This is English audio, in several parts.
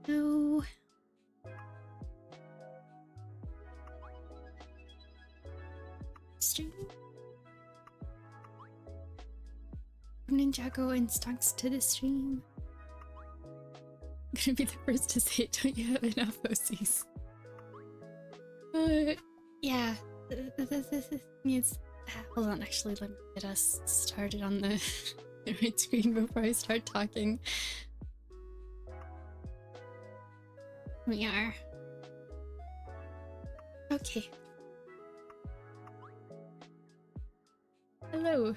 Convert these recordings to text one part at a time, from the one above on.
No. Stream. Ninjago and Stunks to the stream. I'm gonna be the first to say it. Don't you have enough OCs? Yeah. The thing is, hold on. Actually, let me get us started on the right screen before I start talking. We are. Okay. Hello.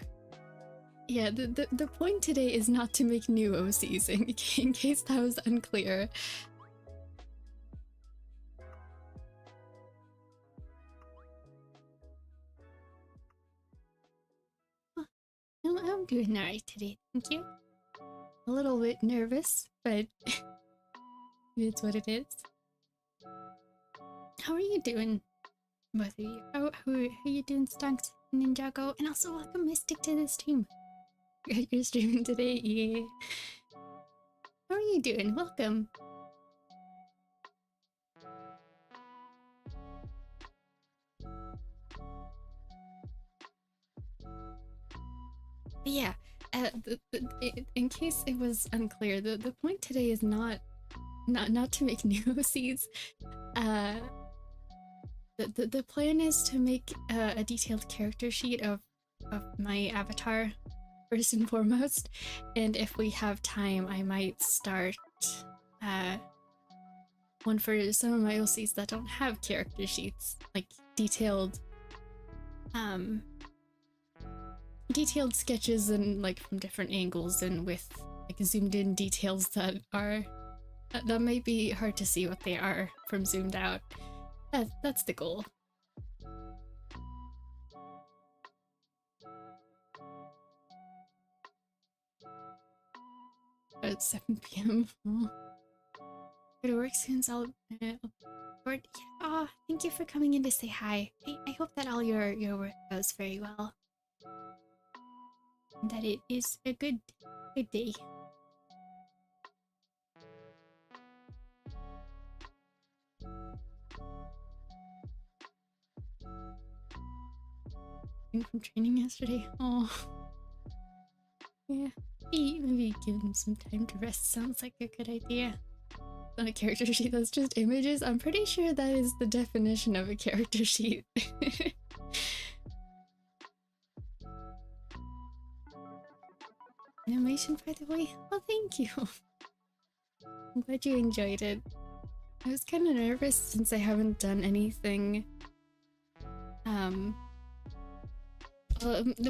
Yeah, the point today is not to make new OCs, in case that was unclear. I'm doing alright today, thank you. A little bit nervous, but it's what it is. How are you doing, both of you? How are you doing, Stunks, Ninjago? And also welcome Mystic to the stream. You're streaming today, yeah. How are you doing? Welcome. But yeah, in case it was unclear, the point today is not to make new OCs. The plan is to make a detailed character sheet of my avatar first and foremost, and if we have time, I might start one for some of my OCs that don't have character sheets, like detailed sketches and like from different angles and with like zoomed in details that might be hard to see what they are from zoomed out. That's the goal. At 7 p.m. Oh. Go to work soon, so I'll board. Yeah, thank you for coming in to say hi. I hope that all your work goes very well. And that it is a good day. From training yesterday. Oh. Yeah. Maybe give him some time to rest. Sounds like a good idea. On a character sheet that's just images? I'm pretty sure that is the definition of a character sheet. Animation, by the way? Oh, thank you. I'm glad you enjoyed it. I was kind of nervous since I haven't done anything.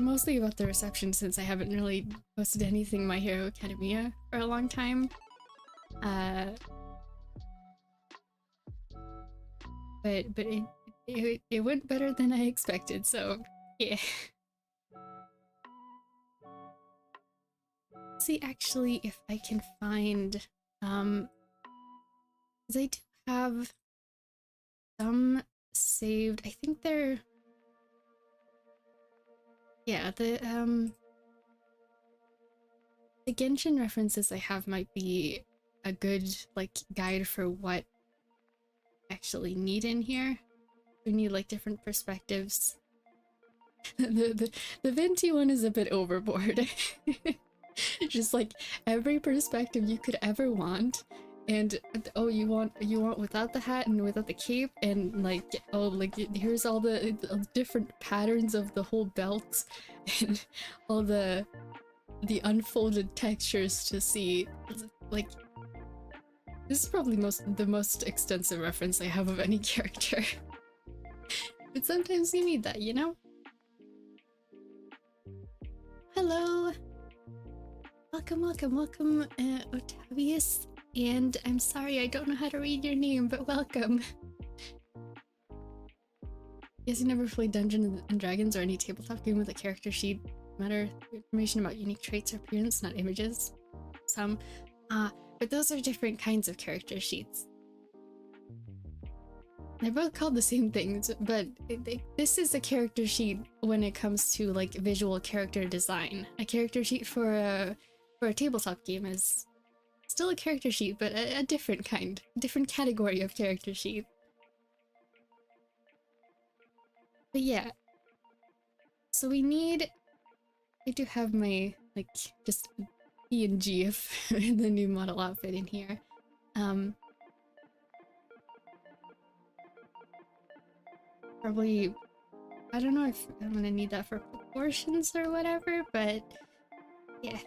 Mostly about the reception, since I haven't really posted anything My Hero Academia for a long time. But it went better than I expected, so yeah. See, actually, if I can find, because I do have some saved. I think they're, yeah, the Genshin references I have might be a good like guide for what I actually need in here. We need like different perspectives. The Venti one is a bit overboard. Just like every perspective you could ever want, and oh, you want without the hat and without the cape, and like, oh, like here's all the different patterns of the whole belt and all the unfolded textures to see. Like, this is probably the most extensive reference I have of any character. But sometimes you need that, you know? Hello! Welcome, Otavius, and I'm sorry I don't know how to read your name, but welcome. Guess you never played Dungeons and Dragons or any tabletop game with a character sheet. Matter information about unique traits or appearance, not images. Some, but those are different kinds of character sheets. They're both called the same things, but this is a character sheet when it comes to like visual character design. A character sheet for a tabletop game is Still a character sheet, but a different kind. Different category of character sheet. But yeah. So we need... I do have my, like, just PNG of the new model outfit in here. Probably... I don't know if I'm gonna need that for proportions or whatever, but... yeah.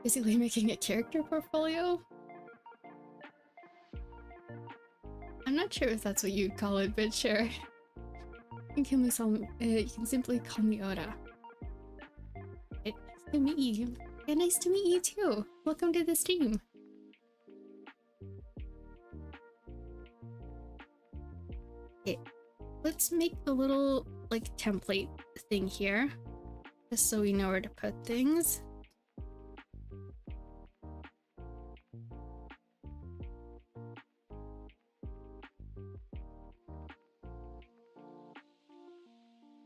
Basically making a character portfolio? I'm not sure if that's what you'd call it, but sure. You can simply call me Ora. Nice to meet you. Yeah, nice to meet you too. Welcome to the stream. Okay, let's make a little, like, template thing here. Just so we know where to put things.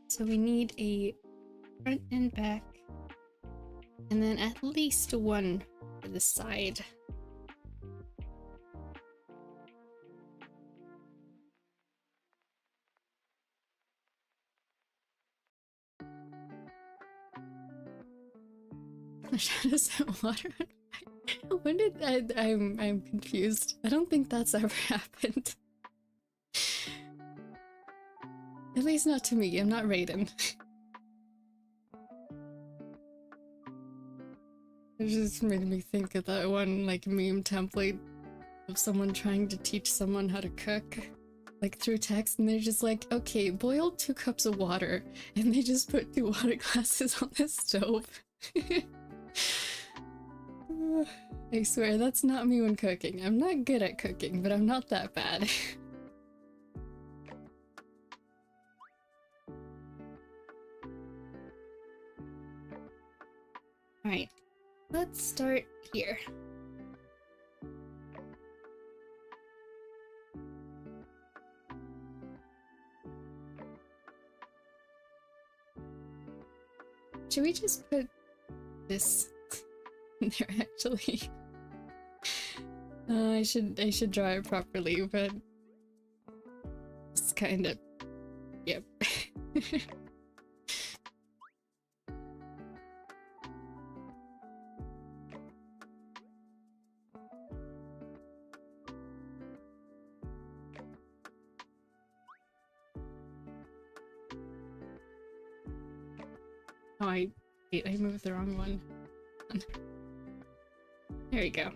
So we need a front and back, and then at least one for the side. I'm trying to set water on fire. When did I'm confused. I don't think that's ever happened. At least not to me. I'm not Raiden. It just made me think of that one, like, meme template of someone trying to teach someone how to cook, like, through text, and they're just like, okay, boil 2 cups of water, and they just put 2 water glasses on the stove. I swear, that's not me when cooking. I'm not good at cooking, but I'm not that bad. Alright, let's start here. Should we just put this in there, actually? I should draw it properly, but it's kind of... yep. Oh, I moved the wrong one. There we go.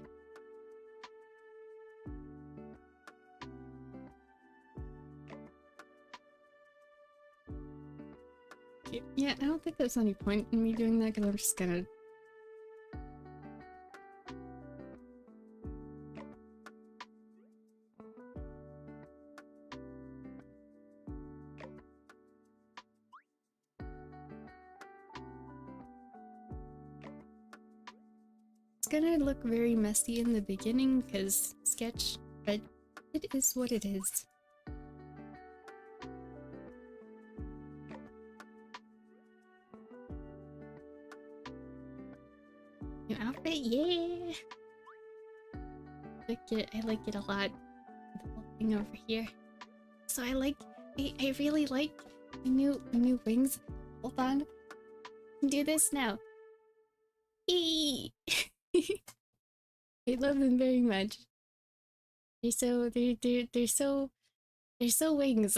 Yeah, I don't think there's any point in me doing that because I'm just gonna... It's gonna look very messy in the beginning because sketch, but it is what it is. New outfit, yeah! I like it a lot. The whole thing over here. So I really like the new wings. Hold on. Do this now. Eee! I love them very much. They're so wings.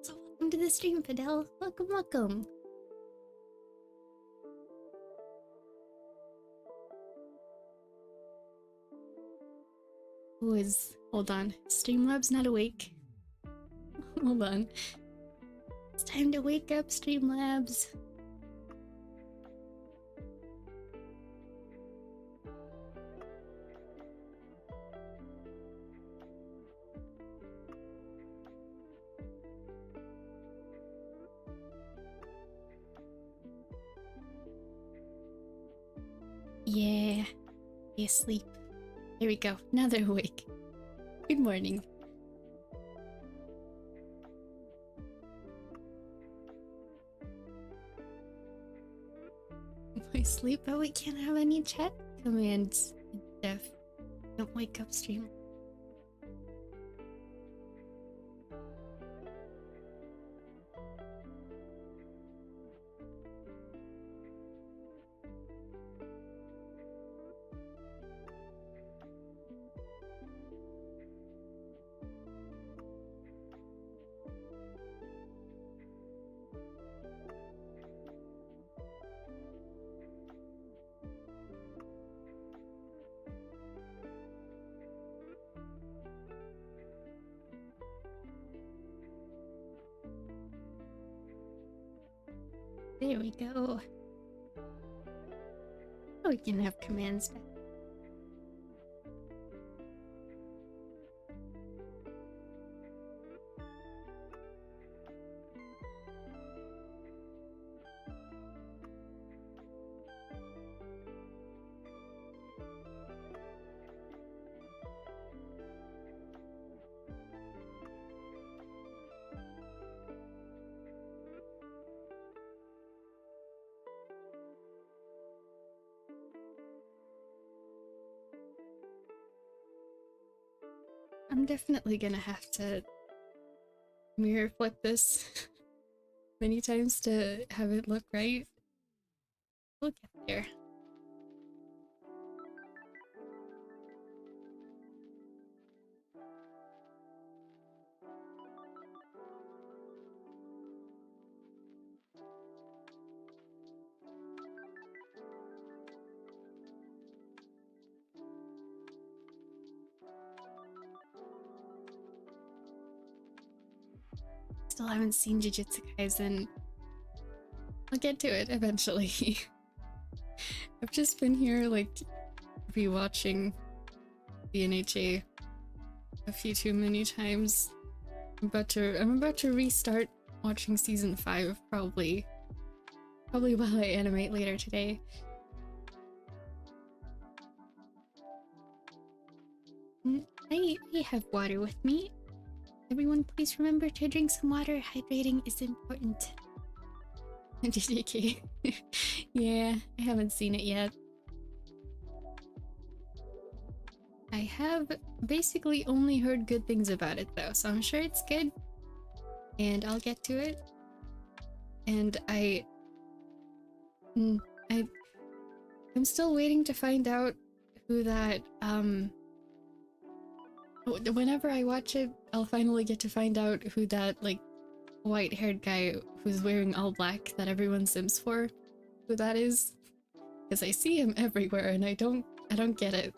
So welcome to the stream, Fidel. Welcome, welcome. Hold on. Streamlabs not awake. Hold on. It's time to wake up, Streamlabs. Yeah. They asleep. There we go. Now they're awake. Good morning. my sleep, but we can't have any chat commands and stuff. Don't wake up stream. There we go. Oh, we can have commands back. I'm definitely gonna have to mirror flip this many times to have it look right. We'll get there. Still haven't seen Jujutsu Kaisen. I'll get to it eventually. I've just been here like rewatching the NHA a few too many times. I'm about to restart watching season 5 probably while I animate later today. I have water with me. Everyone please remember to drink some water. Hydrating is important. JK. Yeah, I haven't seen it yet. I have basically only heard good things about it though, so I'm sure it's good. And I'll get to it. And I'm still waiting to find out who that whenever I watch it, I'll finally get to find out who that like white-haired guy who's wearing all black that everyone sims for, who that is. Because I see him everywhere and I don't get it.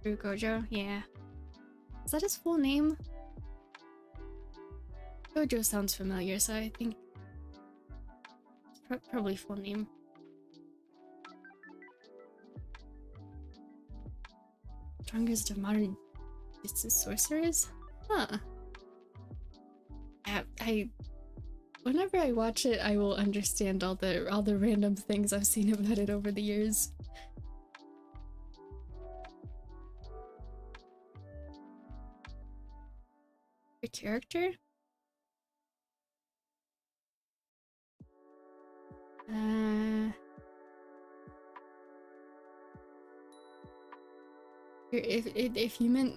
Gojo? Yeah. Is that his full name? Gojo sounds familiar, so I think it's probably full name. Strongest of modern sorcerers? Huh. Whenever I watch it, I will understand all the random things I've seen about it over the years. Your character? If you meant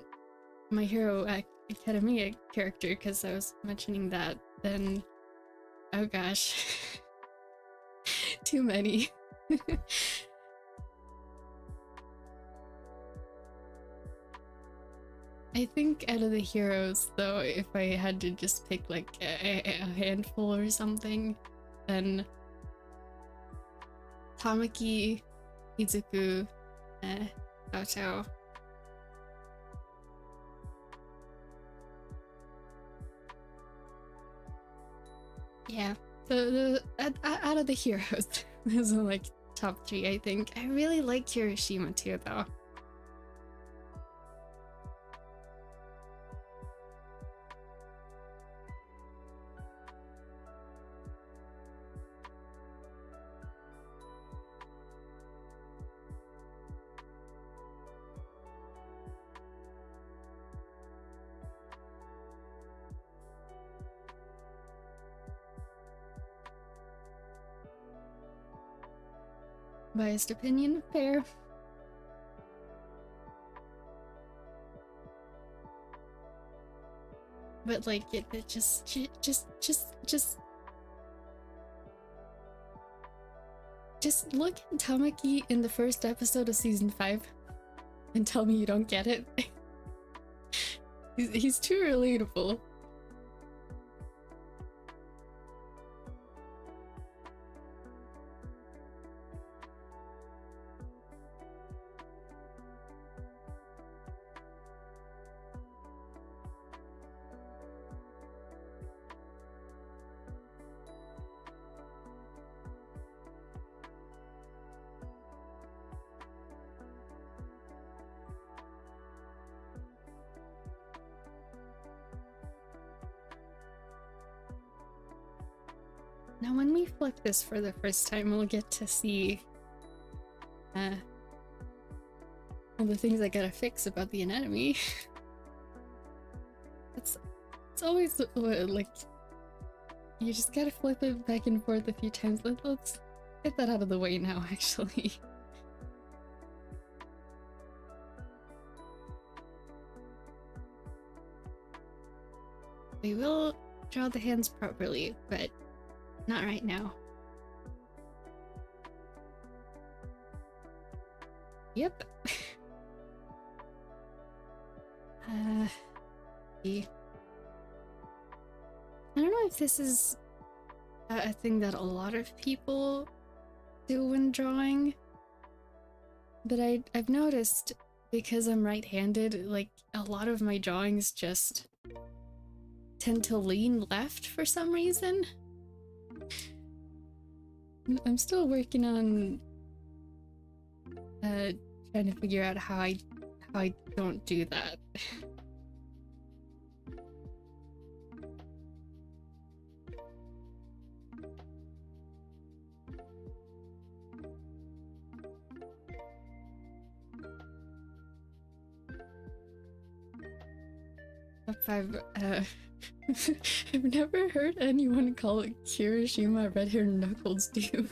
My Hero Academia character, because I was mentioning that, then oh gosh, too many. I think out of the heroes, though, if I had to just pick like a handful or something, then Tamaki, Izuku, Bato. Yeah, out of the heroes, those are like top 3, I think. I really like Kirishima too, though. Biased opinion, fair. But like it just look at Tamaki in the first episode of season 5 and tell me you don't get it. He's too relatable. Now when we flip this for the first time, we'll get to see all the things I gotta fix about the anatomy. It's always like, you just gotta flip it back and forth a few times. Let's get that out of the way now, actually. We will draw the hands properly, but not right now. Yep. I don't know if this is a thing that a lot of people do when drawing, but I've noticed, because I'm right-handed, like a lot of my drawings just tend to lean left for some reason. I'm still working on trying to figure out how I don't do that. I've never heard anyone call it Kirishima Red Hair Knuckles, dude.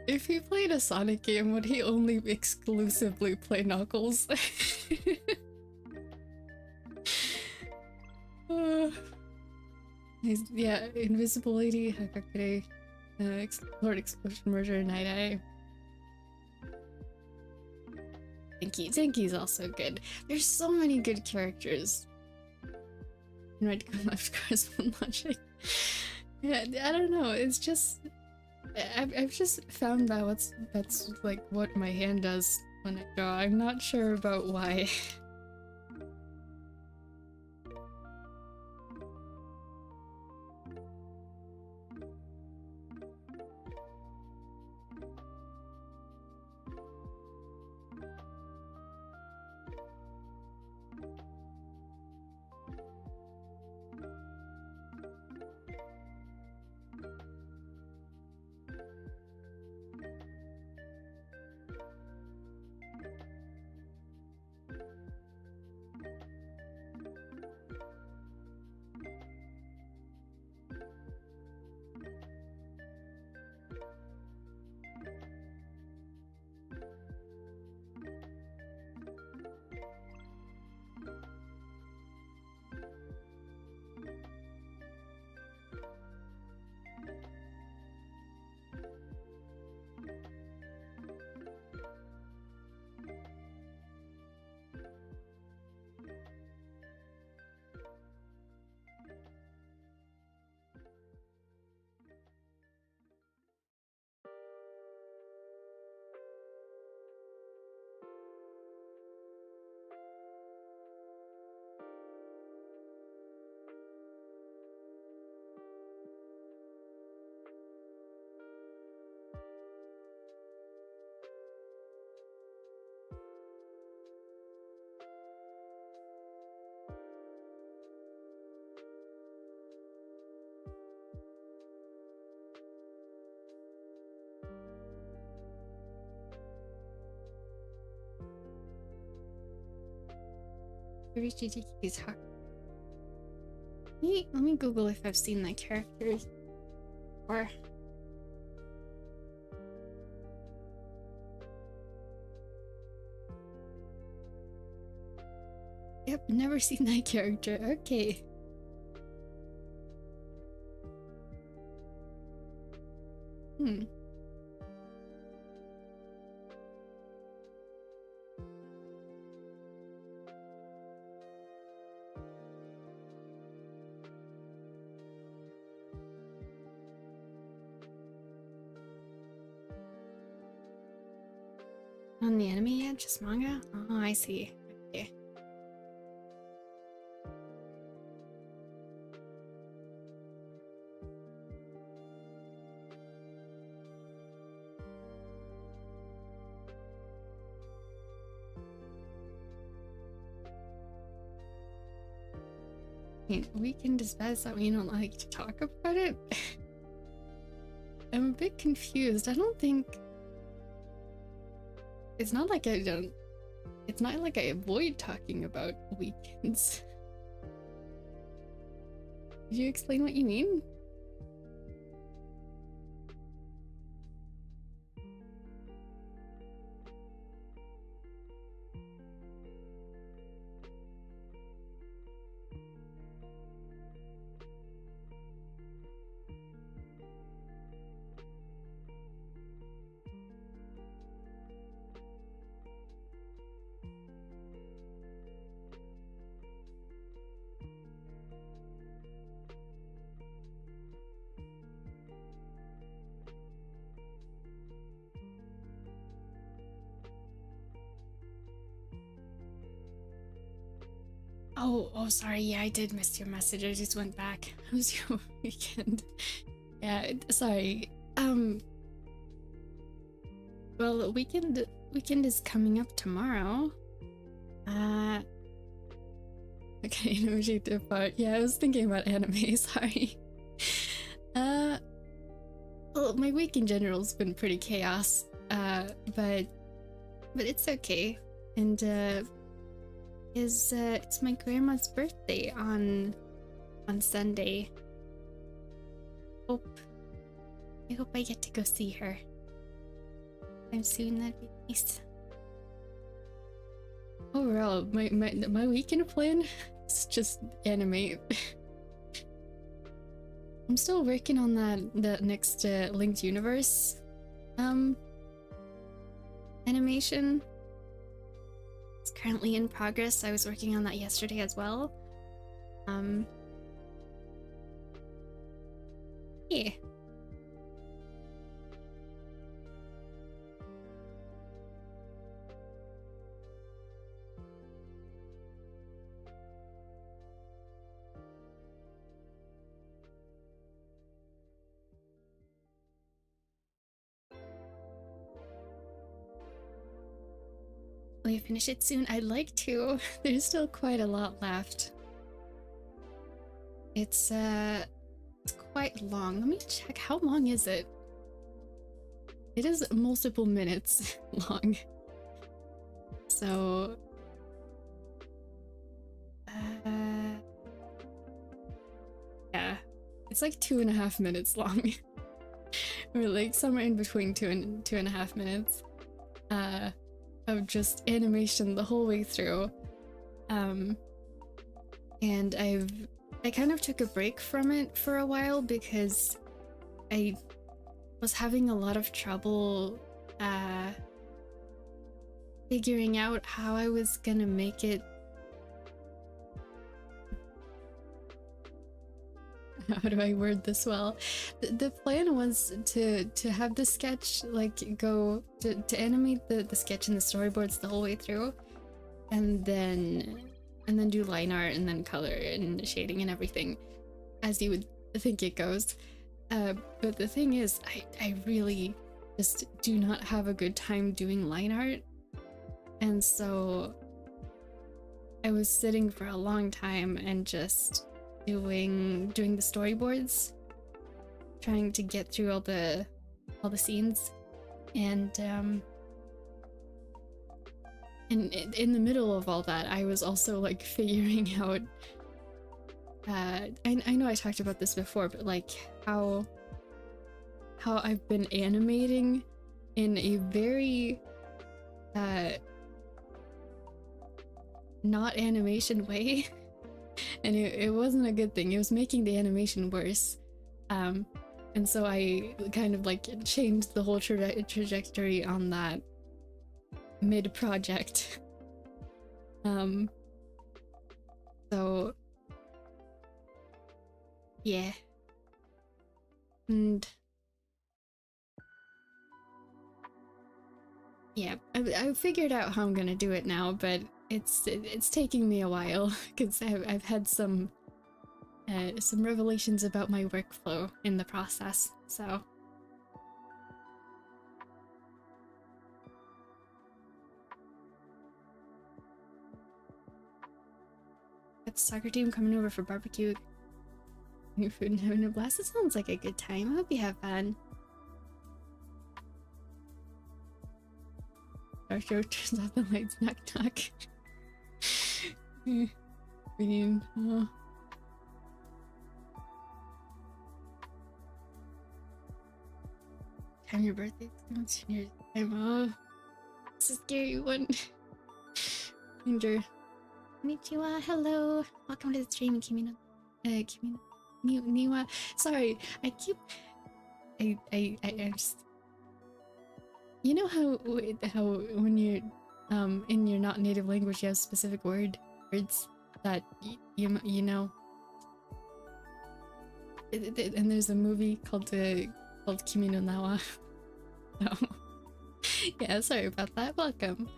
If he played a Sonic game, would he only exclusively play Knuckles? Yeah, Invisible Lady, Hakakure, Lord Explosion, Murder, Night Eye. Denki's also good. There's so many good characters. Right, go left correspond logic. Yeah, I don't know. It's just I've just found that that's like what my hand does when I draw. I'm not sure about why. Let me Google if I've seen that character. Or yep, never seen that character. Okay. Hmm. On the anime yet? Just manga? Oh, I see. Okay. Wait, weekend is bad, does that mean you don't like to talk about it? I'm a bit confused. I don't think... It's not like I don't... It's not like I avoid talking about weekends. Could you explain what you mean? Oh, sorry. Yeah, I did miss your message. I just went back. How was your weekend? Yeah, sorry. Well, the weekend is coming up tomorrow. Okay, no shade apart. Yeah, I was thinking about anime. Sorry. Well, my week in general's been pretty chaos. But it's okay. And it's my grandma's birthday on Sunday. I hope I get to go see her. I'm soon, that'd be nice. Overall, my weekend plan is just anime. I'm still working on that next Linked Universe animation. It's currently in progress. I was working on that yesterday as well. Yeah. Will you finish it soon? I'd like to. There's still quite a lot left. It's quite long. Let me check. How long is it? It is multiple minutes long. So yeah, it's like 2.5 minutes long. Or like somewhere in between 2.5 minutes. Of just animation the whole way through. And I kind of took a break from it for a while because I was having a lot of trouble figuring out how I was gonna make it. How do I word this well? The plan was to have the sketch like go to animate the sketch and the storyboards the whole way through, and then do line art and then color and shading and everything as you would think it goes. But the thing is, I really just do not have a good time doing line art, and so I was sitting for a long time and just doing the storyboards, trying to get through all the scenes, and in the middle of all that I was also like figuring out I know I talked about this before, but like how how I've been animating in a very not animation way. And it wasn't a good thing. It was making the animation worse. And so I kind of like changed the whole trajectory on that mid-project. So yeah. And yeah, I figured out how I'm gonna do it now, but it's taking me a while because I've had some revelations about my workflow in the process. So got the soccer team coming over for barbecue, your food, and having a blast. It sounds like a good time. I hope you have fun. Our show turns off the lights. Knock knock. Oh. Time your birthday is your time. Oh, it's a scary one. Ranger. Konnichiwa, hello. Welcome to the stream, Kimino. Kimino. Niwa. Sorry, I keep. I just. You know how when you're in your not native language you have specific words that you know. And there's a movie called Kimi no Nawa. So yeah, sorry about that. Welcome.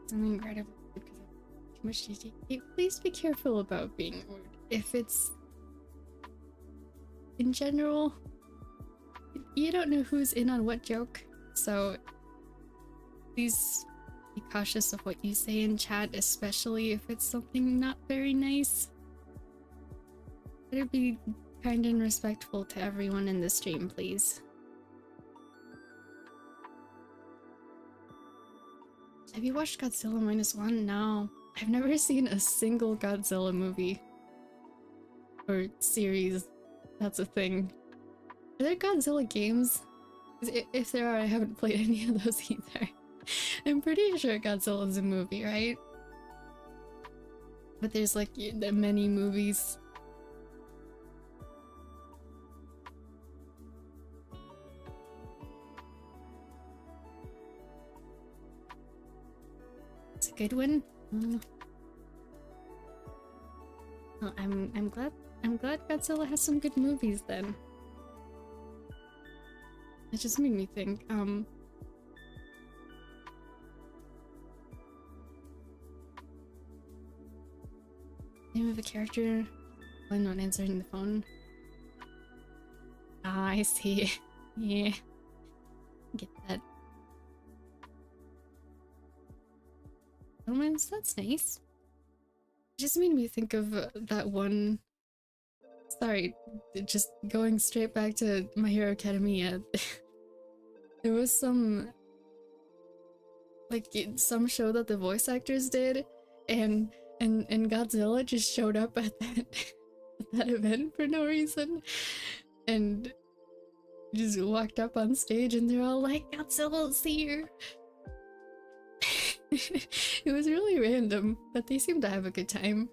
Something incredible because of too much GG. Please be careful about being rude. If it's in general, you don't know who's in on what joke, so please be cautious of what you say in chat, especially if it's something not very nice. Better be kind and respectful to everyone in the stream, please. Have you watched Godzilla -1? No. I've never seen a single Godzilla movie. Or series. That's a thing. Are there Godzilla games? If there are, I haven't played any of those either. I'm pretty sure Godzilla's a movie, right? But there's like many movies. It's a good one. Well, I'm glad Godzilla has some good movies then. It just made me think, name of a character when not answering the phone. Ah, I see. Yeah. Get that. Romance, that's nice. It just made me think of that one. Sorry, just going straight back to My Hero Academia. There was some show that the voice actors did, and Godzilla just showed up at that event for no reason, and just walked up on stage, and they're all like, "Godzilla's here." It was really random, but they seemed to have a good time.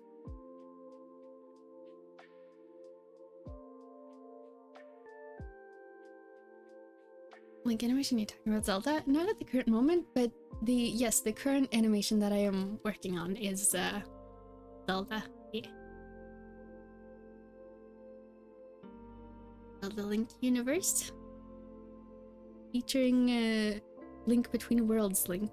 Like animation, you're talking about Zelda? Not at the current moment, but the current animation that I am working on is Zelda. Yeah. Zelda Link universe, featuring Link Between Worlds Link.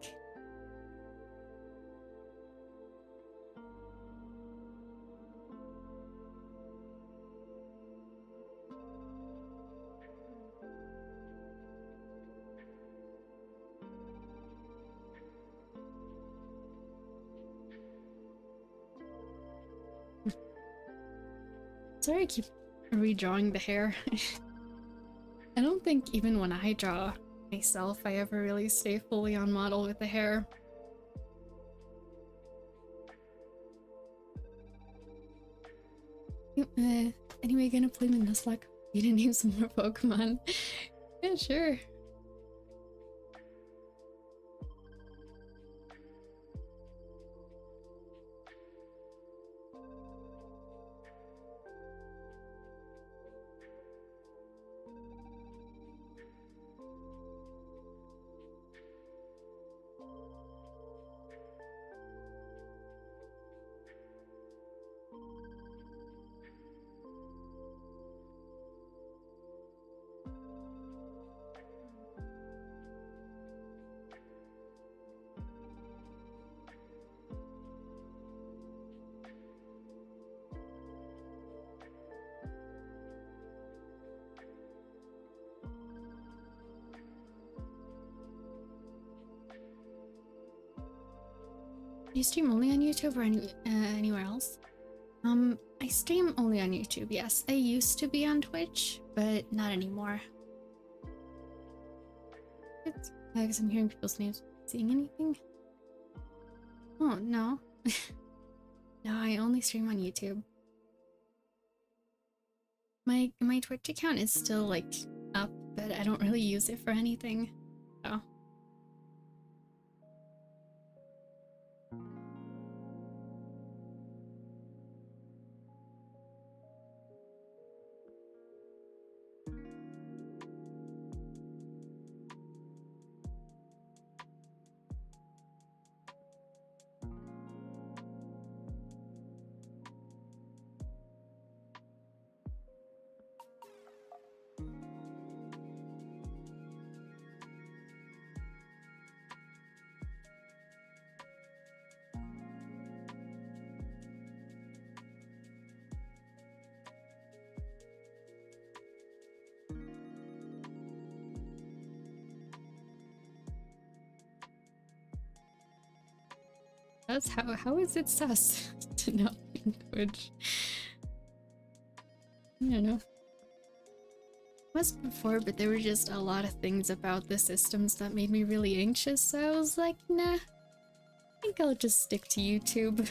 Sorry, I keep redrawing the hair. I don't think even when I draw myself, I ever really stay fully on model with the hair. Anyway, gonna play my Nuzlocke? You didn't name some more Pokemon. Yeah, sure. Do you stream only on YouTube or anywhere else? I stream only on YouTube, yes. I used to be on Twitch, but not anymore. I guess I'm hearing people's names. Seeing anything? Oh, no. No, I only stream on YouTube. My Twitch account is still, like, up, but I don't really use it for anything. So. That's how is it sus to know Twitch? I don't know. It was before, but there were just a lot of things about the systems that made me really anxious, so I was like, nah, I think I'll just stick to YouTube.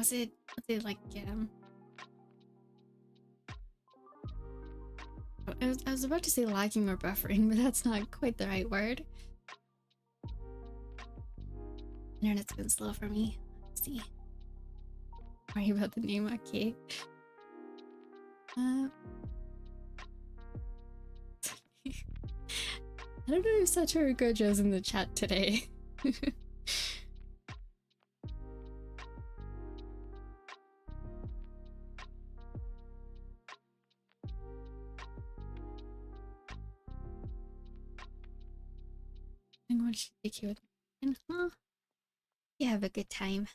was it like I was about to say lagging or buffering, but that's not quite the right word. Internet's been slow for me. Let's see. Sorry about the name, okay. I don't know if Satoru Gojo's in the chat today. I'm going to take you with me. Huh? You have a good time.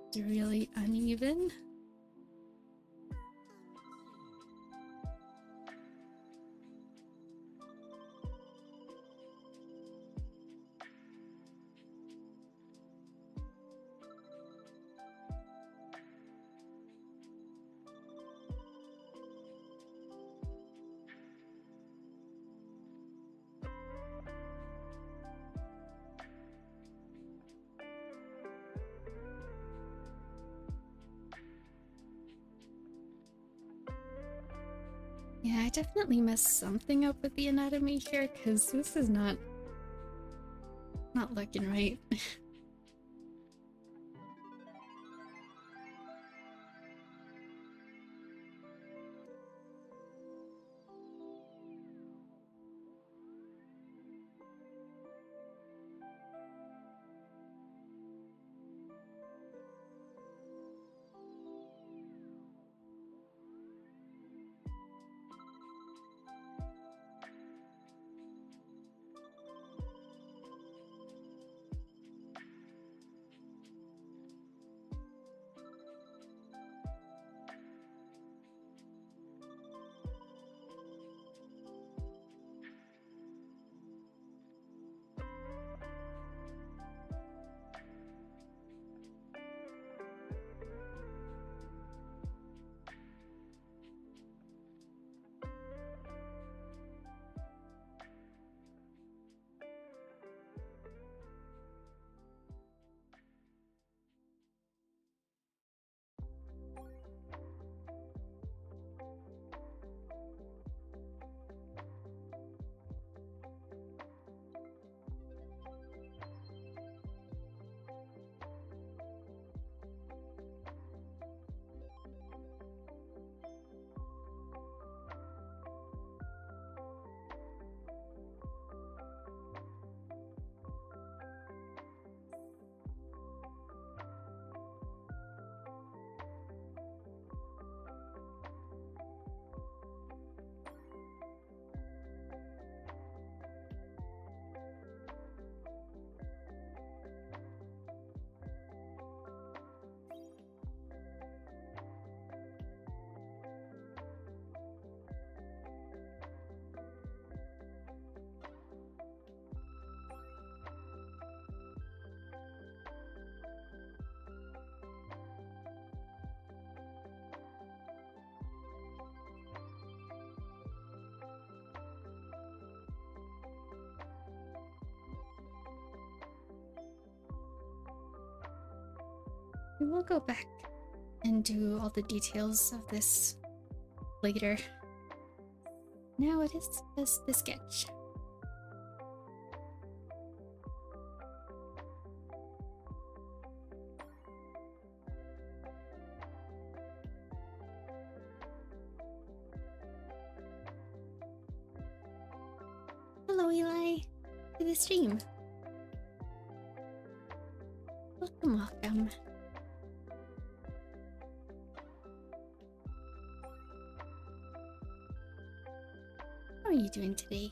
It's really uneven. Yeah, I definitely messed something up with the anatomy here, because this is not looking right. We will go back and do all the details of this later. Now it is just the sketch. Hello, Eli, to the stream. Welcome, welcome. How are you doing today?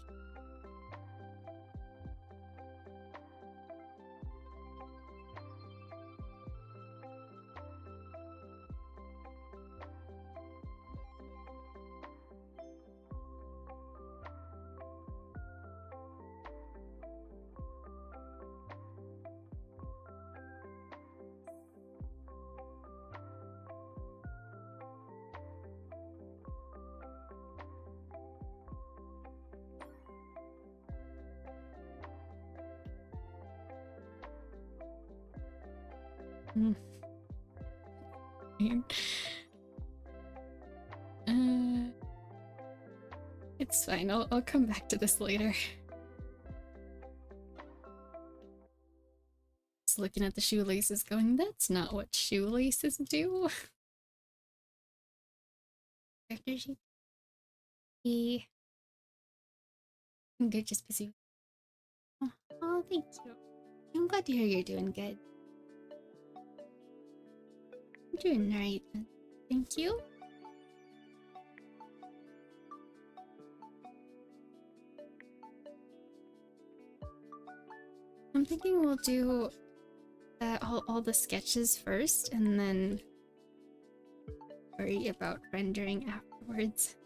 Mm. It's fine. I'll come back to this later. Just looking at the shoelaces going, that's not what shoelaces do. Character sheet. I'm good, just busy. Oh, thank you. I'm glad to hear you're doing good. I'm doing right. Thank you. I'm thinking we'll do all the sketches first and then worry about rendering afterwards.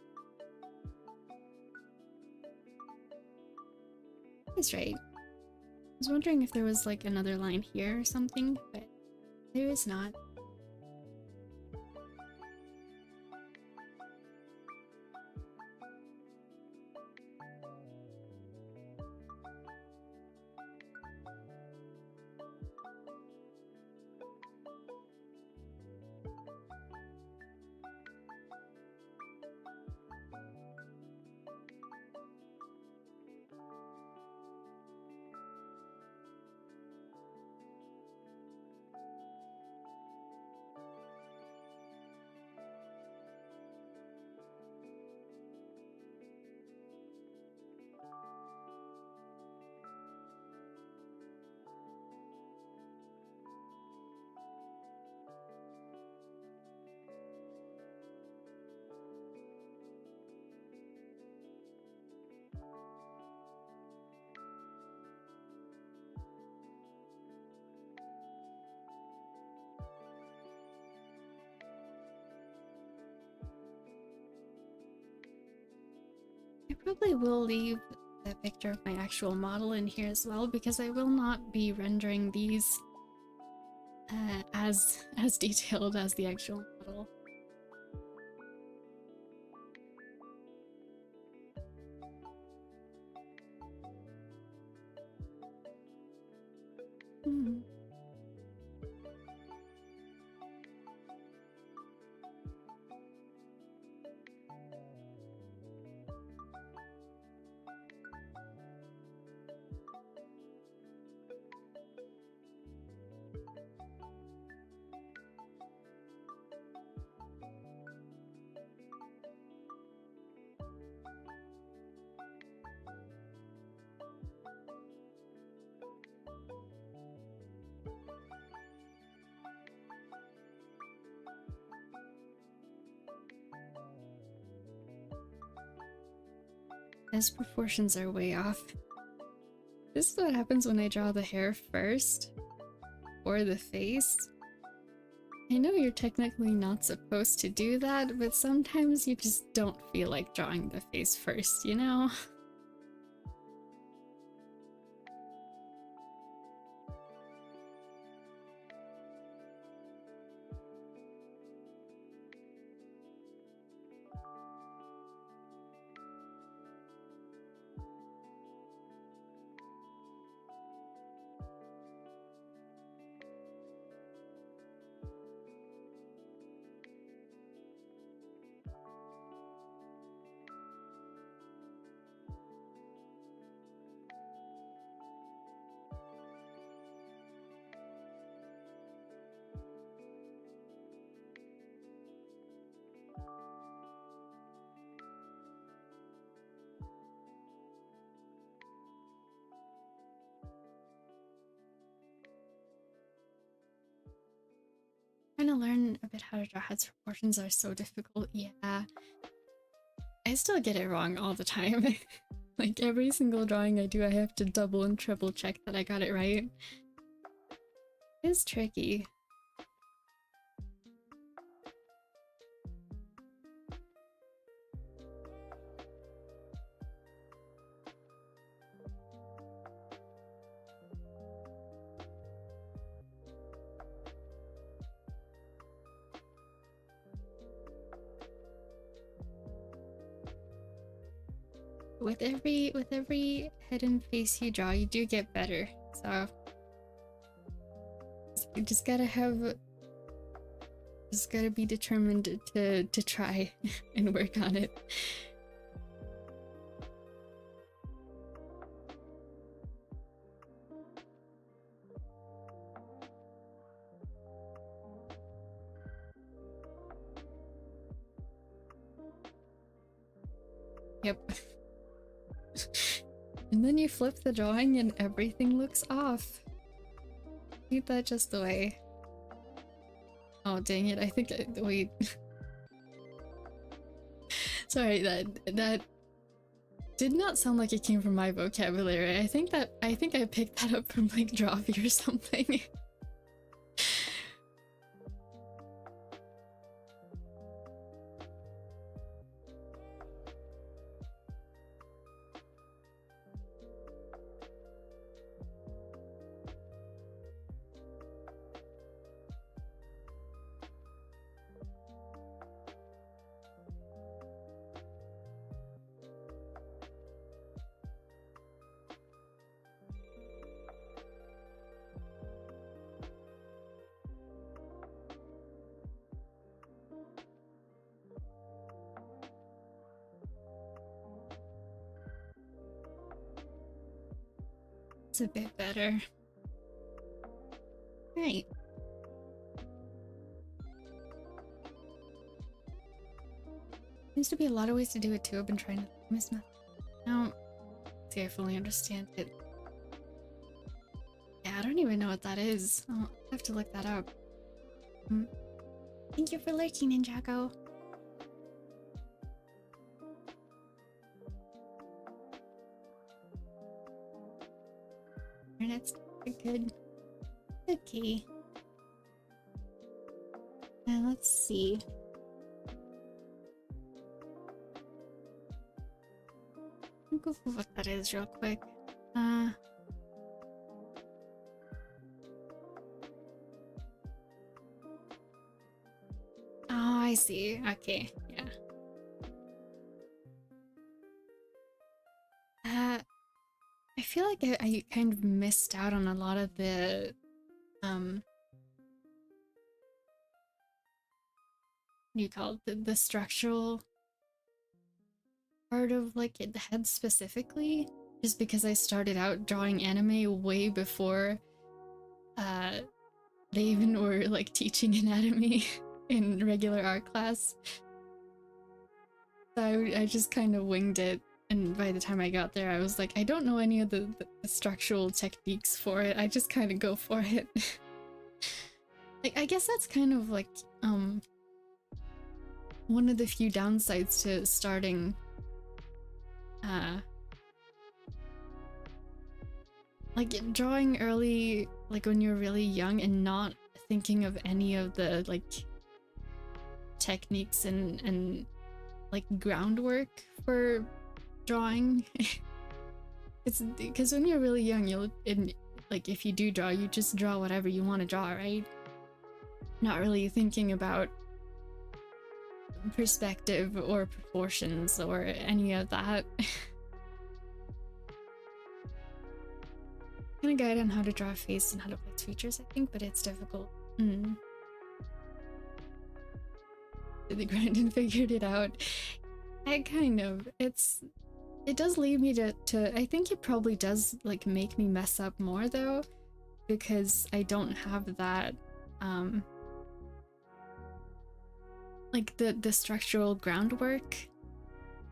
That's right. I was wondering if there was like another line here or something, but there is not. I probably will leave the picture of my actual model in here as well because I will not be rendering these as detailed as the actual model. Hmm. His proportions are way off. This is what happens when I draw the hair first, or the face. I know you're technically not supposed to do that, but sometimes you just don't feel like drawing the face first, you know? Trying to learn a bit how to draw heads proportions are so difficult. Yeah, I still get it wrong all the time. Like every single drawing I do, I have to double and triple check that I got it right. It's tricky. With every head and face you draw, you do get better. So You just gotta have, just gotta be determined to try and work on it. Yep. And then you flip the drawing and everything looks off. Leave that just the way. Oh dang it, I think wait. Sorry, that did not sound like it came from my vocabulary. I think I picked that up from like Drawfee or something. It's a bit better. Right. Seems to be a lot of ways to do it too. I've been trying to miss nothing. I don't see I fully understand it. Yeah, I don't even know what that is. I'll have to look that up. Thank you for lurking, Ninjago. Internet's good. Okay. And let's see. I'll Google what that is real quick. Oh, I see. Okay, yeah. I feel like I kind of missed out on a lot of the what do you call it? The structural part of like the head specifically, just because I started out drawing anime way before they even were like teaching anatomy in regular art class. So I just kind of winged it, and by the time I got there I was like, I don't know any of the structural techniques for it, I just kind of go for it. Like, I guess that's kind of like one of the few downsides to starting like drawing early, like when you're really young and not thinking of any of the like techniques and like groundwork for drawing. It's because when you're really young, like if you do draw, you just draw whatever you want to draw, right? Not really thinking about perspective or proportions or any of that. Kind of guide on how to draw a face and how to place features, I think, but it's difficult. Did the grind and figured it out? I kind of. It does lead me to I think it probably does like make me mess up more though, because I don't have that like the structural groundwork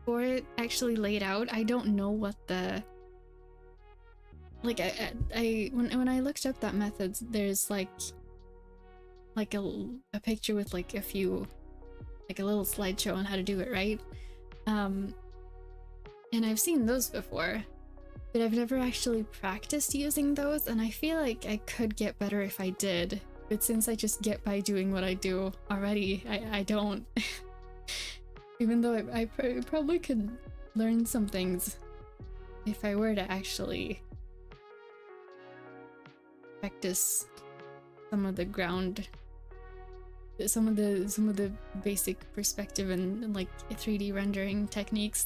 for it actually laid out. I don't know what the like when I looked up that method, there's like a picture with like a few, like a little slideshow on how to do it, right? And I've seen those before, but I've never actually practiced using those, and I feel like I could get better if I did, but since I just get by doing what I do already, I don't. Even though I probably could learn some things if I were to actually practice some of the some of the basic perspective and like 3D rendering techniques.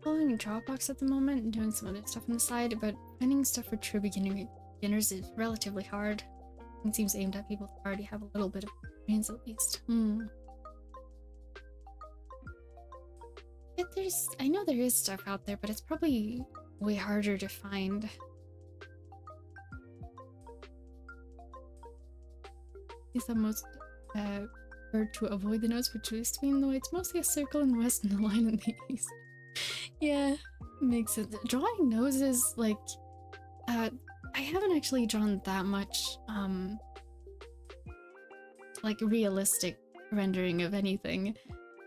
following Dropbox at the moment and doing some other stuff on the side, but finding stuff for true beginners is relatively hard. It seems aimed at people who already have a little bit of experience at least. But I know there is stuff out there, but it's probably way harder to find. Is the most bird to avoid the nose, which used to mean though it's mostly a circle in the west and a line in the east. Yeah, makes sense. Drawing noses, like, I haven't actually drawn that much, like, realistic rendering of anything.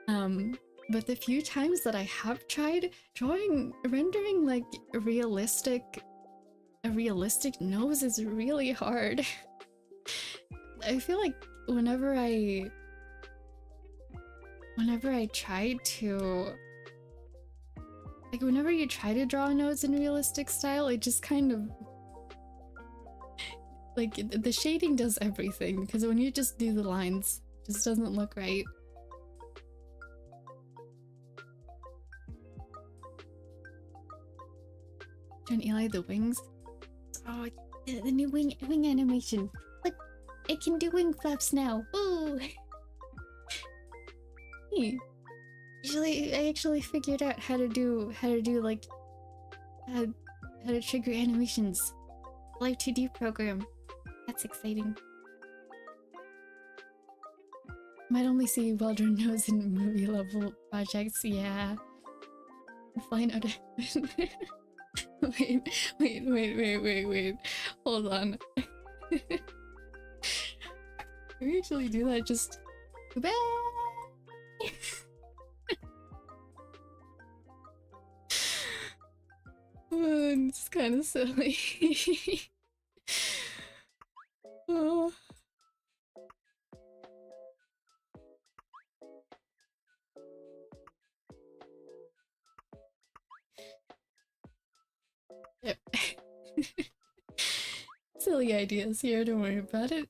But the few times that I have tried rendering, like, a realistic nose is really hard. I feel like whenever I try to... Like, whenever you try to draw a nose in realistic style, it just kind of... Like, the shading does everything, because when you just do the lines, it just doesn't look right. John Eli, the wings? Oh, the new wing animation. Look, it can do wing flaps now. Ooh! Hey. I actually figured out how to do like how to trigger animations. Live 2D program. That's exciting. Might only see well-drawn nose in movie level projects. Yeah. Flying out of wait. Hold on. Can we actually do that? Just goodbye. It's kind of silly. Oh. Yep. Silly ideas here, don't worry about it.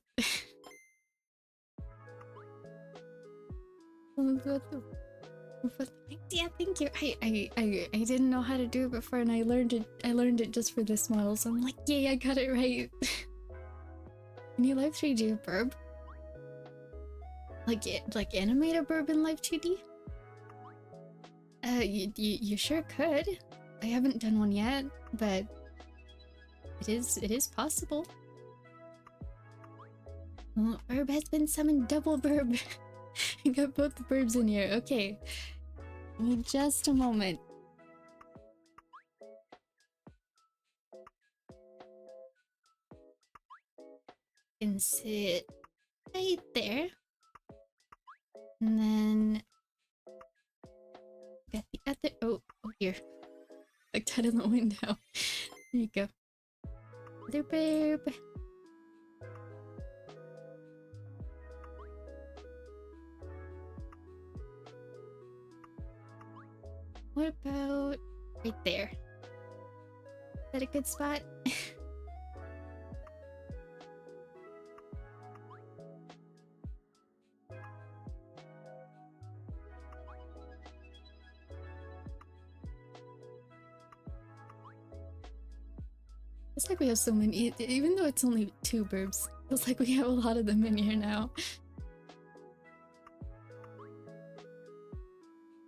Yeah, thank you. I didn't know how to do it before, and I learned it just for this model, so I'm like, yay, I got it right. Can you live 3D a burb? Like animate a burb in live 2D? You sure could. I haven't done one yet, but it is possible. Oh, burb has been summoned, double burb. I got both the burbs in here. Okay. Give me just a moment. And sit right there. And then got the other oh here. Like that in the window. There you go. Other burb. What about right there? Is that a good spot? It's like we have so many, even though it's only 2 burbs. Feels like we have a lot of them in here now.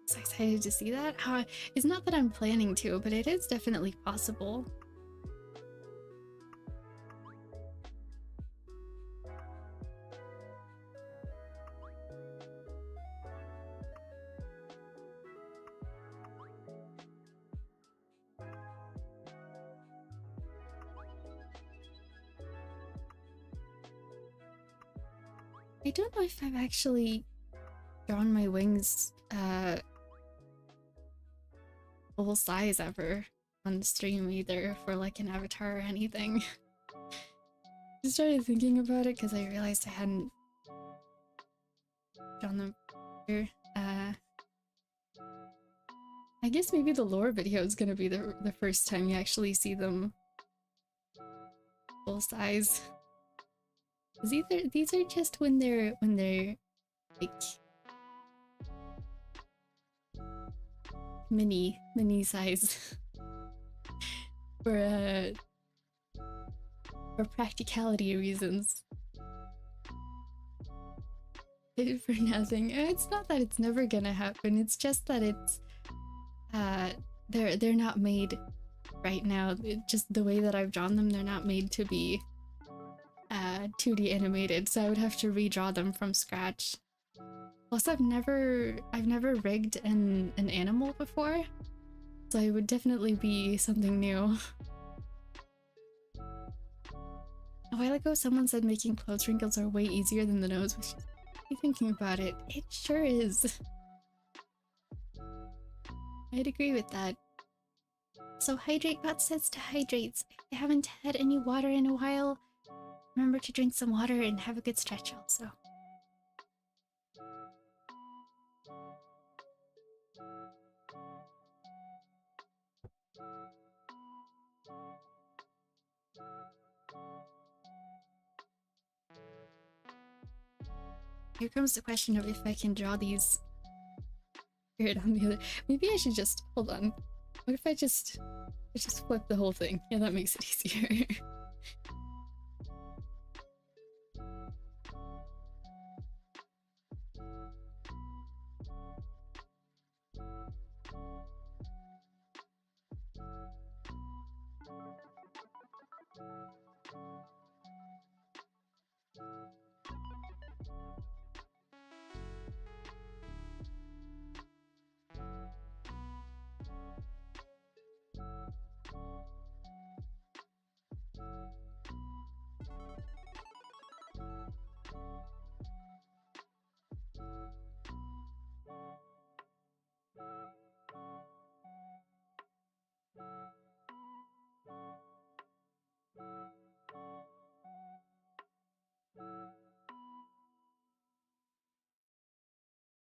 So excited to see that. It's not that I'm planning to, but it is definitely possible. I don't know if I've actually drawn my wings full size ever on stream either for like an avatar or anything. Just started thinking about it because I realized I hadn't drawn them here. I guess maybe the lore video is gonna be the first time you actually see them full size. These are just when they're like mini size for practicality reasons. For nothing. It's not that it's never gonna happen, it's just that it's they're not made right now. Just the way that I've drawn them, they're not made to be 2D animated, so I would have to redraw them from scratch. Plus I've never rigged an animal before, so it would definitely be something new. A while ago someone said making clothes wrinkles are way easier than the nose, which thinking about it, it sure is. I'd agree with that. So HydrateBot says to hydrates, if you haven't had any water in a while, remember to drink some water and have a good stretch also. Here comes the question of if I can draw these weird on the other. Maybe I should just hold on. What if I just flip the whole thing? Yeah, that makes it easier.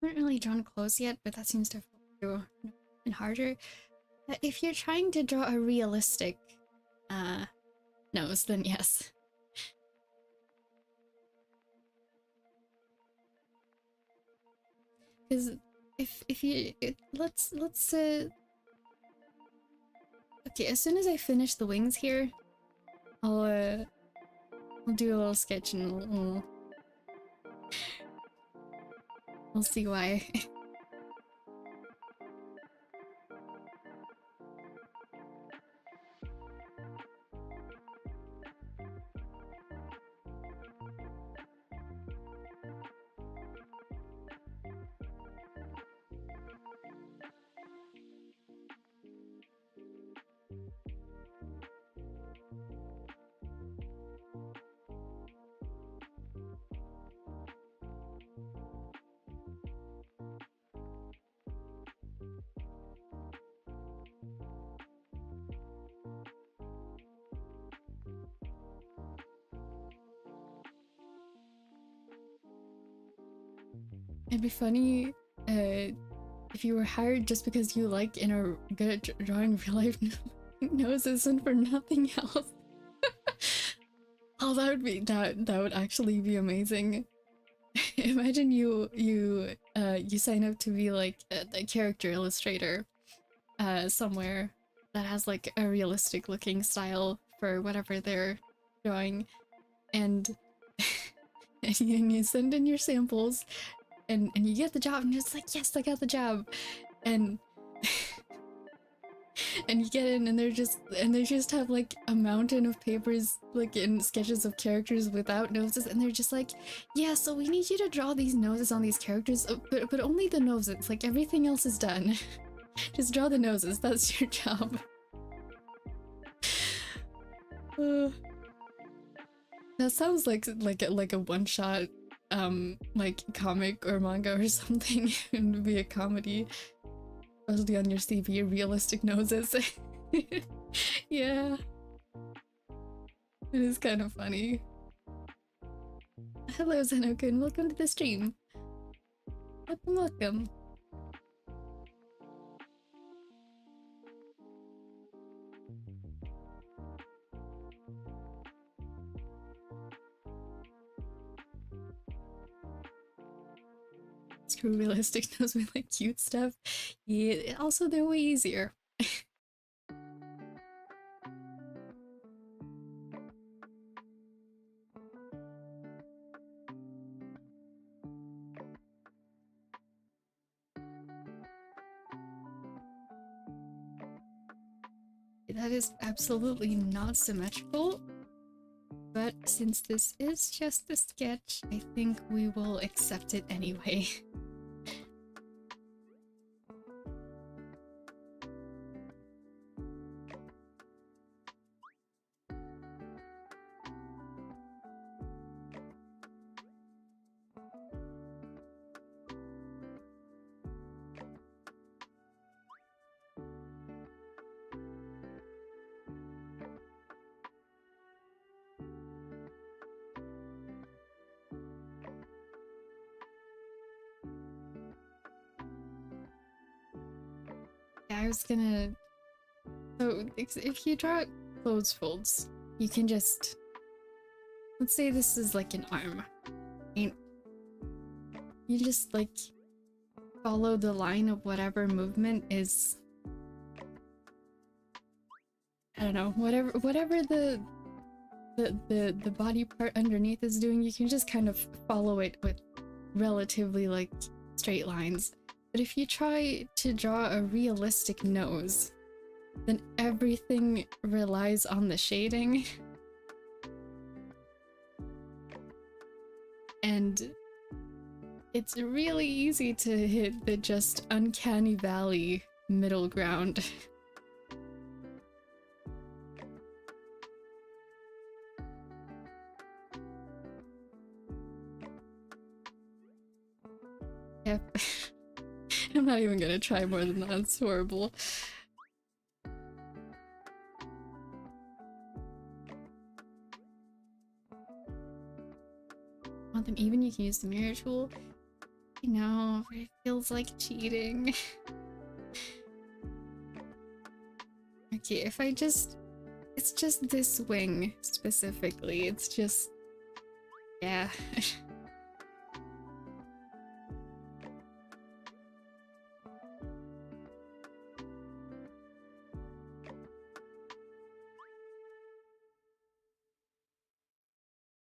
I haven't really drawn close yet, but that seems to have been harder. If you're trying to draw a realistic nose, then yes. Because if you let's okay, as soon as I finish the wings here, I'll do a little sketch and we'll see why. It'd be funny if you were hired just because you like and are good at drawing real life noses and for nothing else. Oh, that would actually be amazing. Imagine you sign up to be like a character illustrator somewhere that has like a realistic looking style for whatever they're drawing, and and you send in your samples and you get the job and you're just like, yes, I got the job, and and you get in and they just have like a mountain of papers like in sketches of characters without noses, and they're just like, yeah, so we need you to draw these noses on these characters, but only the noses, like everything else is done. Just draw the noses, that's your job. That sounds like a one-shot like comic or manga or something. It would be a comedy, especially on your CV, realistic noses. Yeah, it is kind of funny. Hello Zenokun, welcome to the stream. Welcome. screw realistic nose with like cute stuff. Yeah, also they're way easier. That is absolutely not symmetrical, but since this is just a sketch, I think we will accept it anyway. I was gonna... So, if you draw clothes folds, you can just... Let's say this is like an arm. And you just, like, follow the line of whatever movement is... I don't know, whatever the body part underneath is doing, you can just kind of follow it with relatively, like, straight lines. But if you try to draw a realistic nose, then everything relies on the shading. And it's really easy to hit the just uncanny valley middle ground. Yep. I'm not even gonna try more than that, it's horrible. Want them even? You can use the mirror tool. I know, but it feels like cheating. Okay, if I just... It's just this wing, specifically. It's just... Yeah.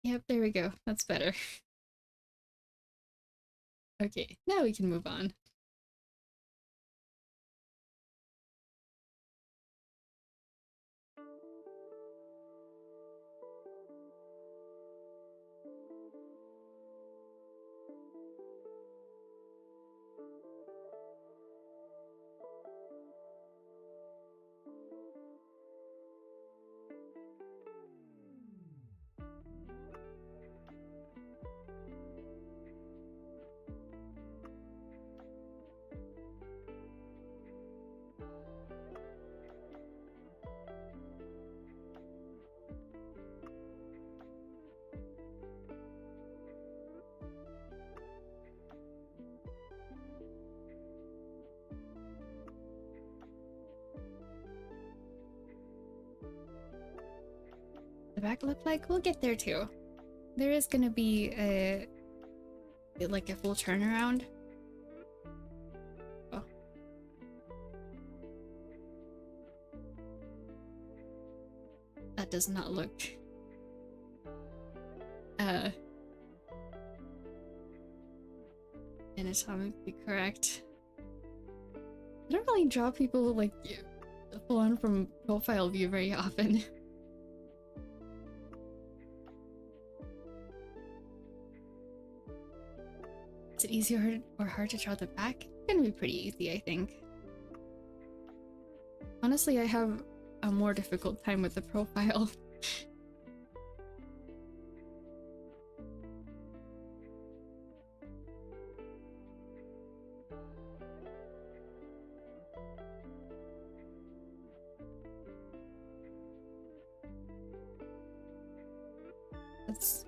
Yep, there we go. That's better. Okay, now we can move on. The back look like? We'll get there too. There is gonna be a... like a full turnaround. Oh. That does not look... anatomically correct. I don't really draw people like full on from profile view very often. Is it easier or hard to draw the back? It's gonna be pretty easy, I think. Honestly, I have a more difficult time with the profile. That's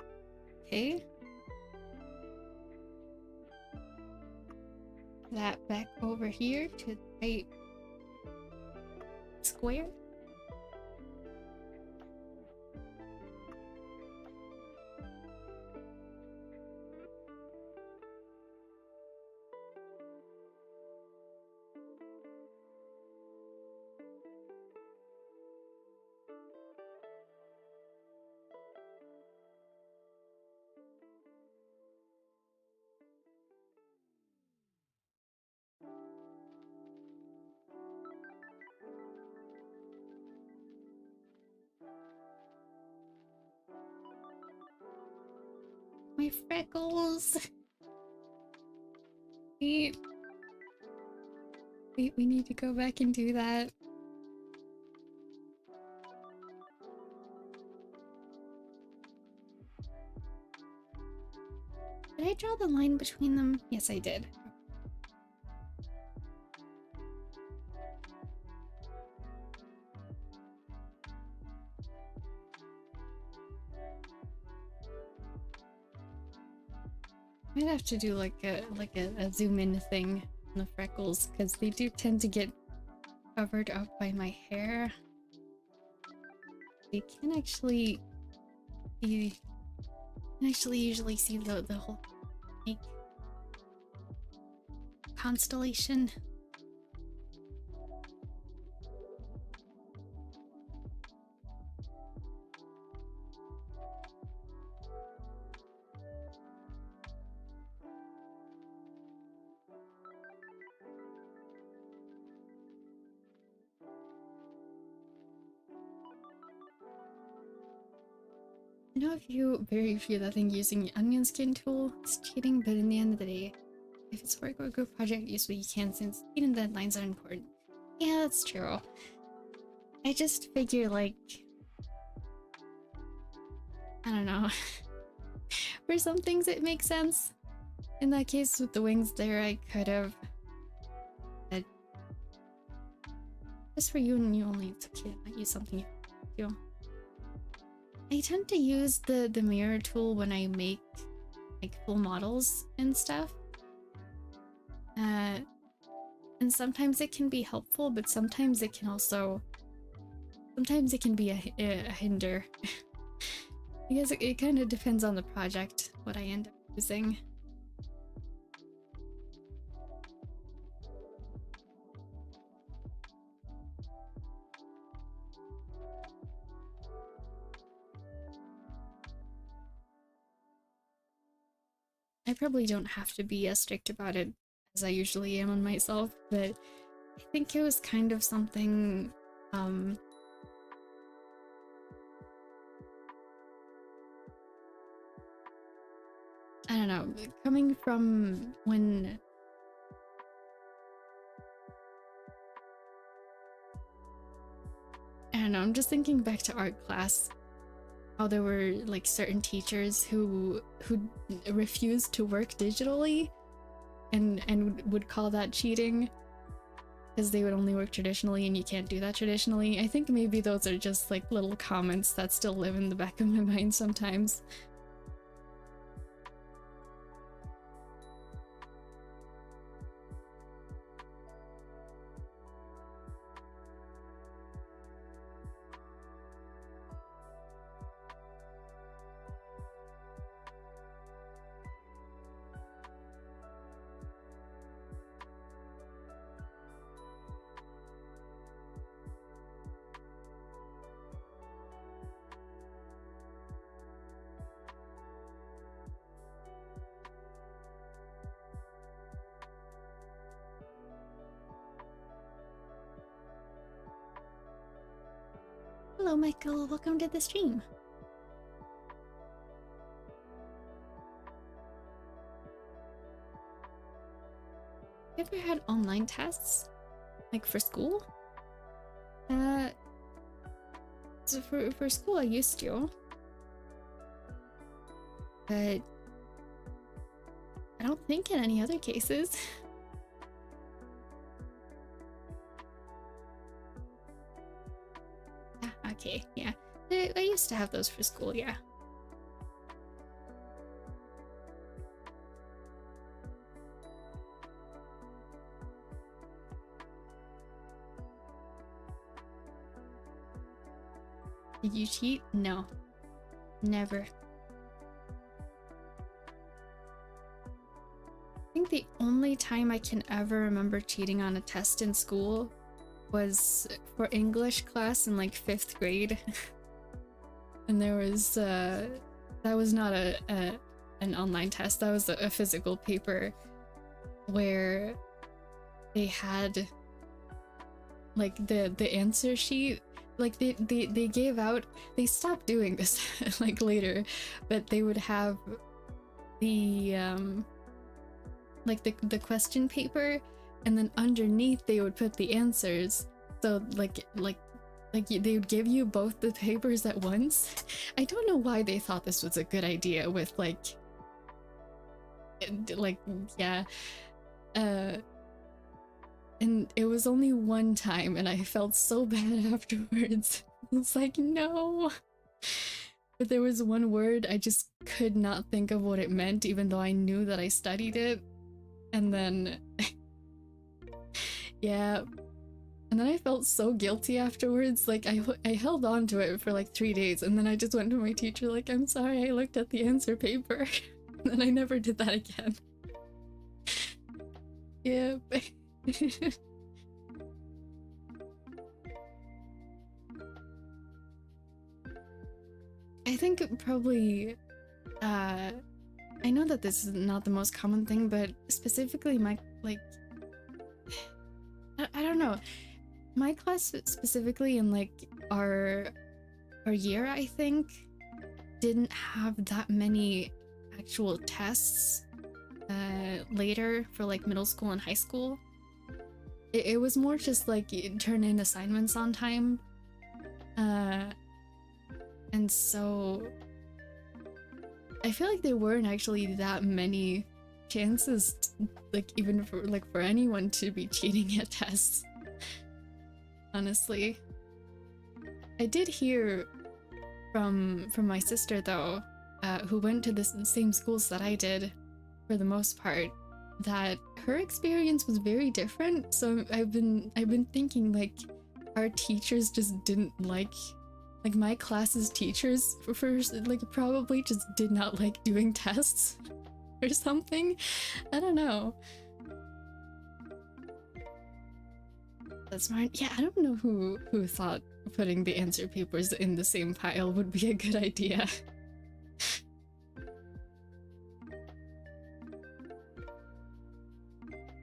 okay. That back over here to the right square. my freckles. Wait. Wait, we need to go back and do that. Did I draw the line between them? Yes, I did. Might have to do like a zoom in thing on the freckles because they do tend to get covered up by my hair. You can actually usually see the whole like constellation. I know very few that think using the onion skin tool is cheating, but in the end of the day, if it's for a group project, usually you can since even deadlines are important. Yeah, that's true. I just figure like, I don't know. For some things it makes sense. In that case with the wings there, I could have said, just for you and you only, it's okay, I might use something you do. I tend to use the mirror tool when I make like full models and stuff. And sometimes it can be helpful, but sometimes it can be a hinder. I guess it kind of depends on the project, what I end up using. I probably don't have to be as strict about it as I usually am on myself, but I think it was kind of something, I don't know, coming from when... I don't know, I'm just thinking back to art class. How there were like certain teachers who refused to work digitally and would call that cheating because they would only work traditionally and you can't do that traditionally. I think maybe those are just like little comments that still live in the back of my mind sometimes. Hello, Michael. Welcome to the stream. You ever had online tests? Like for school? So for school I used to. But I don't think in any other cases. Okay, yeah. I used to have those for school, yeah. Did you cheat? No. Never. I think the only time I can ever remember cheating on a test in school was for English class in like 5th grade. And there was that was not an online test, that was a physical paper where they had like the answer sheet, like they gave out, they stopped doing this like later, but they would have the like the question paper, and then underneath they would put the answers. So like they would give you both the papers at once. I don't know why they thought this was a good idea with yeah. And it was only one time, and I felt so bad afterwards. It's like, no. But there was one word I just could not think of what it meant, even though I knew that I studied it. And then yeah, and then I felt so guilty afterwards. Like I held on to it for like 3 days, and then I just went to my teacher like, I'm sorry, I looked at the answer paper. And then I never did that again. Yeah. I think probably I know that this is not the most common thing, but specifically my I don't know, my class specifically in like our year, I think, didn't have that many actual tests later for like middle school and high school. It was more just like turn in assignments on time, and so I feel like there weren't actually that many chances like even for anyone to be cheating at tests, honestly. I did hear from my sister though, who went to the same schools that I did for the most part, that her experience was very different. So I've been thinking like our teachers just didn't like my class's teachers first, like probably just did not like doing tests or something. I don't know. That's smart. Yeah, I don't know who thought putting the answer papers in the same pile would be a good idea.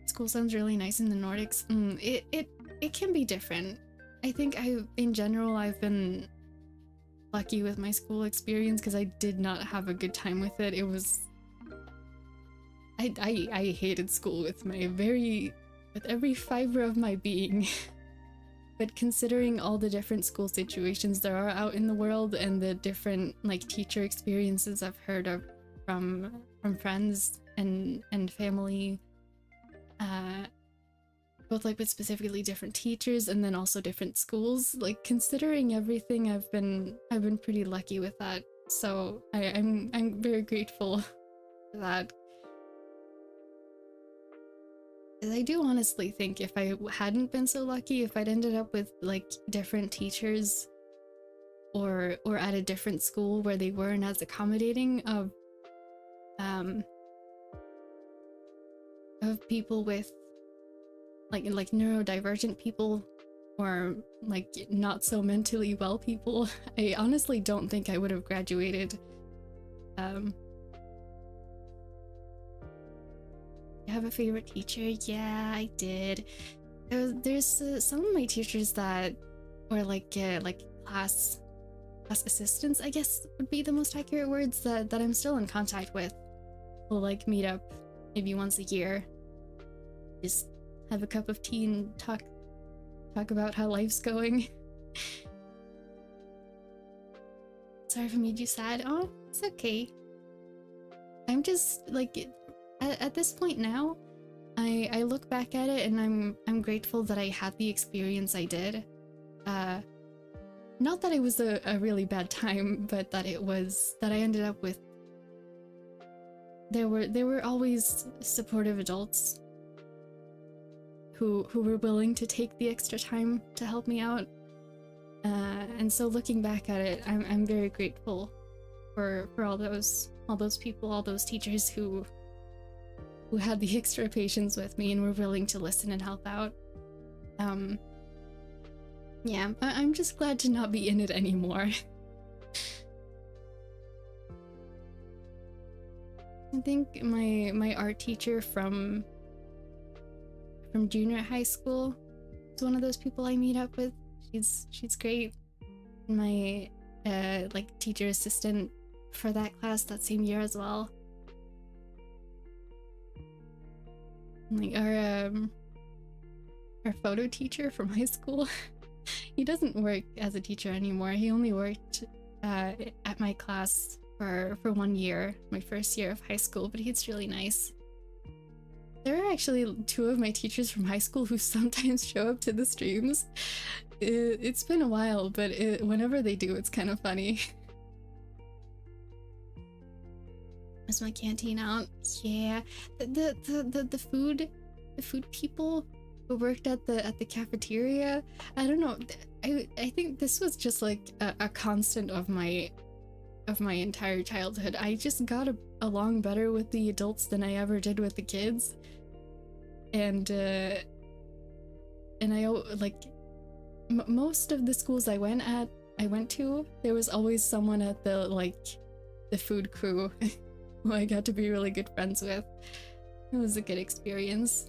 School sounds really nice in the Nordics. It can be different. I think in general I've been lucky with my school experience because I did not have a good time with it. It was I hated school with every fiber of my being. But considering all the different school situations there are out in the world and the different like teacher experiences I've heard of from friends and family, both like with specifically different teachers and then also different schools, like considering everything, I've been pretty lucky with that. So I'm very grateful for that. I do honestly think if I hadn't been so lucky, if I'd ended up with like different teachers or at a different school where they weren't as accommodating of people with like neurodivergent people or like not so mentally well people, I honestly don't think I would have graduated. You have a favorite teacher? Yeah, I did. There's some of my teachers that were like class assistants, I guess would be the most accurate words, that I'm still in contact with. We'll like meet up maybe once a year, just have a cup of tea and talk about how life's going. Sorry if I made you sad. Oh, it's okay. I'm just like at this point now, I look back at it and I'm grateful that I had the experience I did. Not that it was a really bad time, but that I ended up with. There were always supportive adults who were willing to take the extra time to help me out. And so looking back at it, I'm very grateful for all those people, all those teachers who had the extra patience with me and were willing to listen and help out. Yeah, I'm just glad to not be in it anymore. I think my art teacher from junior high school is one of those people I meet up with. She's great. My like teacher assistant for that class that same year as well. Like our photo teacher from high school, he doesn't work as a teacher anymore. He only worked at my class for 1 year, my first year of high school, but he's really nice. There are actually 2 of my teachers from high school who sometimes show up to the streams. It's been a while, but whenever they do, it's kind of funny. Is my canteen out? Yeah. The food people who worked at the cafeteria. I don't know. I think this was just like a constant of my entire childhood. I just got along better with the adults than I ever did with the kids. And I like most of the schools I went to, there was always someone at the food crew who I got to be really good friends with. It was a good experience.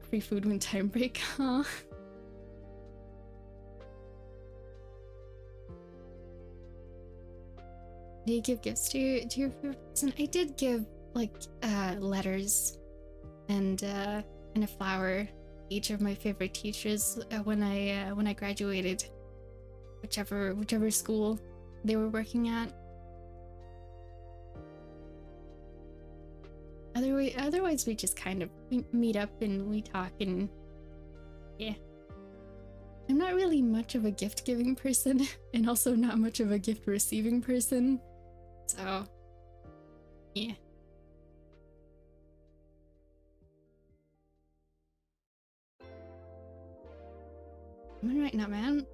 Free food when time break, huh? Do you give gifts to your favorite person? I did give like letters and a flower to each of my favorite teachers when I graduated, whichever school they were working at. Otherwise we just kind of meet up and we talk, and yeah. I'm not really much of a gift giving person and also not much of a gift receiving person. So, yeah. Am I right now, man?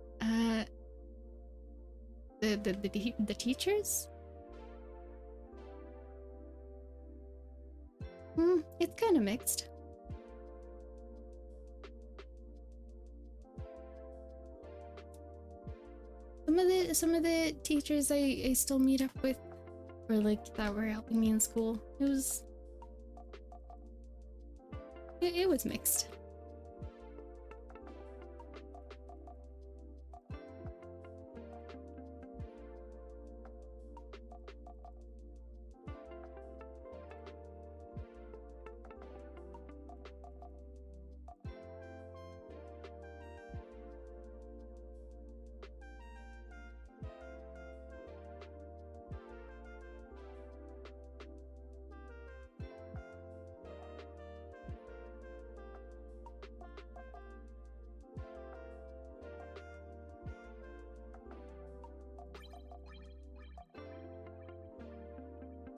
The teachers? It's kind of mixed. Some of the teachers I still meet up with, or like that were helping me in school. It was mixed.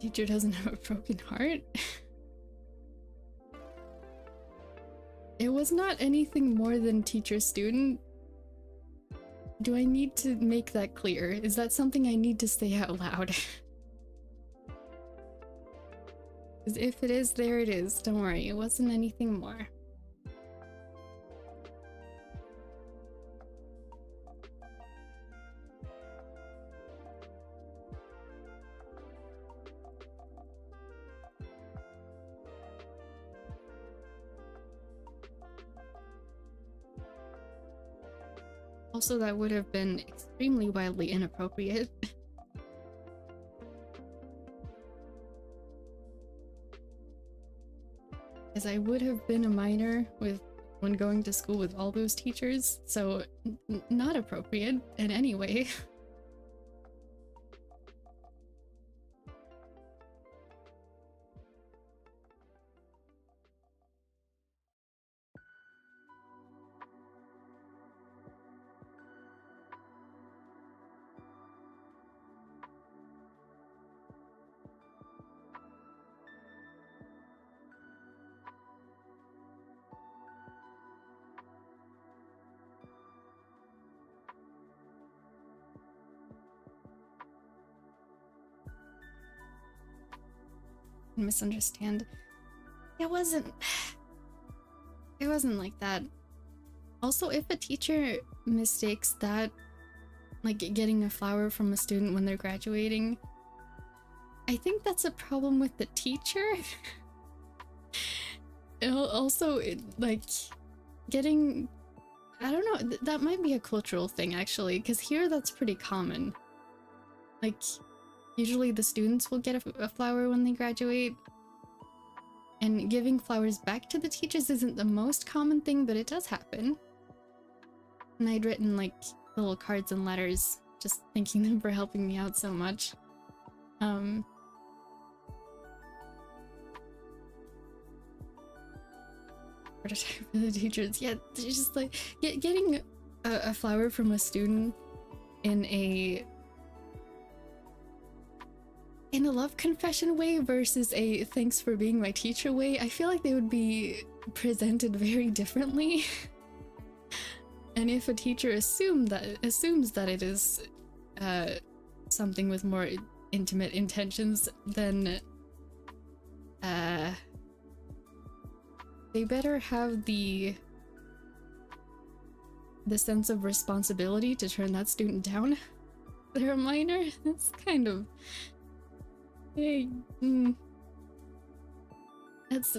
Teacher doesn't have a broken heart. It was not anything more than teacher-student. Do I need to make that clear? Is that something I need to say out loud? Because if it is, there it is. Don't worry, it wasn't anything more. Also, that would have been extremely wildly inappropriate. As I would have been a minor when going to school with all those teachers, so not appropriate in any way. Misunderstand. It wasn't like that. Also, if a teacher mistakes that, like getting a flower from a student when they're graduating, I think that's a problem with the teacher. Also, like getting, I don't know, that might be a cultural thing actually, because here that's pretty common. Like Usually the students will get a flower when they graduate. And giving flowers back to the teachers isn't the most common thing, but it does happen. And I'd written like little cards and letters, just thanking them for helping me out so much. Prototype for the teachers. Yeah, just like getting a flower from a student in a love confession way versus a thanks for being my teacher way, I feel like they would be presented very differently. And if a teacher assumes that it is something with more intimate intentions, then they better have the sense of responsibility to turn that student down. They're a minor. That's kind of that's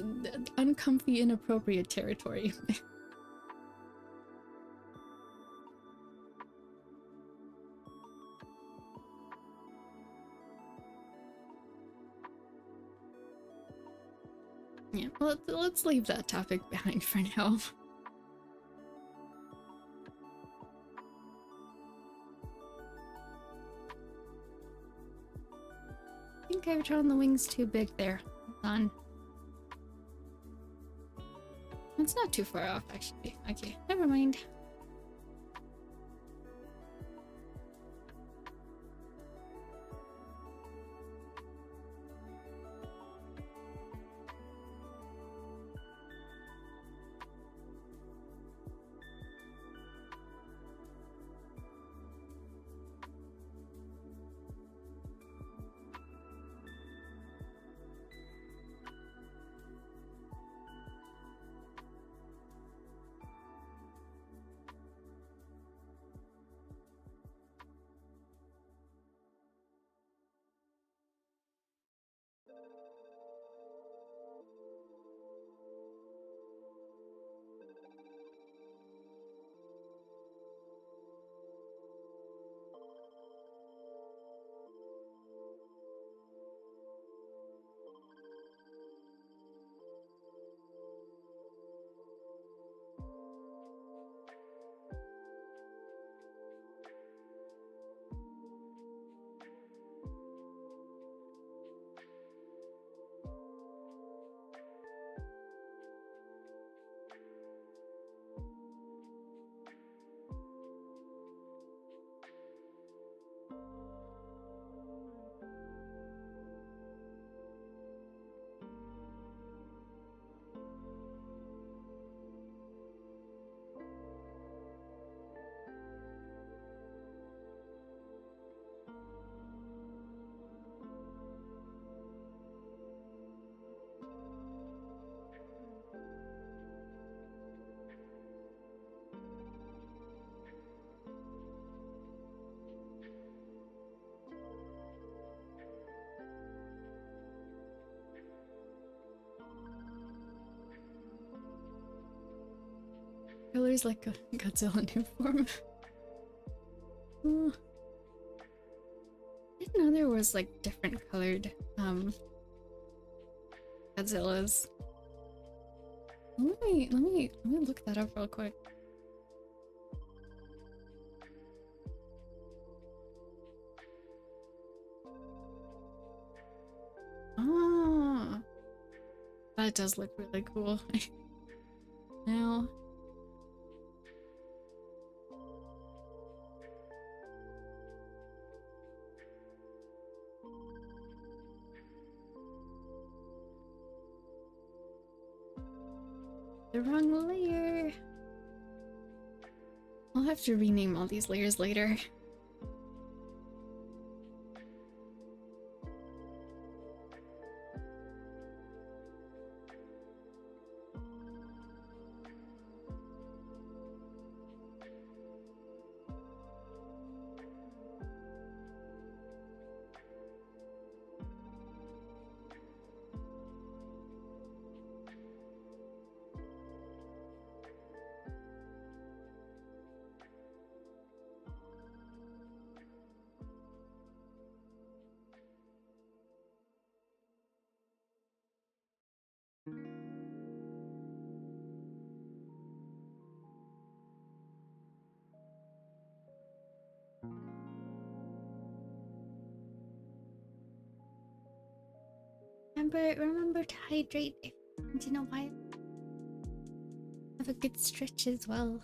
uncomfy, inappropriate territory. Yeah, well, let's leave that topic behind for now. I think I've drawn the wings too big there. Hold on. It's not too far off, actually. Okay, never mind. Colors like a Godzilla new form. I didn't know there was like different colored Godzillas. Let me look that up real quick. Ah, that does look really cool. Now. The wrong layer. I'll have to rename all these layers later. remember to hydrate if once in a while. Have a good stretch as well.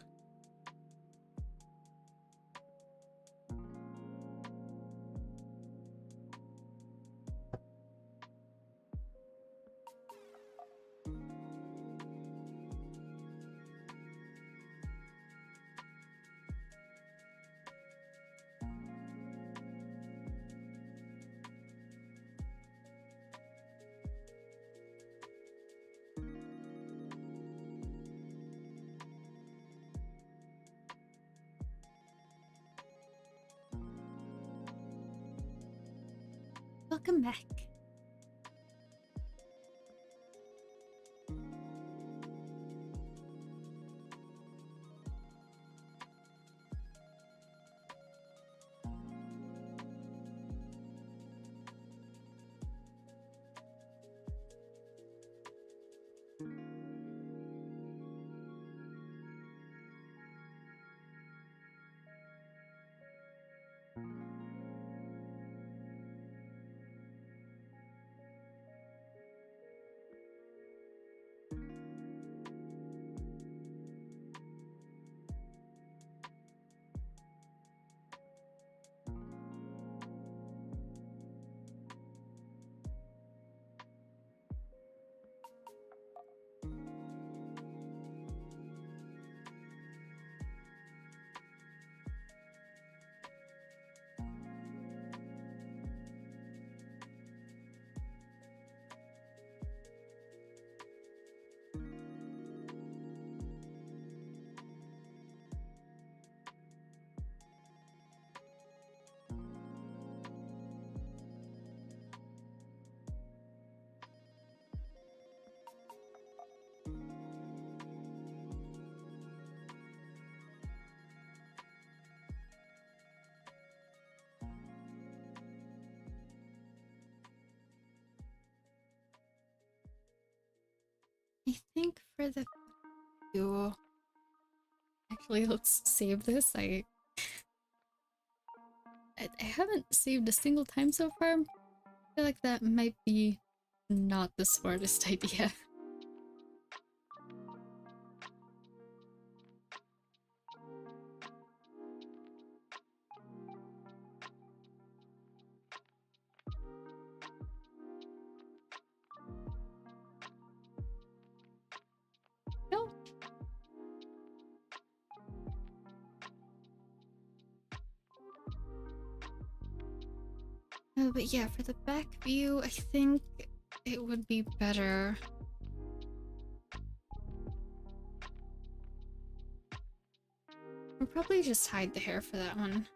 Welcome back. I think for the duo, actually, let's save this. I haven't saved a single time so far. I feel like that might be not the smartest idea. No. But yeah, for the back view, I think it would be better. We'll probably just hide the hair for that one.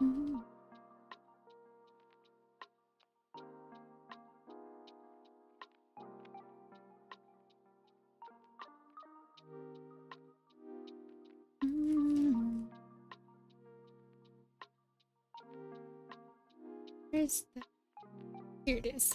Mm. Mm. Where's the... Here it is.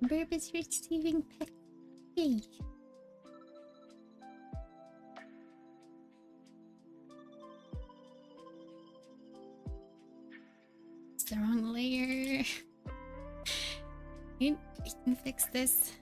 Burb is receiving pet. Yay. It's the wrong layer. I can fix this.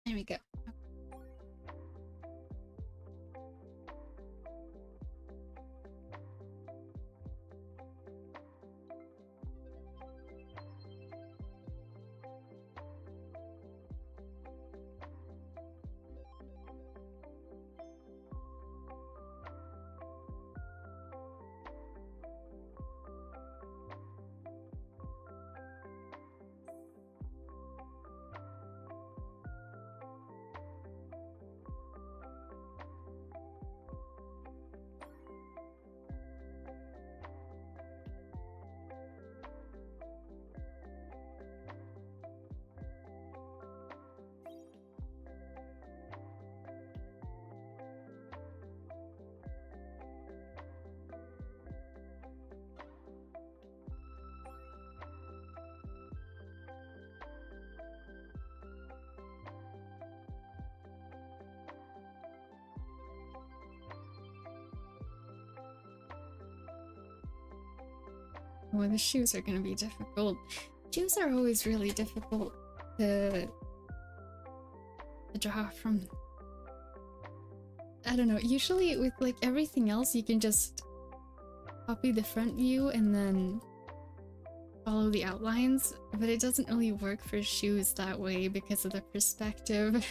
There we go. Oh, the shoes are gonna be difficult. Shoes are always really difficult to draw from. I don't know, usually with like everything else you can just copy the front view and then follow the outlines, but it doesn't really work for shoes that way because of the perspective.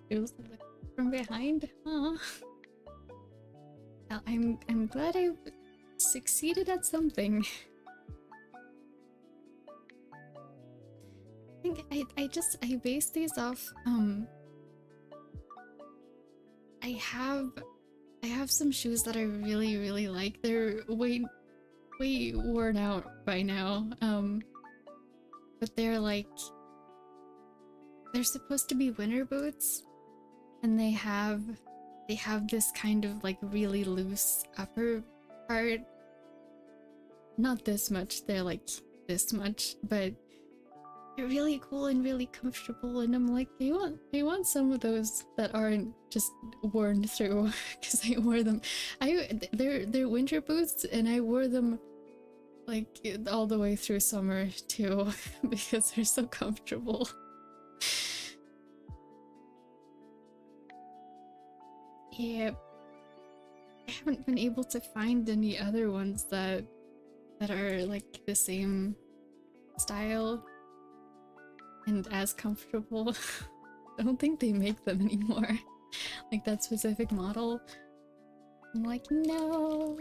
Feels like from behind. Aw. Well, I'm glad I've succeeded at something. I think I base these off I have some shoes that I really like. They're way worn out by now. But they're supposed to be winter boots, and they have this kind of like really loose upper part. Not this much, they're like this much, but they're really cool and really comfortable, and I'm like, I want some of those that aren't just worn through, because I wore them. They're winter boots, and I wore them like all the way through summer too, because they're so comfortable. Yeah, I haven't been able to find any other ones that are like the same style and as comfortable. I don't think they make them anymore. Like that specific model. I'm like, no!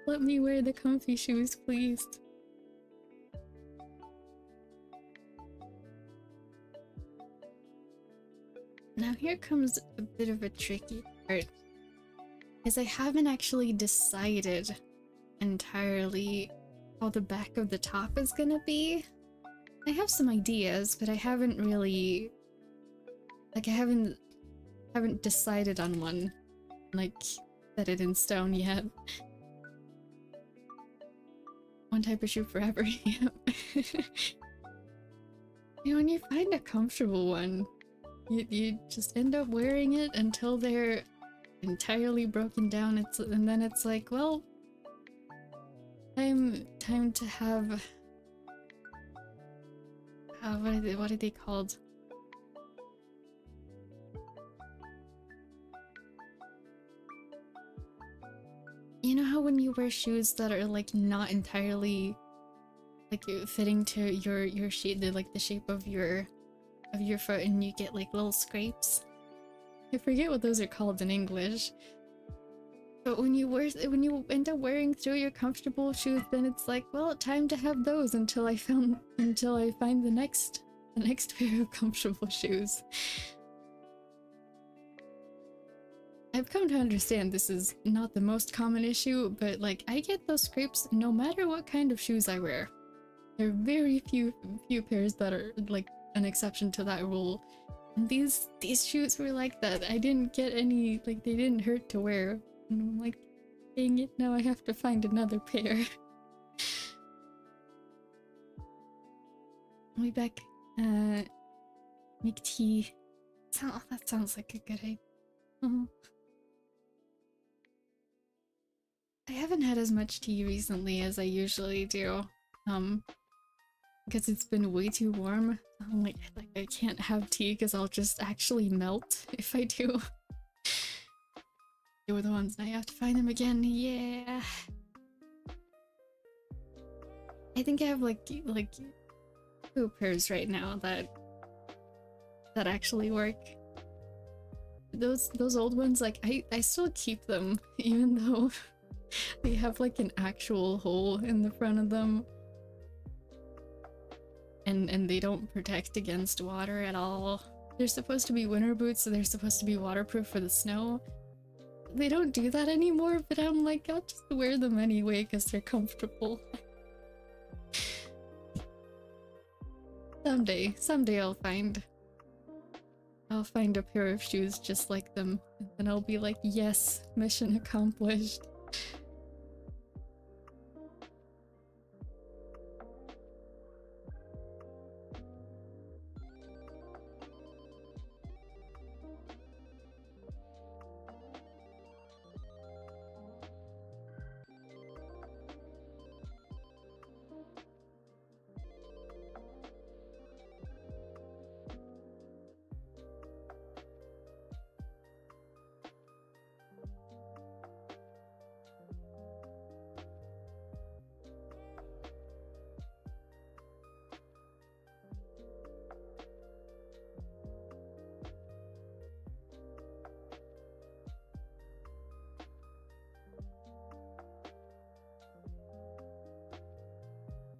Let me wear the comfy shoes, please. Now here comes a bit of a tricky part, because I haven't actually decided entirely how the back of the top is gonna be. I have some ideas, but I haven't really... like, I haven't decided on one, like, set it in stone yet. One type of shoe forever, yeah. You know, when you find a comfortable one, you just end up wearing it until they're entirely broken down. And then it's like, well, time to have what are they called? You know how when you wear shoes that are like not entirely like fitting to your shape, they're like the shape of your foot, and you get like little scrapes? I forget what those are called in English. But when you end up wearing through your comfortable shoes, then it's like, well, time to have those until I find the next pair of comfortable shoes. I've come to understand this is not the most common issue, but like I get those scrapes no matter what kind of shoes I wear. There are very few pairs that are like an exception to that rule. And these shoes were like that. I didn't get any, like, they didn't hurt to wear. And I'm like, dang it, now I have to find another pair. I'll be back. Make tea. Oh, that sounds like a good idea. I haven't had as much tea recently as I usually do. Because it's been way too warm. I'm like I can't have tea because I'll just actually melt if I do. They were the ones, and I have to find them again. Yeah. I think I have like 2 pairs right now that actually work. Those old ones, like I still keep them even though they have like an actual hole in the front of them. And they don't protect against water at all. They're supposed to be winter boots, so they're supposed to be waterproof for the snow. They don't do that anymore, but I'm like, I'll just wear them anyway because they're comfortable. Someday I'll find a pair of shoes just like them, and then I'll be like, yes, mission accomplished.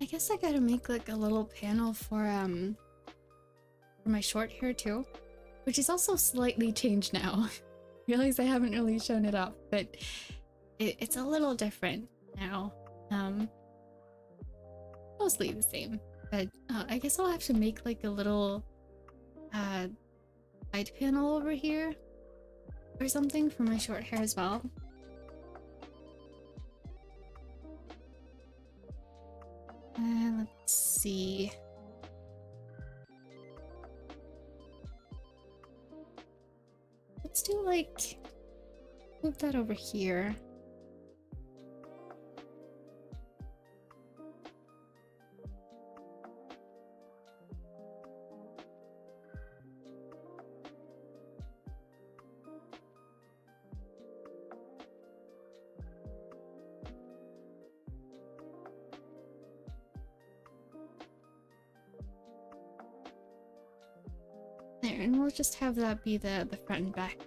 I guess I gotta make like a little panel for my short hair too, which is also slightly changed now. Realize I haven't really shown it off, but it's a little different now. Mostly the same, but I guess I'll have to make like a little side panel over here or something for my short hair as well. Let's see. Let's do like, move that over here. There, and we'll just have that be the front and back.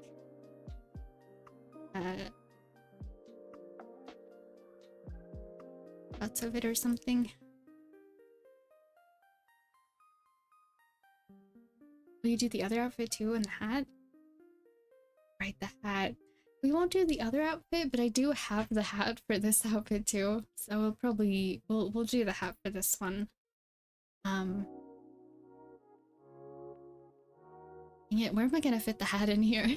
Lots of it or something. Will you do the other outfit too and the hat? Right, the hat. We won't do the other outfit, but I do have the hat for this outfit too. So we'll probably we'll do the hat for this one. Yeah, where am I gonna fit the hat in here?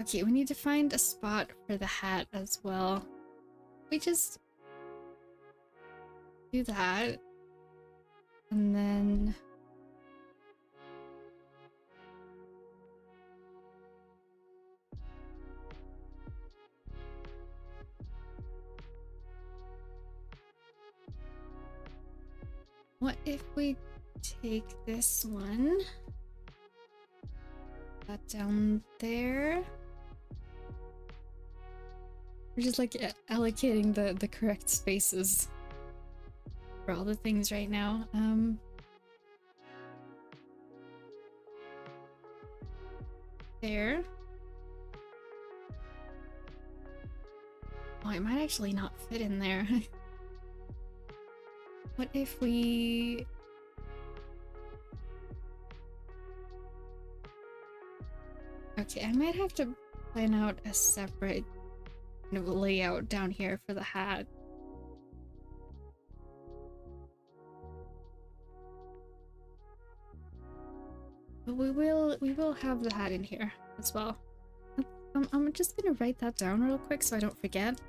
Okay, we need to find a spot for the hat as well. We just do that. And then what if we take this one, that down there? We're just like allocating the correct spaces for all the things right now. There. Oh, it might actually not fit in there. What if we... Okay, I might have to plan out a separate layout down here for the hat. But we will have the hat in here as well. I'm just gonna write that down real quick so I don't forget.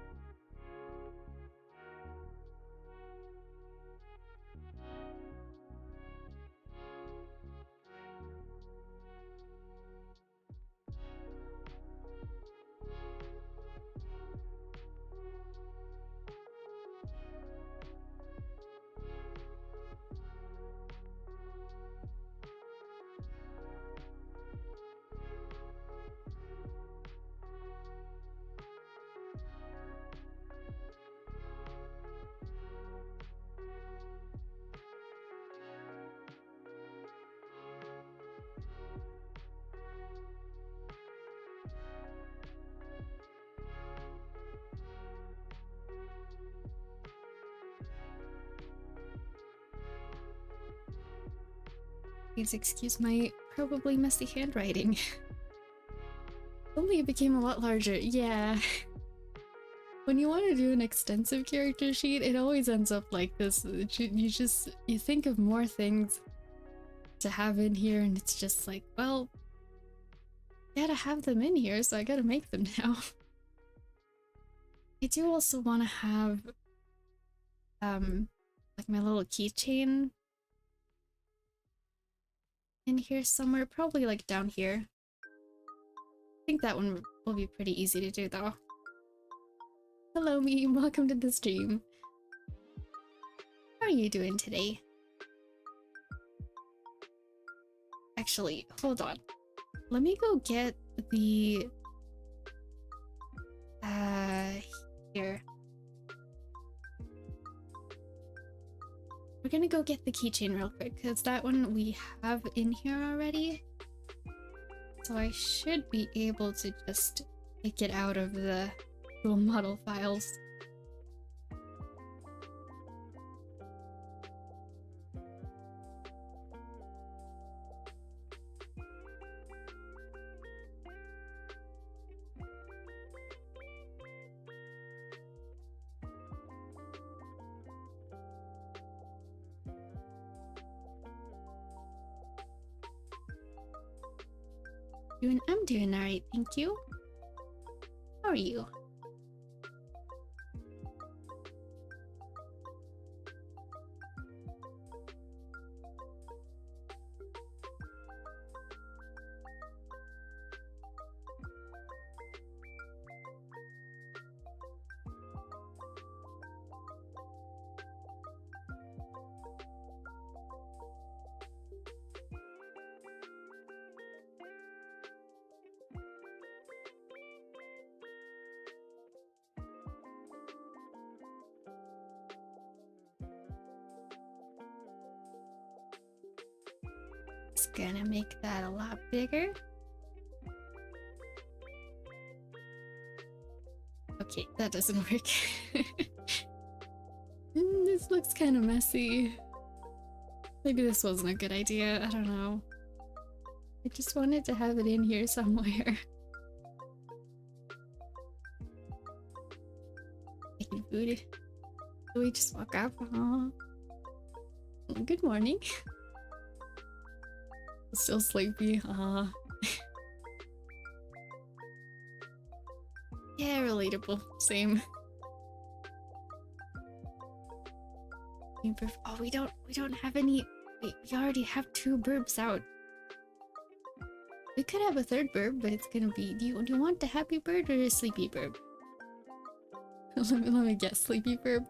Please excuse my probably messy handwriting. Only it became a lot larger. Yeah. When you want to do an extensive character sheet, it always ends up like this. You think of more things to have in here, and it's just like, well, gotta have them in here, so I gotta make them now. I do also want to have like my little keychain in here somewhere, probably like down here. I think that one will be pretty easy to do though. Hello meme, welcome to the stream. How are you doing today? Actually, hold on. Let me go get the here. We're gonna go get the keychain real quick because that one we have in here already. So I should be able to just take it out of the little model files. I'm doing alright, thank you. How are you? just gonna make that a lot bigger. Okay, that doesn't work. This looks kind of messy. Maybe this wasn't a good idea, I don't know. I just wanted to have it in here somewhere. I can boot it. Do we just walk up? Aww. Good morning. Still sleepy. Yeah, relatable. Same. Oh, we don't have any. Wait, we already have 2 burbs out. We could have a 3rd burb, but it's gonna be. Do you want the happy bird or a sleepy burb? let me guess. Sleepy burb.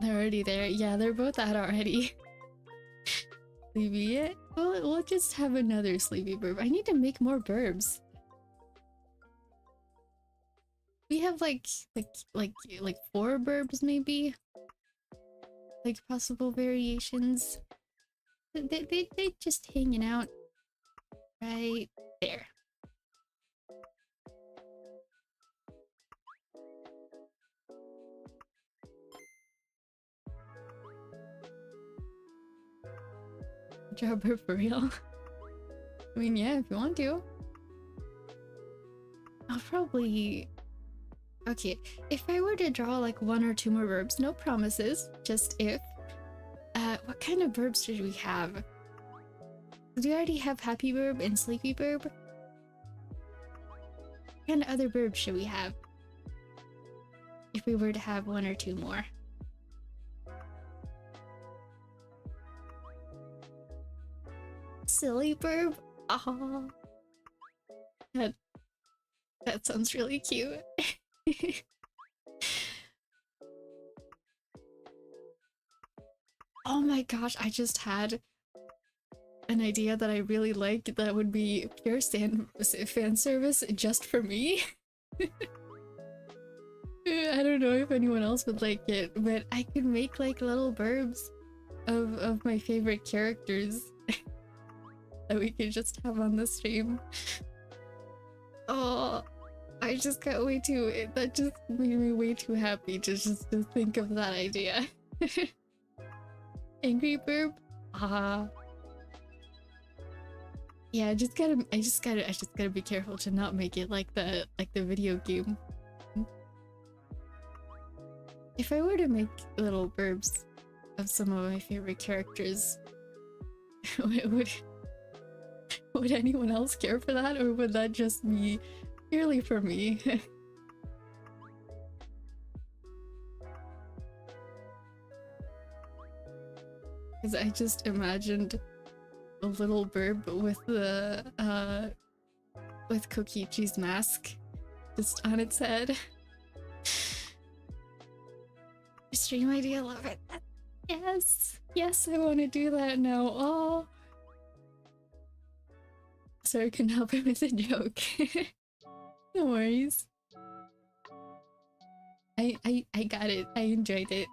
They're already there. Yeah, they're both out already. Sleepy. We'll just have another sleepy burb. I need to make more burbs. We have like 4 burbs maybe. Like possible variations. They just hanging out right there. Draw a burb for real. I mean, yeah, if you want to. I'll probably... Okay, if I were to draw like 1 or 2 more burbs, no promises, just if. What kind of burbs should we have? Do we already have happy burb and sleepy burb? What kind of other burbs should we have? If we were to have 1 or 2 more. Silly burb? Oh, that sounds really cute. Oh my gosh, I just had an idea that I really like that would be pure fan service just for me. I don't know if anyone else would like it, but I could make like little burbs of my favorite characters that we could just have on the stream. Oh, I just got way too... That just made me way too happy to just to think of that idea. Angry burb? Yeah, I just gotta be careful to not make it like the video game. If I were to make little burbs of some of my favorite characters, would anyone else care for that, or would that just be purely for me? Because I just imagined a little burb with the with Kokichi's mask just on its head. Stream idea, love it. Yes, yes, I want to do that now. Oh, so I can help him with a joke. No worries. I got it. I enjoyed it.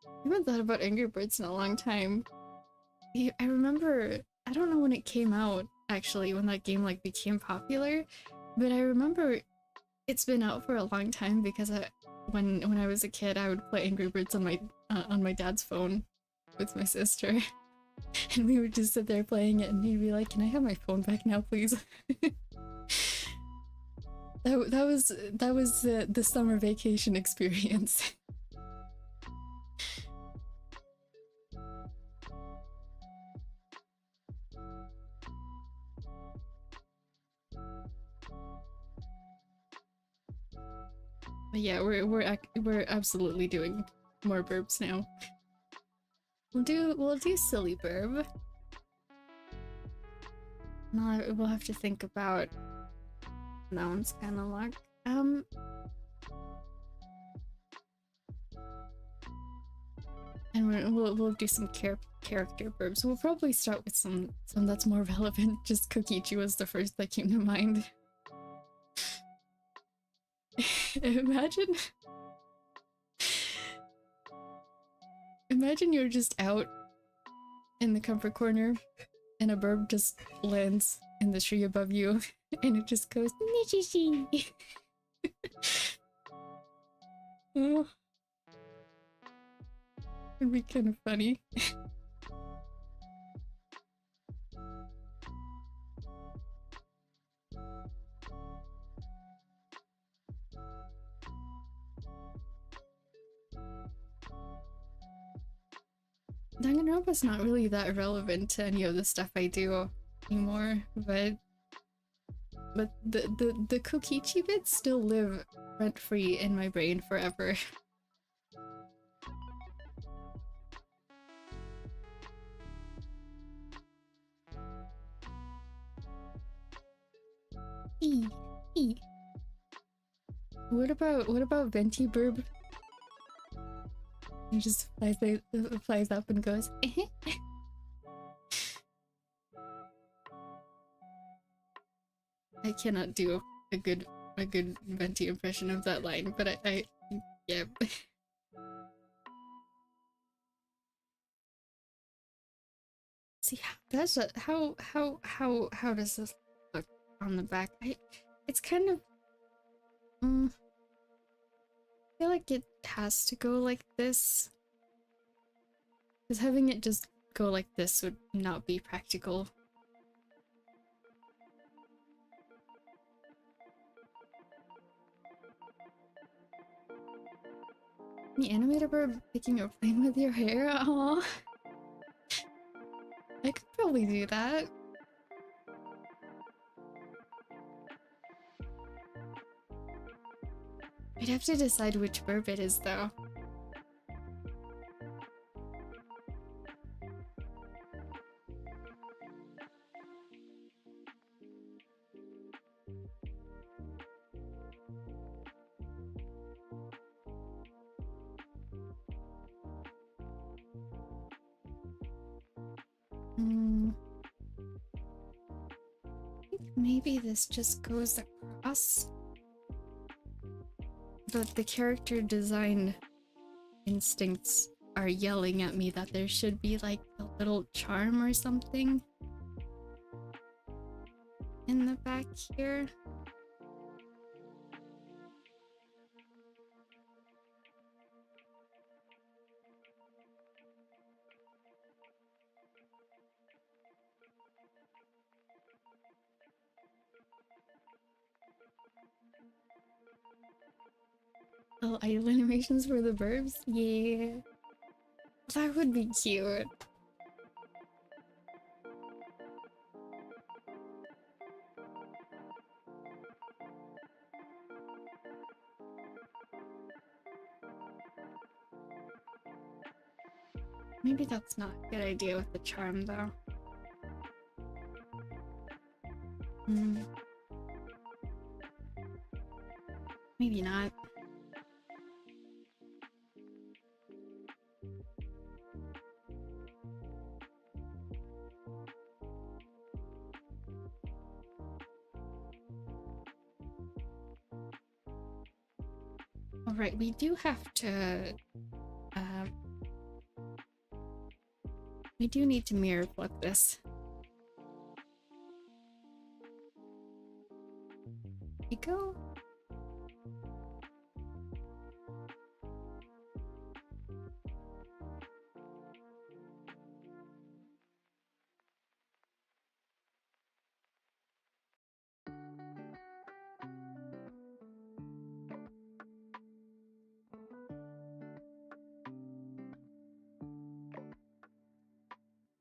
I haven't thought about Angry Birds in a long time. I remember, I don't know when it came out actually, when that game like became popular, but I remember it's been out for a long time because when I was a kid, I would play Angry Birds on my dad's phone with my sister, and we would just sit there playing it, and he'd be like, "Can I have my phone back now, please?" that was the summer vacation experience. But yeah, we're absolutely doing more burbs now. We'll do silly burb. No, we'll have to think about that one's kind of luck. And we'll do some character burbs. We'll probably start with some that's more relevant. Just Kokichi was the first that came to mind. Imagine Imagine you're just out in the comfort corner and a bird just lands in the tree above you and it just goes Nichishi. Oh, it'd be kind of funny. Danganronpa's not really that relevant to any of the stuff I do anymore, but the Kokichi bits still live rent-free in my brain forever. What about Vtuber? He just flies up and goes. I cannot do a good Venti impression of that line, but I yeah. See, how does this look on the back? It's kind of I feel like it has to go like this, because having it just go like this would not be practical. Can you animate a bird picking or playing with your hair? Aww. I could probably do that. I'd have to decide which burp it is, though. I think maybe this just goes across. But the character design instincts are yelling at me that there should be like a little charm or something in the back here. Oh, idle animations for the burbs? Yeah. That would be cute. Maybe that's not a good idea with the charm, though. Maybe not. Alright, we do have to... we do need to mirror flip this. There you go.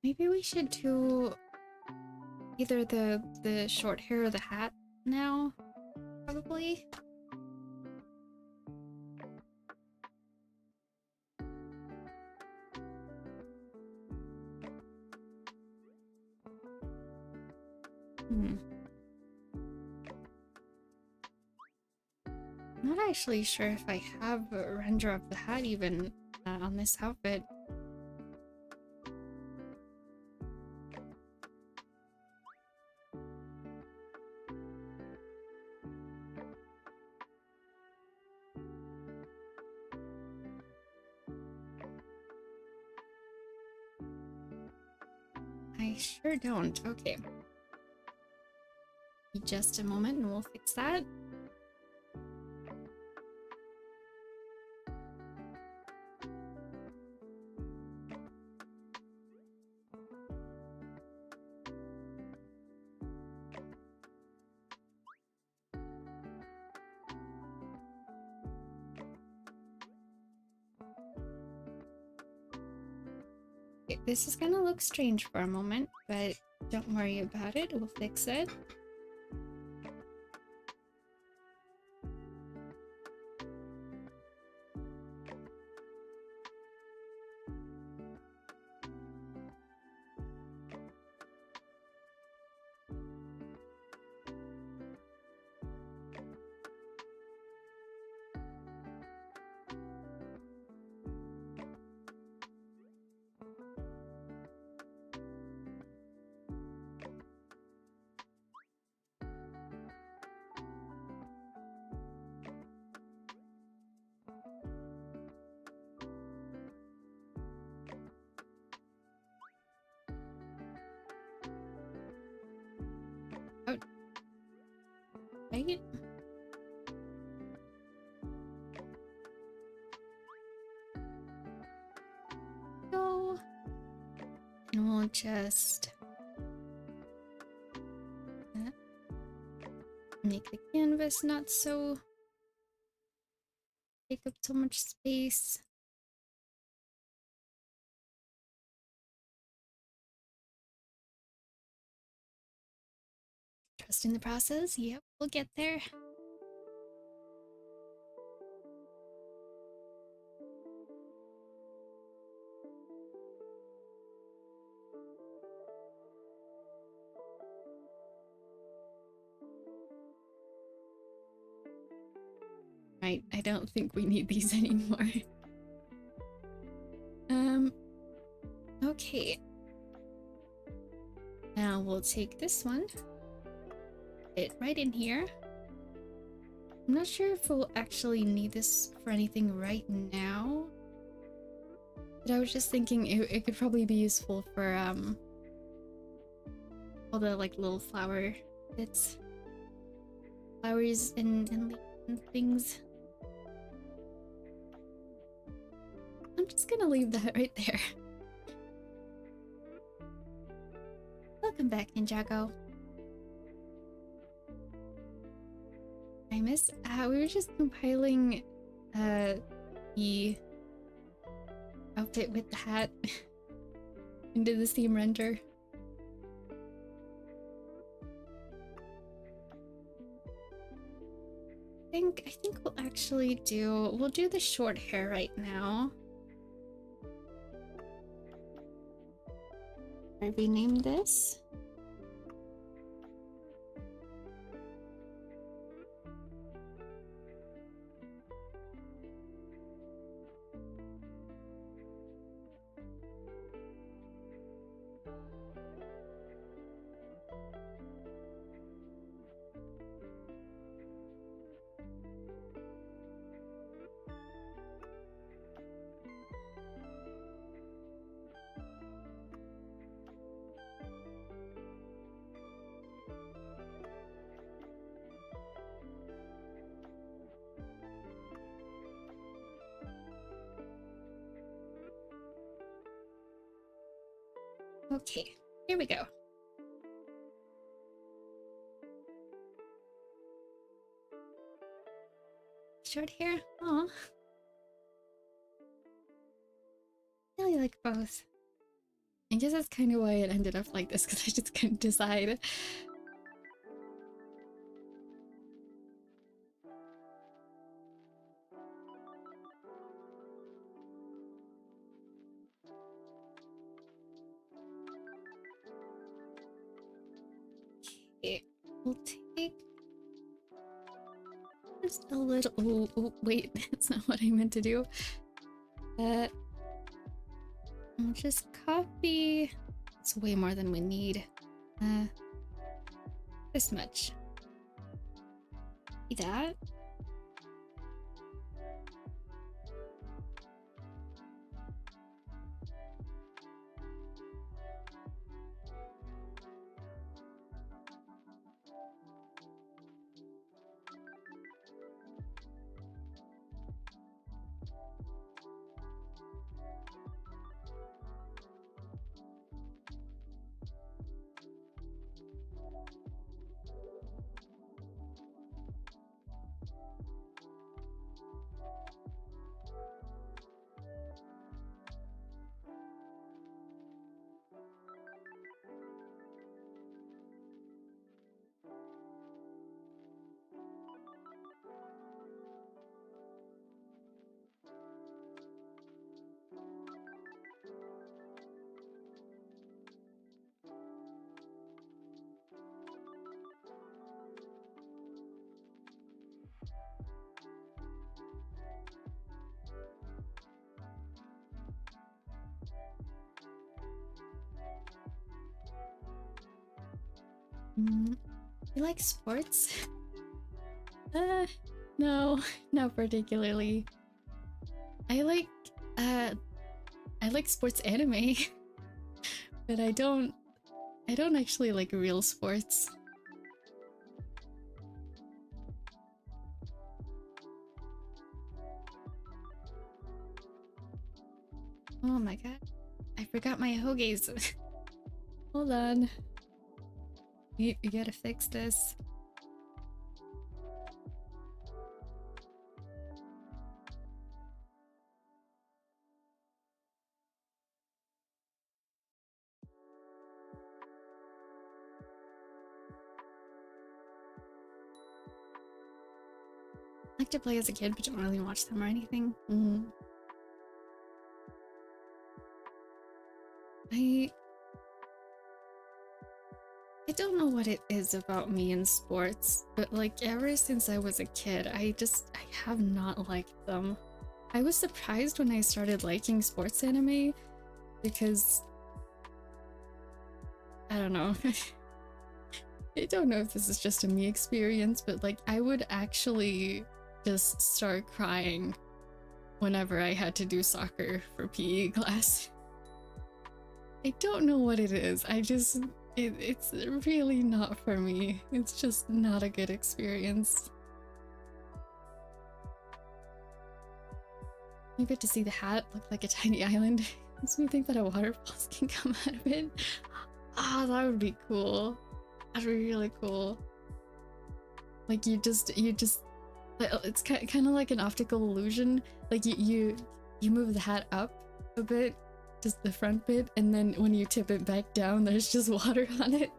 Maybe we should do either the short hair or the hat now, probably. I'm not actually sure if I have a render of the hat even on this outfit. I sure don't. Okay. Just a moment and we'll fix that. Okay, this is gonna look strange for a moment, but don't worry about it. We'll fix it. Oh, right? Go. And we'll just make the canvas not so take up so much space. Trusting the process. Yep, we'll get there. Right, I don't think we need these anymore. Okay. Now we'll take this one, fit right in here. I'm not sure if we'll actually need this for anything right now, but I was just thinking it could probably be useful for all the like little flower bits, flowers and things. I'm just gonna leave that right there. Welcome back, Ninjago. I missed. We were just compiling the outfit with the hat into the theme render. I think we'll do the short hair right now. I renamed this. Okay, here we go. Short hair? Aw. I really like both. I guess that's kind of why it ended up like this, because I just couldn't decide. Okay, we'll take just a little. Oh, wait, that's not what I meant to do. I'll just copy. It's way more than we need. This much. See that? You like sports? No, not particularly. I like sports anime, but I don't actually like real sports. Oh my god. I forgot my hoagies. Hold on. You gotta fix this. I like to play as a kid, but don't really watch them or anything. I don't know what it is about me in sports, but like ever since I was a kid, I have not liked them. I was surprised when I started liking sports anime because I don't know. I don't know if this is just a me experience, but like I would actually just start crying whenever I had to do soccer for PE class. I don't know what it is. It's really not for me. It's just not a good experience. You get to see the hat look like a tiny island. Makes me think that a waterfalls can come out of it. Ah, that would be cool. That'd be really cool. Like you just it's kind of like an optical illusion. Like you move the hat up a bit, just the front bit, and then when you tip it back down, there's just water on it.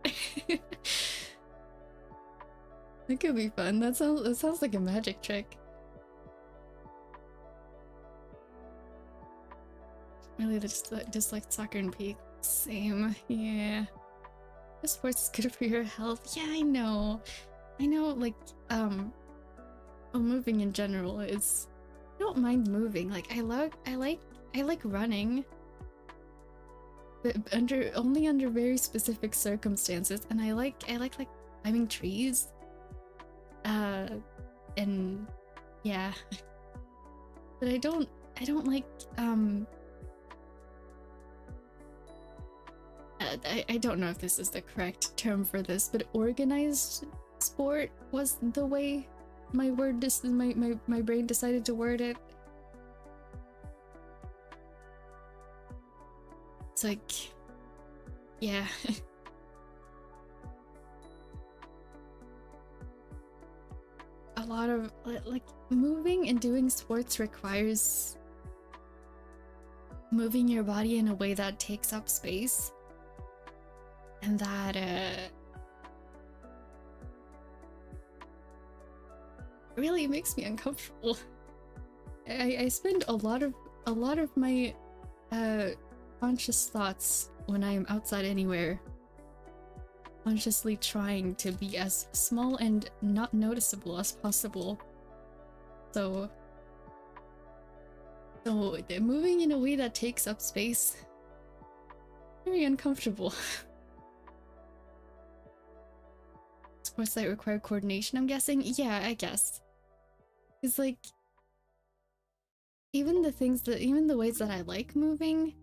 That could be fun. That sounds like a magic trick. Really, just like soccer and PE. Same, yeah. Sports is good for your health. Yeah, I know. Like, well, moving in general is. I don't mind moving. Like, I like running, but only under very specific circumstances. And I like climbing trees. And yeah, but I don't like I don't know if this is the correct term for this, but organized sport was the way my brain decided to word it. It's like, yeah. A lot of like moving and doing sports requires moving your body in a way that takes up space. And that really makes me uncomfortable. I spend a lot of my conscious thoughts when I am outside anywhere consciously trying to be as small and not noticeable as possible. So moving in a way that takes up space, very uncomfortable. Sports that require coordination, I'm guessing? Yeah, I guess. It's like even the ways that I like moving,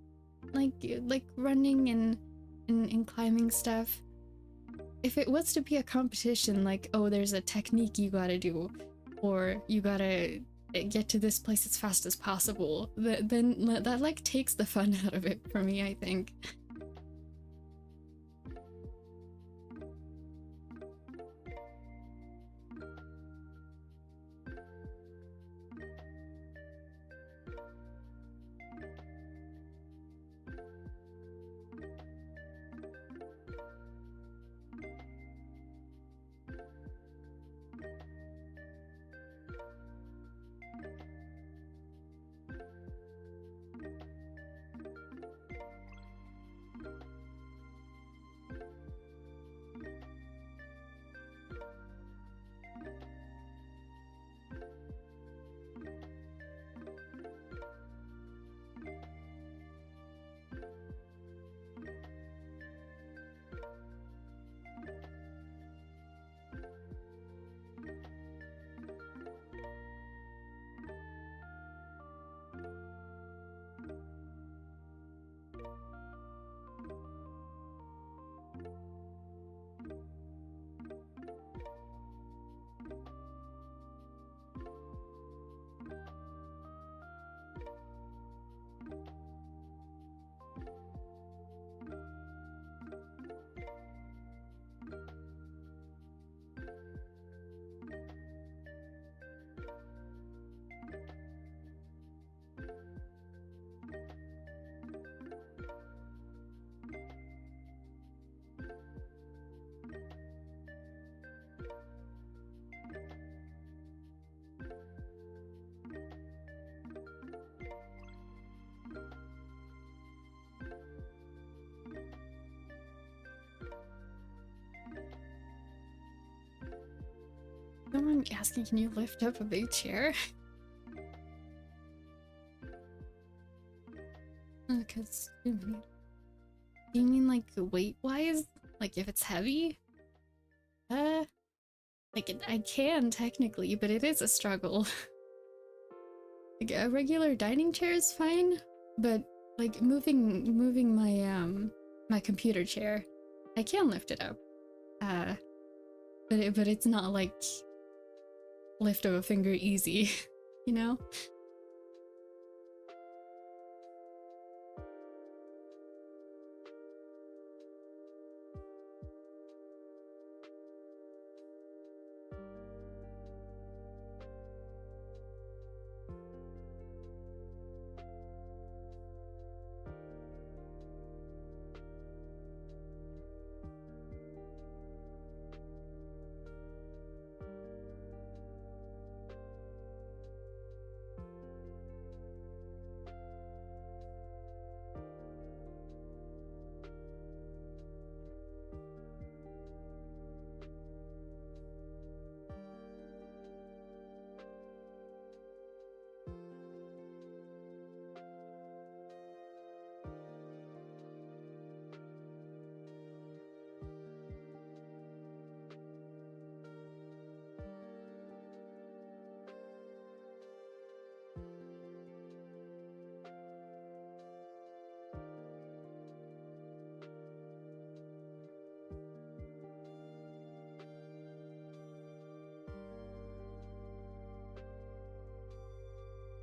like running and climbing stuff. If it was to be a competition, like, oh, there's a technique you gotta do, or you gotta get to this place as fast as possible, then that like takes the fun out of it for me, I think. don't mind me asking, can you lift up a big chair? Because do you mean like weight-wise? Like if it's heavy? Like I can technically, but it is a struggle. Like a regular dining chair is fine, but like moving my my computer chair, I can lift it up. But it's not like lift of a finger easy, you know?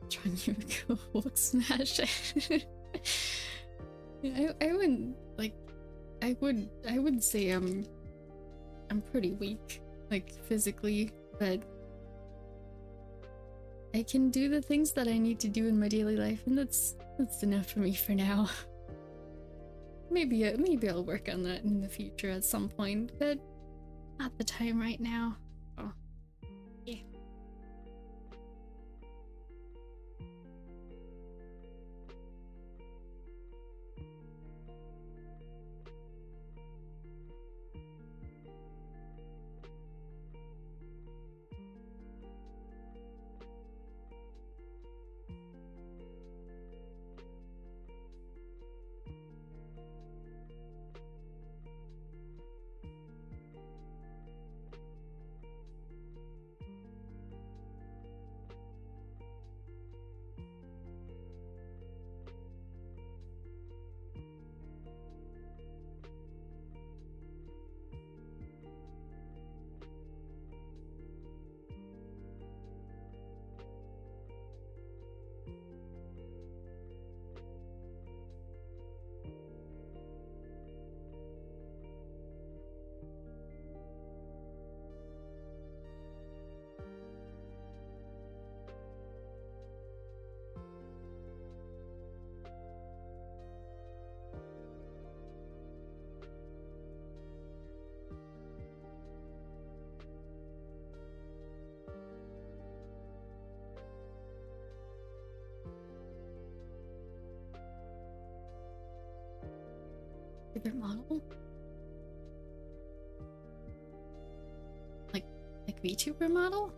Trying to go Hulk smash. I wouldn't like. I would say I'm pretty weak, like physically, but I can do the things that I need to do in my daily life, and that's enough for me for now. Maybe I'll work on that in the future at some point, but not the time right now. Oh, yeah. Favorite model? Like Vtuber model?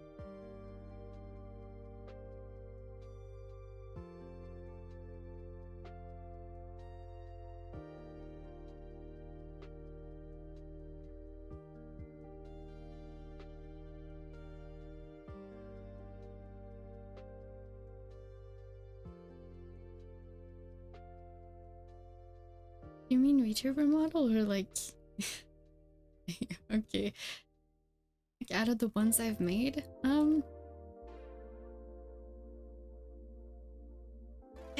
You mean VTuber model or like okay. Like out of the ones I've made? I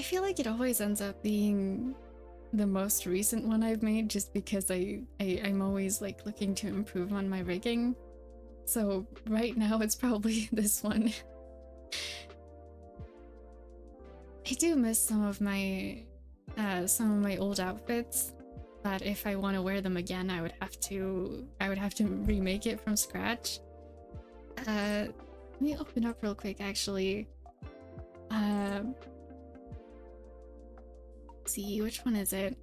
feel like it always ends up being the most recent one I've made just because I'm always like looking to improve on my rigging. So right now it's probably this one. I do miss some of my old outfits, but if I want to wear them again, I would have to remake it from scratch. Let me open up real quick actually. See, which one is it?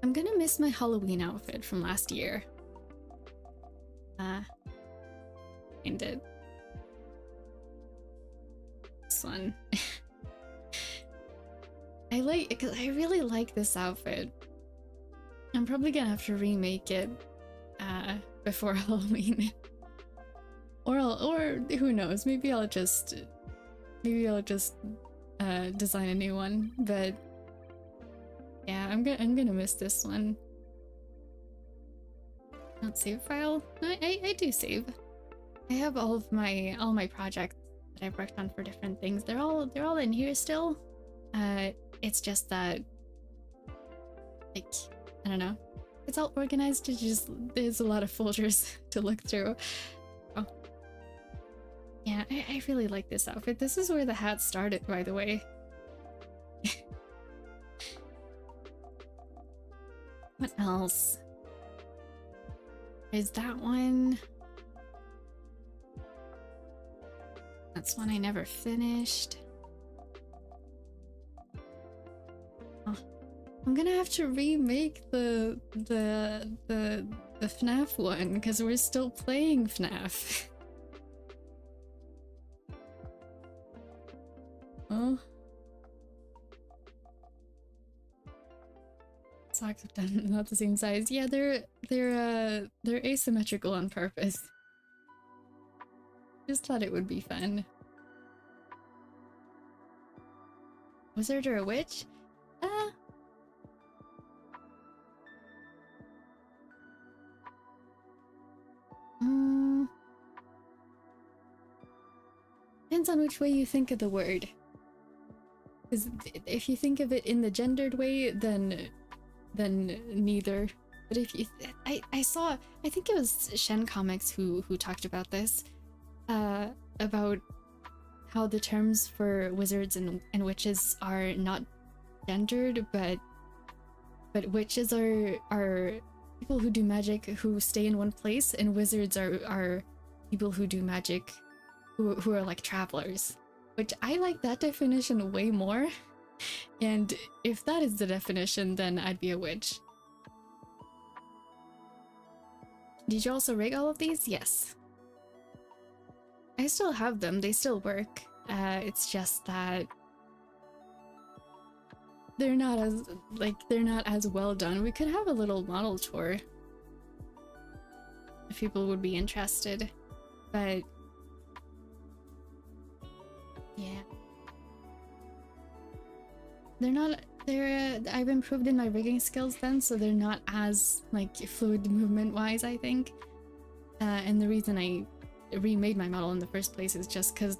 I'm gonna miss my Halloween outfit from last year. find it. This one. Because I really like this outfit. I'm probably gonna have to remake it before Halloween. or who knows, maybe I'll just design a new one, but yeah, I'm gonna miss this one. Not save file? I do save. I have all my projects that I've worked on for different things. They're all in here still. It's just that, like, I don't know. It's all organized. It's just there's a lot of folders to look through. Oh. Yeah, I really like this outfit. This is where the hat started, by the way. What else? Is that one? That's one I never finished. Oh, I'm gonna have to remake the FNAF one because we're still playing FNAF. Oh. Socks are done, not the same size. Yeah, they're asymmetrical on purpose. Just thought it would be fun. Wizard or a witch? Depends on which way you think of the word. Because if you think of it in the gendered way, then neither. But if you I think it was Shen Comics who talked about this, about how the terms for wizards and witches are not gendered, but witches are people who do magic who stay in one place, and wizards are people who do magic who are like travelers. Which I like that definition way more. And if that is the definition, then I'd be a witch. Did you also rig all of these? Yes. I still have them, they still work. It's just that they're not as well done. We could have a little model tour if people would be interested, but yeah. I've improved in my rigging skills then, so they're not as like fluid movement wise, I think. And the reason I remade my model in the first place is just because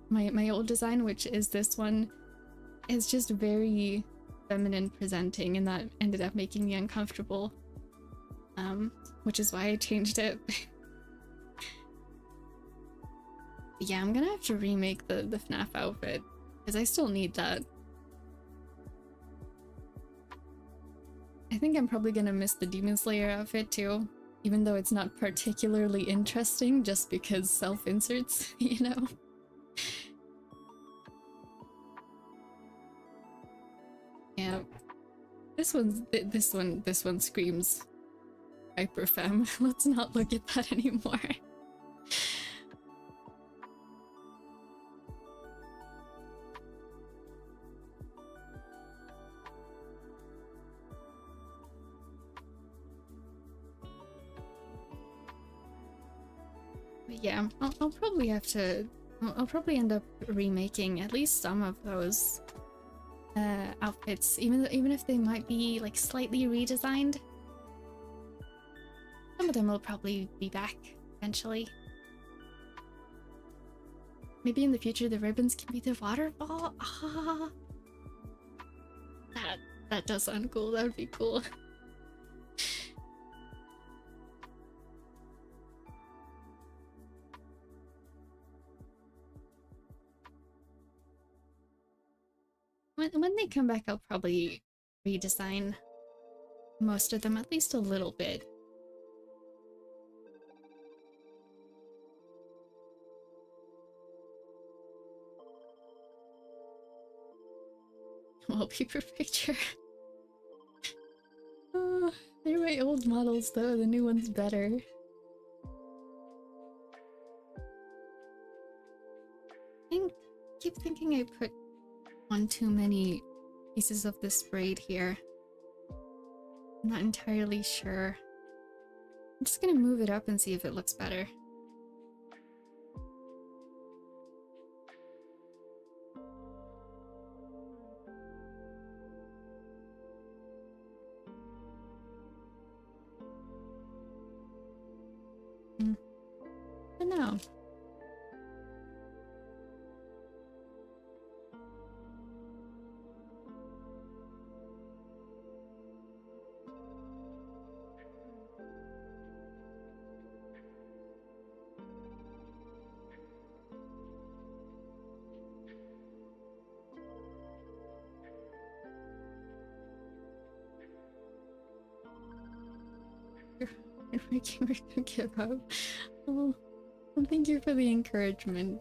my old design, which is this one, is just very feminine presenting, and that ended up making me uncomfortable. Which is why I changed it. Yeah, I'm gonna have to remake the FNAF outfit, because I still need that. I think I'm probably gonna miss the Demon Slayer outfit too, even though it's not particularly interesting just because self-inserts, you know? Yeah. This one screams hyperfem. Let's not look at that anymore. Yeah, I'll probably have to. I'll probably end up remaking at least some of those outfits, even if they might be like slightly redesigned. Some of them will probably be back eventually. Maybe in the future the ribbons can be the waterfall. Ah, that does sound cool. That would be cool. When they come back, I'll probably redesign most of them, at least a little bit. Wallpaper picture. Oh, they're my old models though, the new one's better. thinking I put on too many pieces of this braid here. I'm not entirely sure. I'm just gonna move it up and see if it looks better. I don't know. You're making me give up. Oh, well, thank you for the encouragement.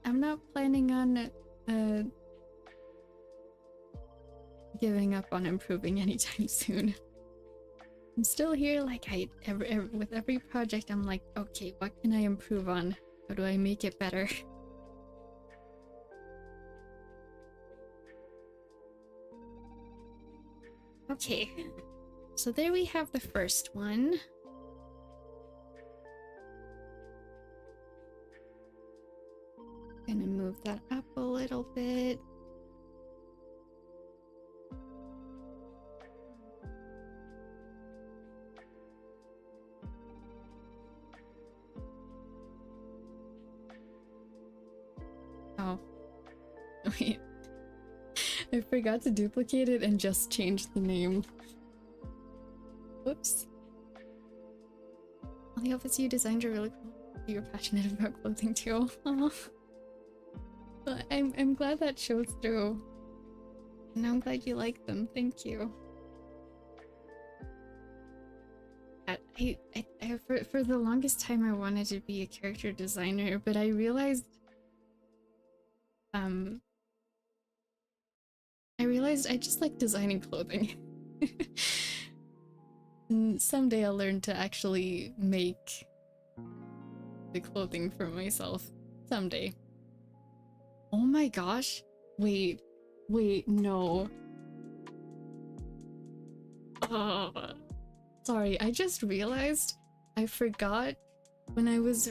I'm not planning on giving up on improving anytime soon. I'm still here, like with every project I'm like, okay, what can I improve on? How do I make it better? Okay, so there we have the first one. Gonna move that up a little bit. Oh, wait. I forgot to duplicate it and just change the name. Whoops. All the outfits you designed are really cool. You're passionate about clothing too. Oh. But I'm glad that shows through. And I'm glad you like them. Thank you. For the longest time I wanted to be a character designer, but I realized I just like designing clothing. And someday I'll learn to actually make the clothing for myself. Someday. Oh my gosh. Wait, no. Sorry, I just realized I forgot when I was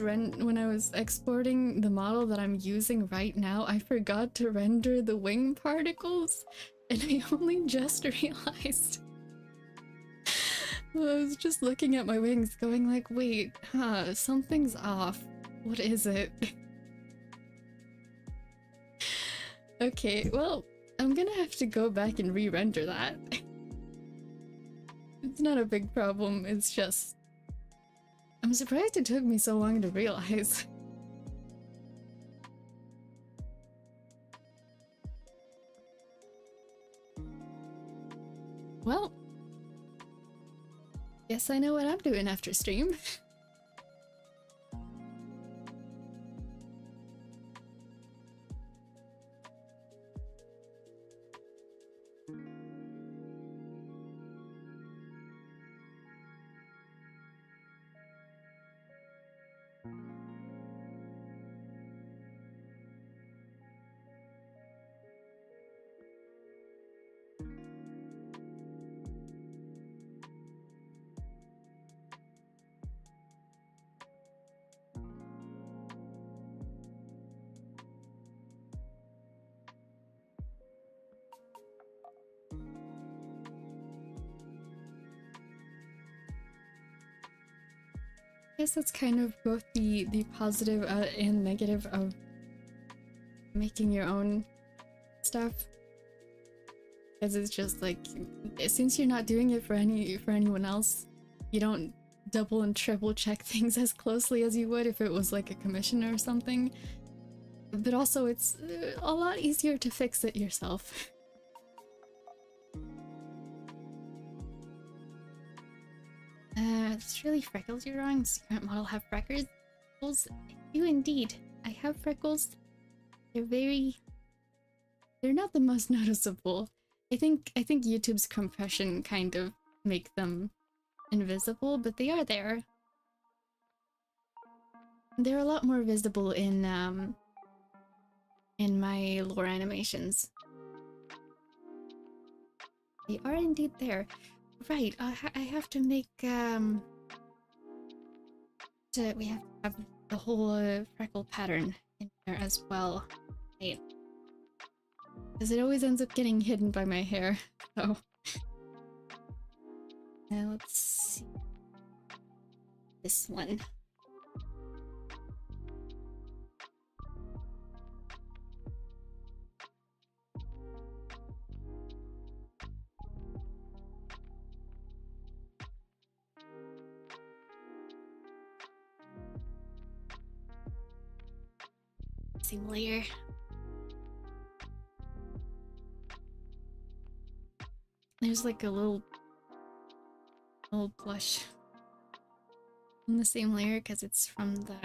exporting the model that I'm using right now, I forgot to render the wing particles, and I only just realized. I was just looking at my wings going like, wait, something's off. What is it? Okay, well, I'm gonna have to go back and re-render that. It's not a big problem, it's just... I'm surprised it took me so long to realize. Well, guess I know what I'm doing after stream. I guess that's kind of both the positive and negative of making your own stuff, because it's just like, since you're not doing it for anyone else, you don't double and triple check things as closely as you would if it was like a commission or something, but also it's a lot easier to fix it yourself. It's really freckles you're drawing. Does your current model have freckles? I do indeed. I have freckles. They're not the most noticeable. I think YouTube's compression kind of make them invisible, but they are there. they're a lot more visible in my lore animations. They are indeed there. Right, I have to make, we have to have the whole freckle pattern in there as well. Right. Because it always ends up getting hidden by my hair, so... let's see... this one. Same layer. There's like a little blush in the same layer because it's from the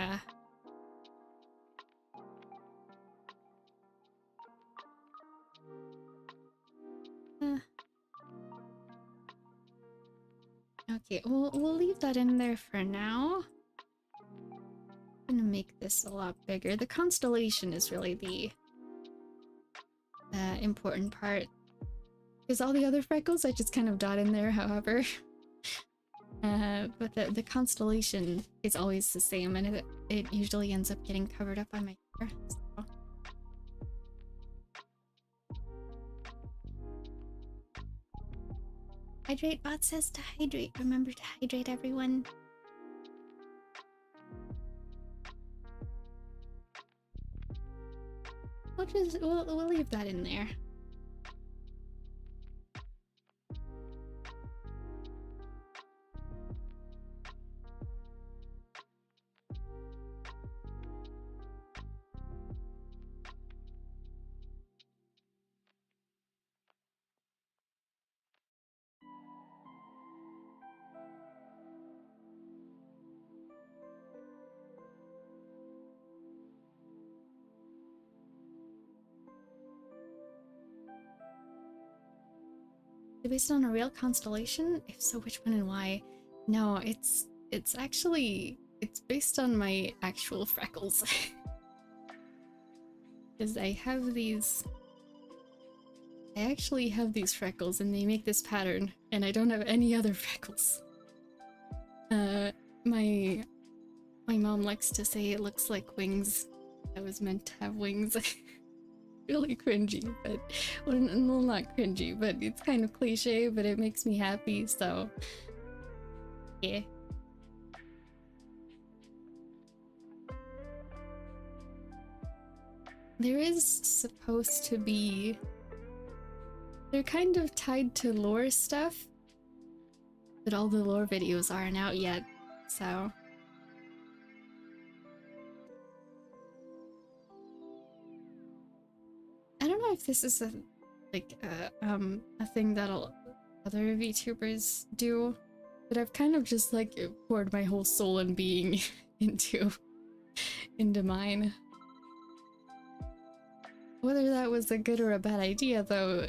okay, we'll leave that in there for now. I'm gonna make this a lot bigger. The constellation is really the important part. Because all the other freckles I just kind of dot in there, however. But the constellation is always the same, and it usually ends up getting covered up by my hair. So. Hydrate bot says to hydrate. Remember to hydrate, everyone. We'll leave that in there. Based on a real constellation? If so, which one and why? No, it's actually based on my actual freckles. Because I actually have these freckles and they make this pattern, and I don't have any other freckles. My mom likes to say it looks like wings. I was meant to have wings. Really cringy, but well, not cringy, but it's kind of cliche, but it makes me happy, so yeah. There is supposed to be... they're kind of tied to lore stuff, but all the lore videos aren't out yet, so... I don't know if this is a thing that other VTubers do, but I've kind of just like poured my whole soul and being into mine. Whether that was a good or a bad idea, though,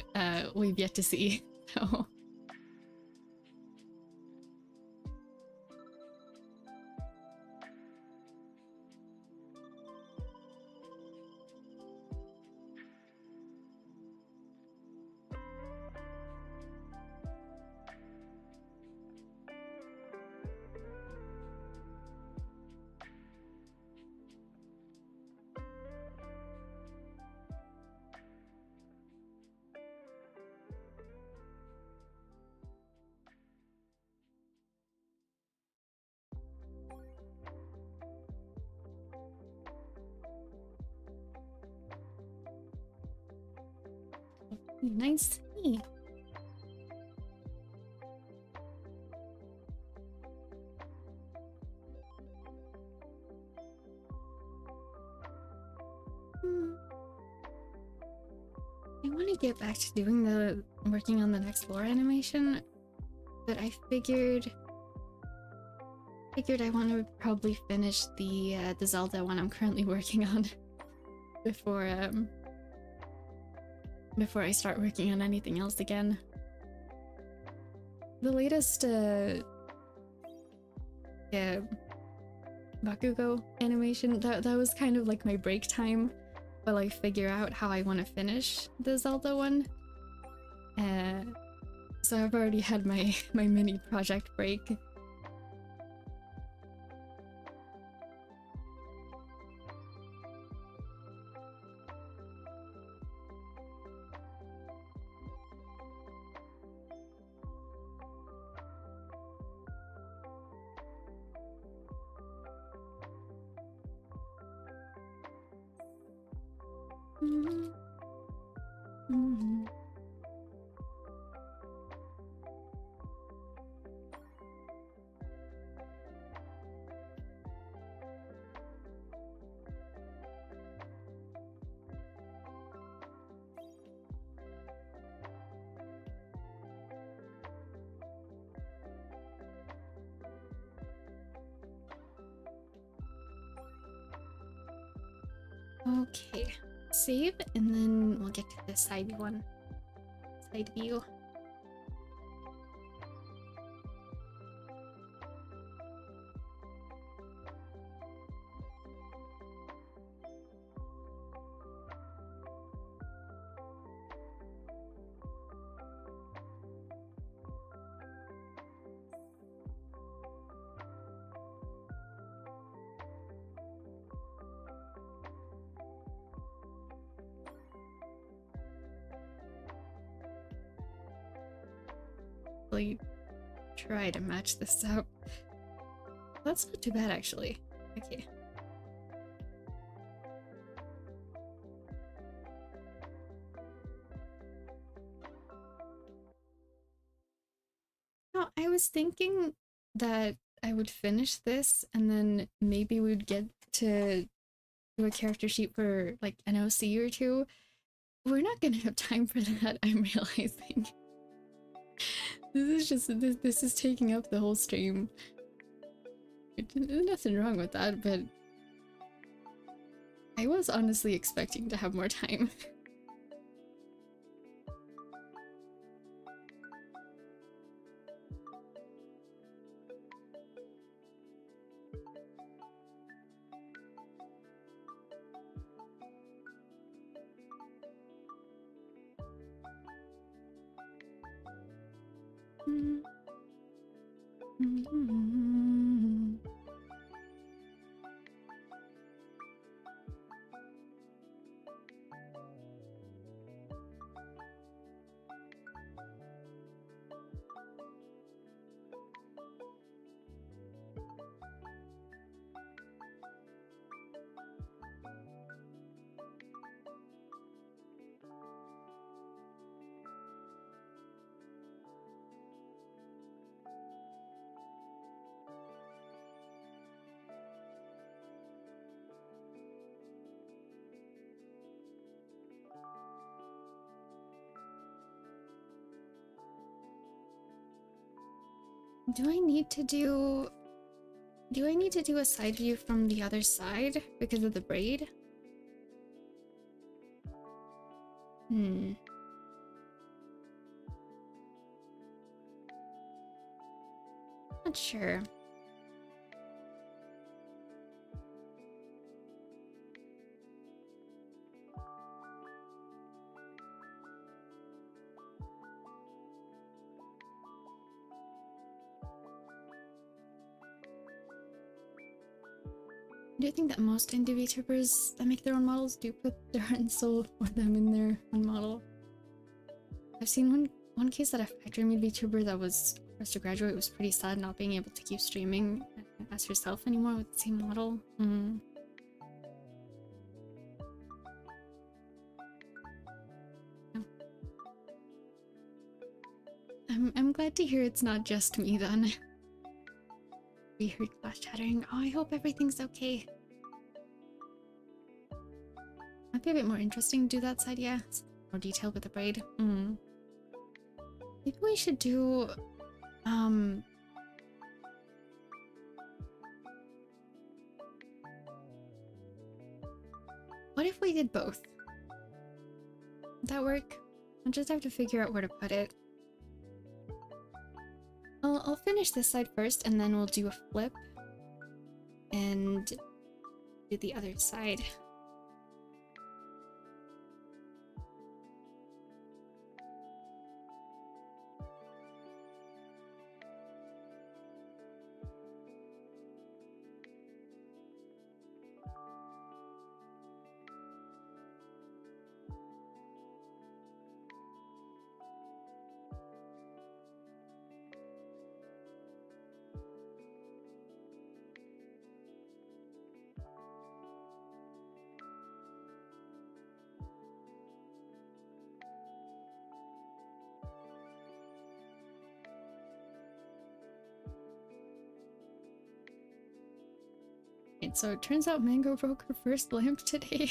we've yet to see. So. Nice. I want to get back to doing working on the next lore animation, but I figured I want to probably finish the Zelda one I'm currently working on before I start working on anything else again. The latest Bakugo animation. That was kind of like my break time while I figure out how I want to finish the Zelda one. So I've already had my mini project break. Okay, save, and then we'll get to the side one. Side view. Really try to match this up. That's not too bad, actually. Okay. No, I was thinking that I would finish this and then maybe we'd get to do a character sheet for like an OC or two. We're not gonna have time for that, I'm realizing. This is taking up the whole stream. There's nothing wrong with that, but I was honestly expecting to have more time. Do I need to do a side view from the other side because of the braid? Not sure. Do you think that most indie VTubers that make their own models do put their heart and soul for them in their own model? I've seen one case that a factory-made VTuber that was forced to graduate was pretty sad not being able to keep streaming as herself anymore with the same model. I'm glad to hear it's not just me then. We heard glass chattering. Oh, I hope everything's okay. Might be a bit more interesting to do that side, yeah. It's more detailed with the braid. Maybe we should do what if we did both? Would that work? I'll just have to figure out where to put it. I'll finish this side first and then we'll do a flip. and do the other side. And so it turns out Mango broke her first lamp today.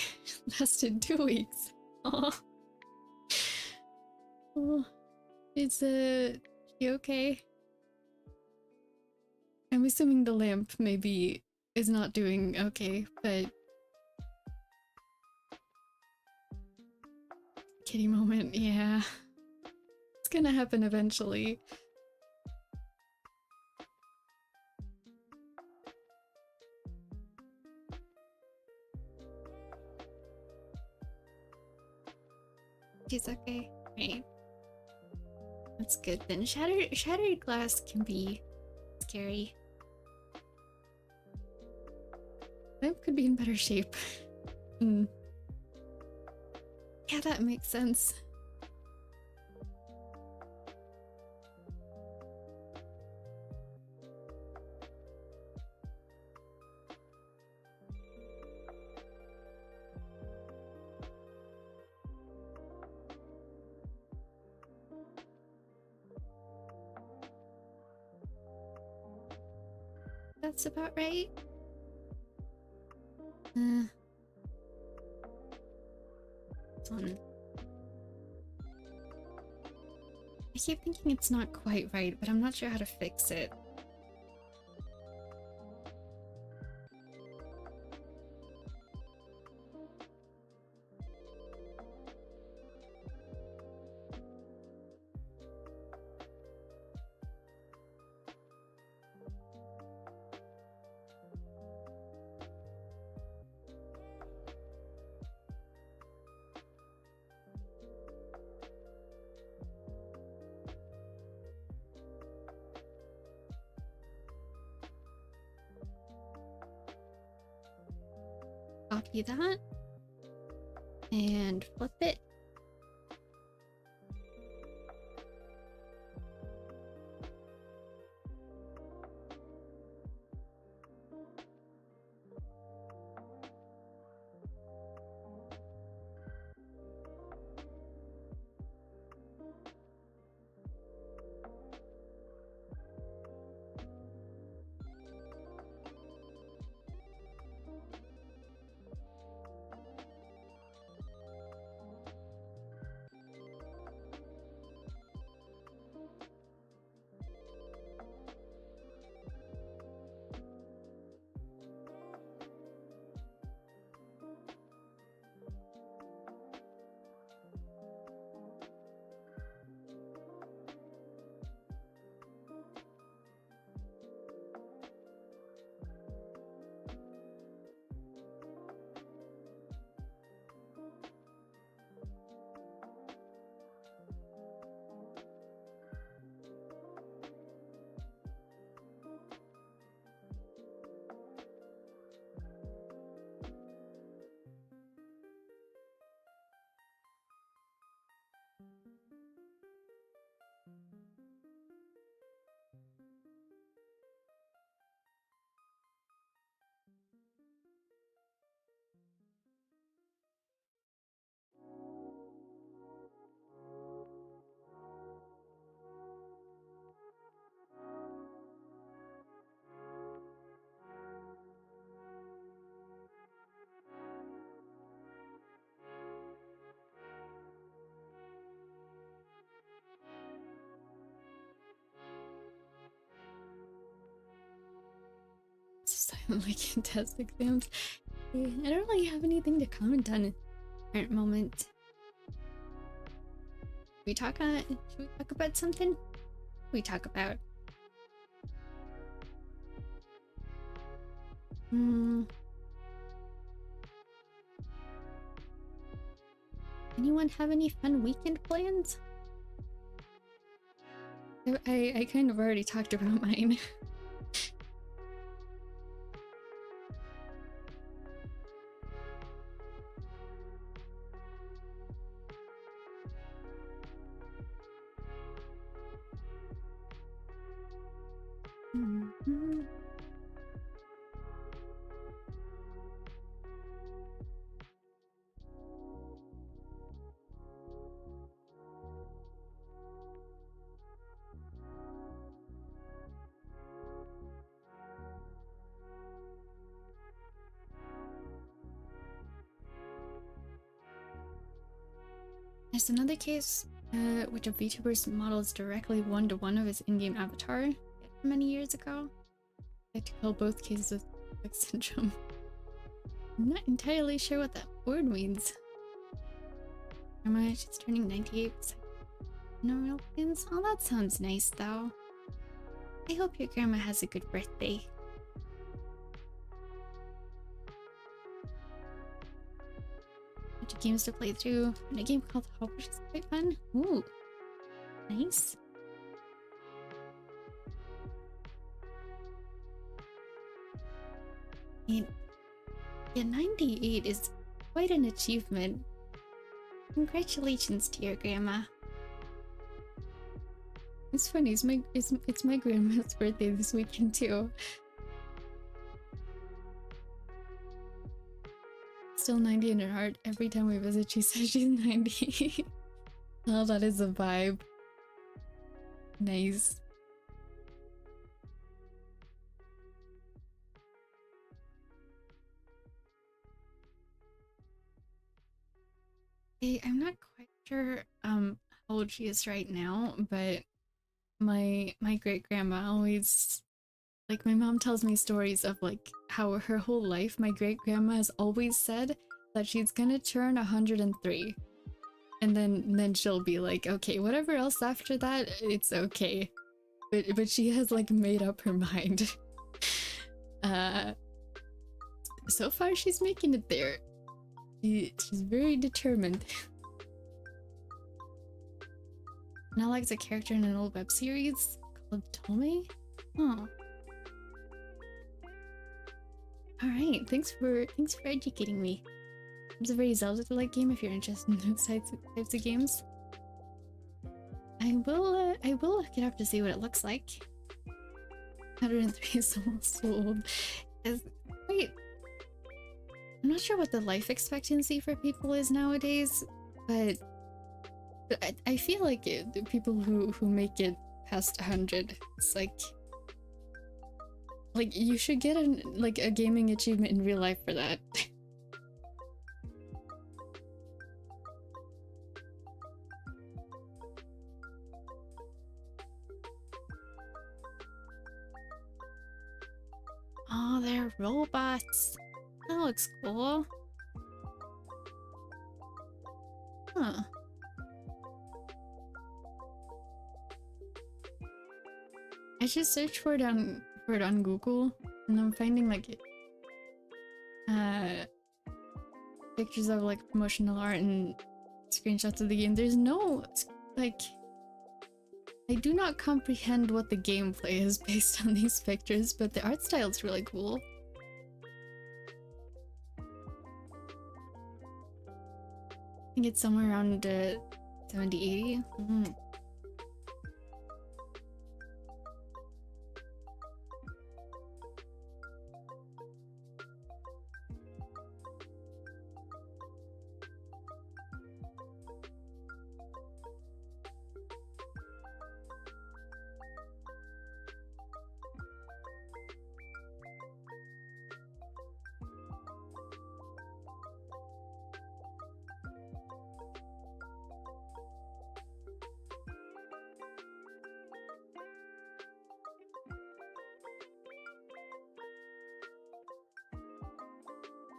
Lasted 2 weeks. Aw. Oh, is she okay? I'm assuming the lamp maybe is not doing okay, but kitty moment, yeah. It's gonna happen eventually. She's okay. Right. That's good then. Shattered glass can be scary. Lamp could be in better shape. Yeah, that makes sense. That's about right. This one. I keep thinking it's not quite right, but I'm not sure how to fix it. Copy that and flip it. Silently contest exams. I don't really have anything to comment on at the current moment. Should we talk about something? What do we talk about? Hmm. Anyone have any fun weekend plans? I kind of already talked about mine. Mhm. There's another case, which a VTuber's models directly one-to-one of his in-game avatar many years ago. I like to call both cases of like syndrome. I'm not entirely sure what that word means. Grandma, she's turning 98. No real plans? Oh, that sounds nice though. I hope your grandma has a good birthday. Bunch of games to play through, and a game called Hope, which is quite fun. Ooh, nice. And yeah, 98 is quite an achievement. Congratulations to your grandma. It's funny, it's my grandma's birthday this weekend too. Still 90 in her heart. Every time we visit, she says she's 90. Oh, that is a vibe. Nice. I'm not quite sure how old she is right now, but my great grandma always, like, my mom tells me stories of like how her whole life my great grandma has always said that she's gonna turn 103, and then she'll be like, okay, whatever else after that, it's okay. But she has like made up her mind. So far she's making it there. She's very determined. Now likes a character in an old web series called Tome? Oh. Alright, thanks for educating me. It's a very Zelda-like game if you're interested in those types of games. I will look it up to see what it looks like. 103 is almost so old. Wait. I'm not sure what the life expectancy for people is nowadays, but I feel like the people who make it past 100, it's like you should get a gaming achievement in real life for that. Oh, they're robots. That looks cool. Huh. I just searched for it on Google, and I'm finding like pictures of like promotional art and screenshots of the game. There's no like, I do not comprehend what the gameplay is based on these pictures, but the art style is really cool. I think it's somewhere around 70, 80.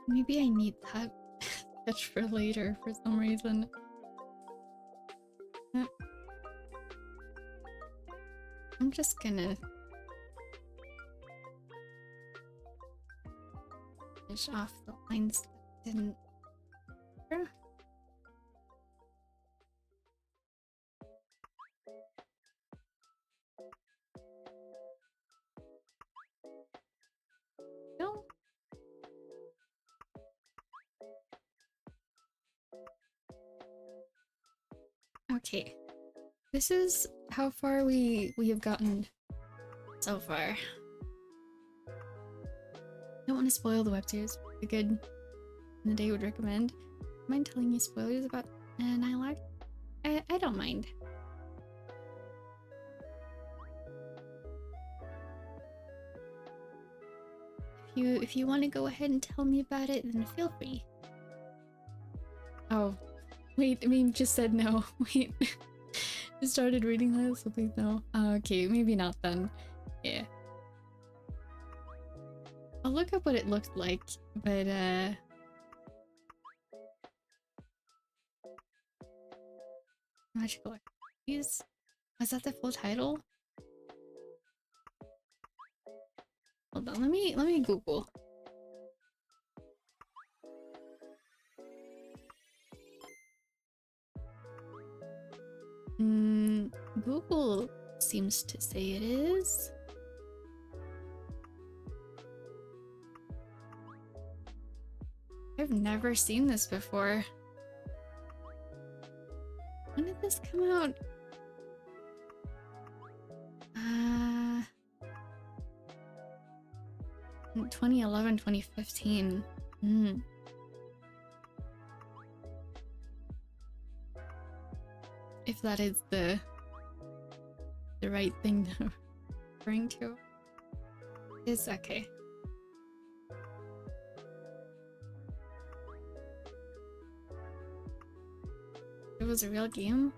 Maybe I need that sketch for later for some reason. I'm just gonna... finish off the lines that didn't. No. Okay. This is how far we have gotten so far. Don't want to spoil the web series. A good in the day would recommend. Mind telling you spoilers about Nylac? I don't mind. If you want to go ahead and tell me about it, then feel free. Oh, wait, I mean, just said no. Wait, I started reading that, so please no. Okay, maybe not then. Yeah. I'll look up what it looked like, but Magical Activities? Was that the full title? Hold on, let me Google. Google seems to say it is. I've never seen this before. When did this come out? 2011, 2015. If that is the right thing to referring to. Is okay. It was a real game?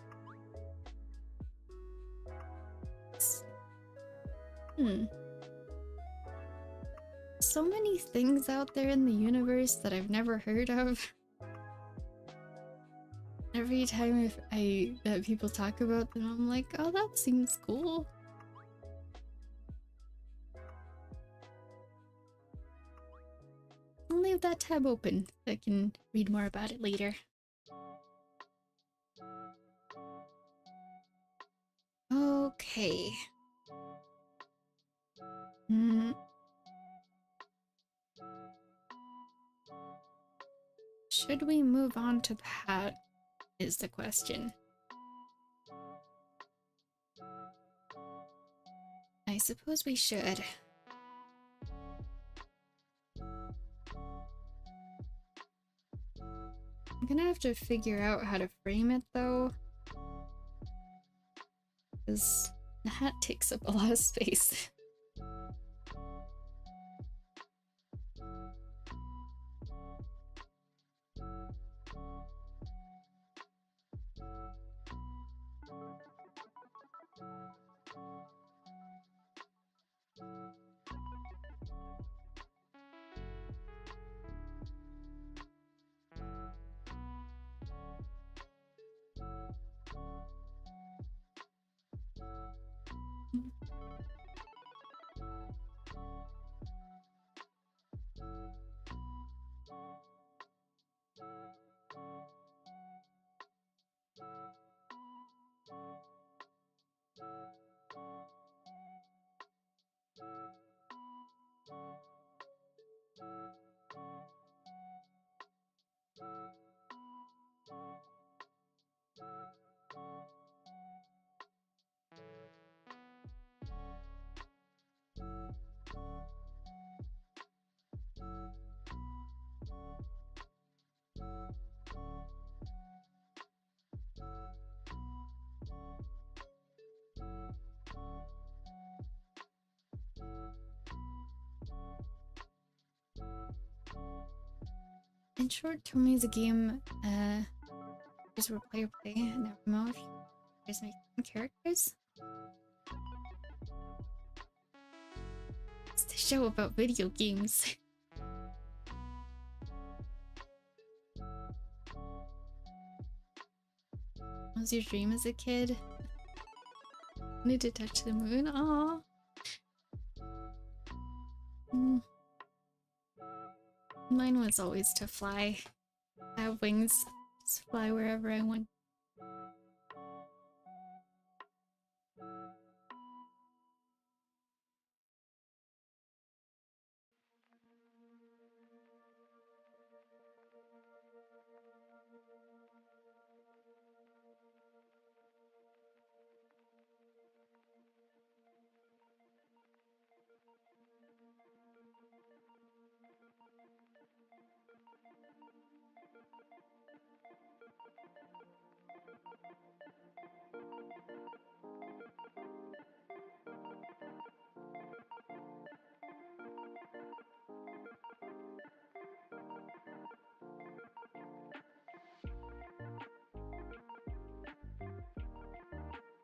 So many things out there in the universe that I've never heard of. Every time that people talk about them, I'm like, oh, that seems cool. I'll leave that tab open so I can read more about it later. Okay. Should we move on to that is the question. I suppose we should. I'm gonna have to figure out how to frame it though, because that takes up a lot of space. In short, Tomy is a game, just where player play in every mode. Just make characters. It's the show about video games. What was your dream as a kid? Need to touch the moon? Aww. Mine was always to fly. Have wings. Just fly wherever I want.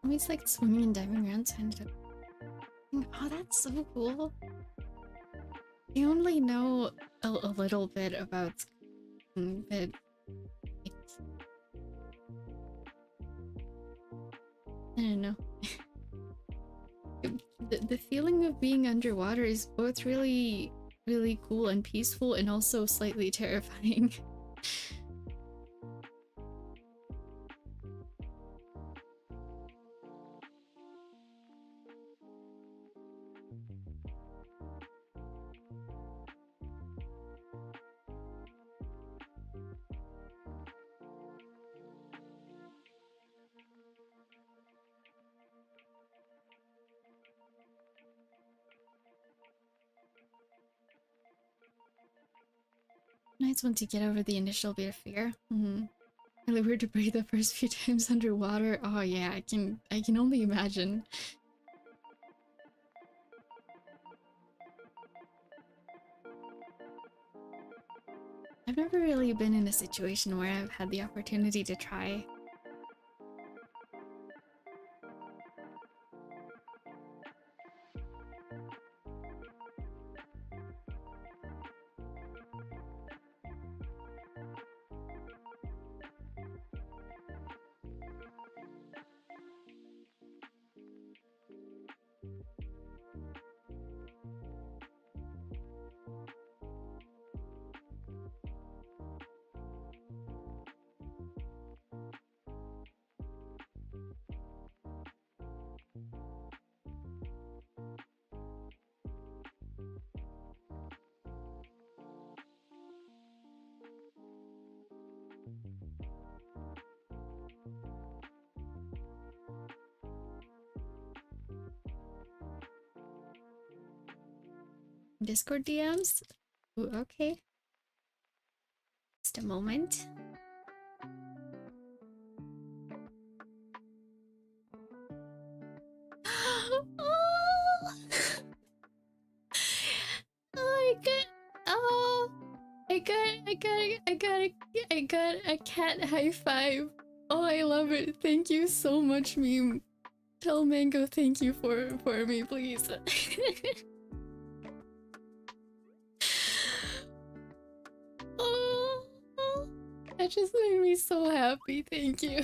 Always like swimming and diving around, so I ended up. Oh, that's so cool. I only know a little bit about skiing, but I don't know. The feeling of being underwater is both really, really cool and peaceful, and also slightly terrifying. Nice once you get over the initial bit of fear. Really weird to breathe the first few times underwater. Oh yeah, I can only imagine. I've never really been in a situation where I've had the opportunity to try. Discord DMs? Ooh, okay. Just a moment. Oh! Oh, I got a cat high five. Oh, I love it. Thank you so much, meme. Tell Mango thank you for me, please. Oh, that just made me so happy. Thank you.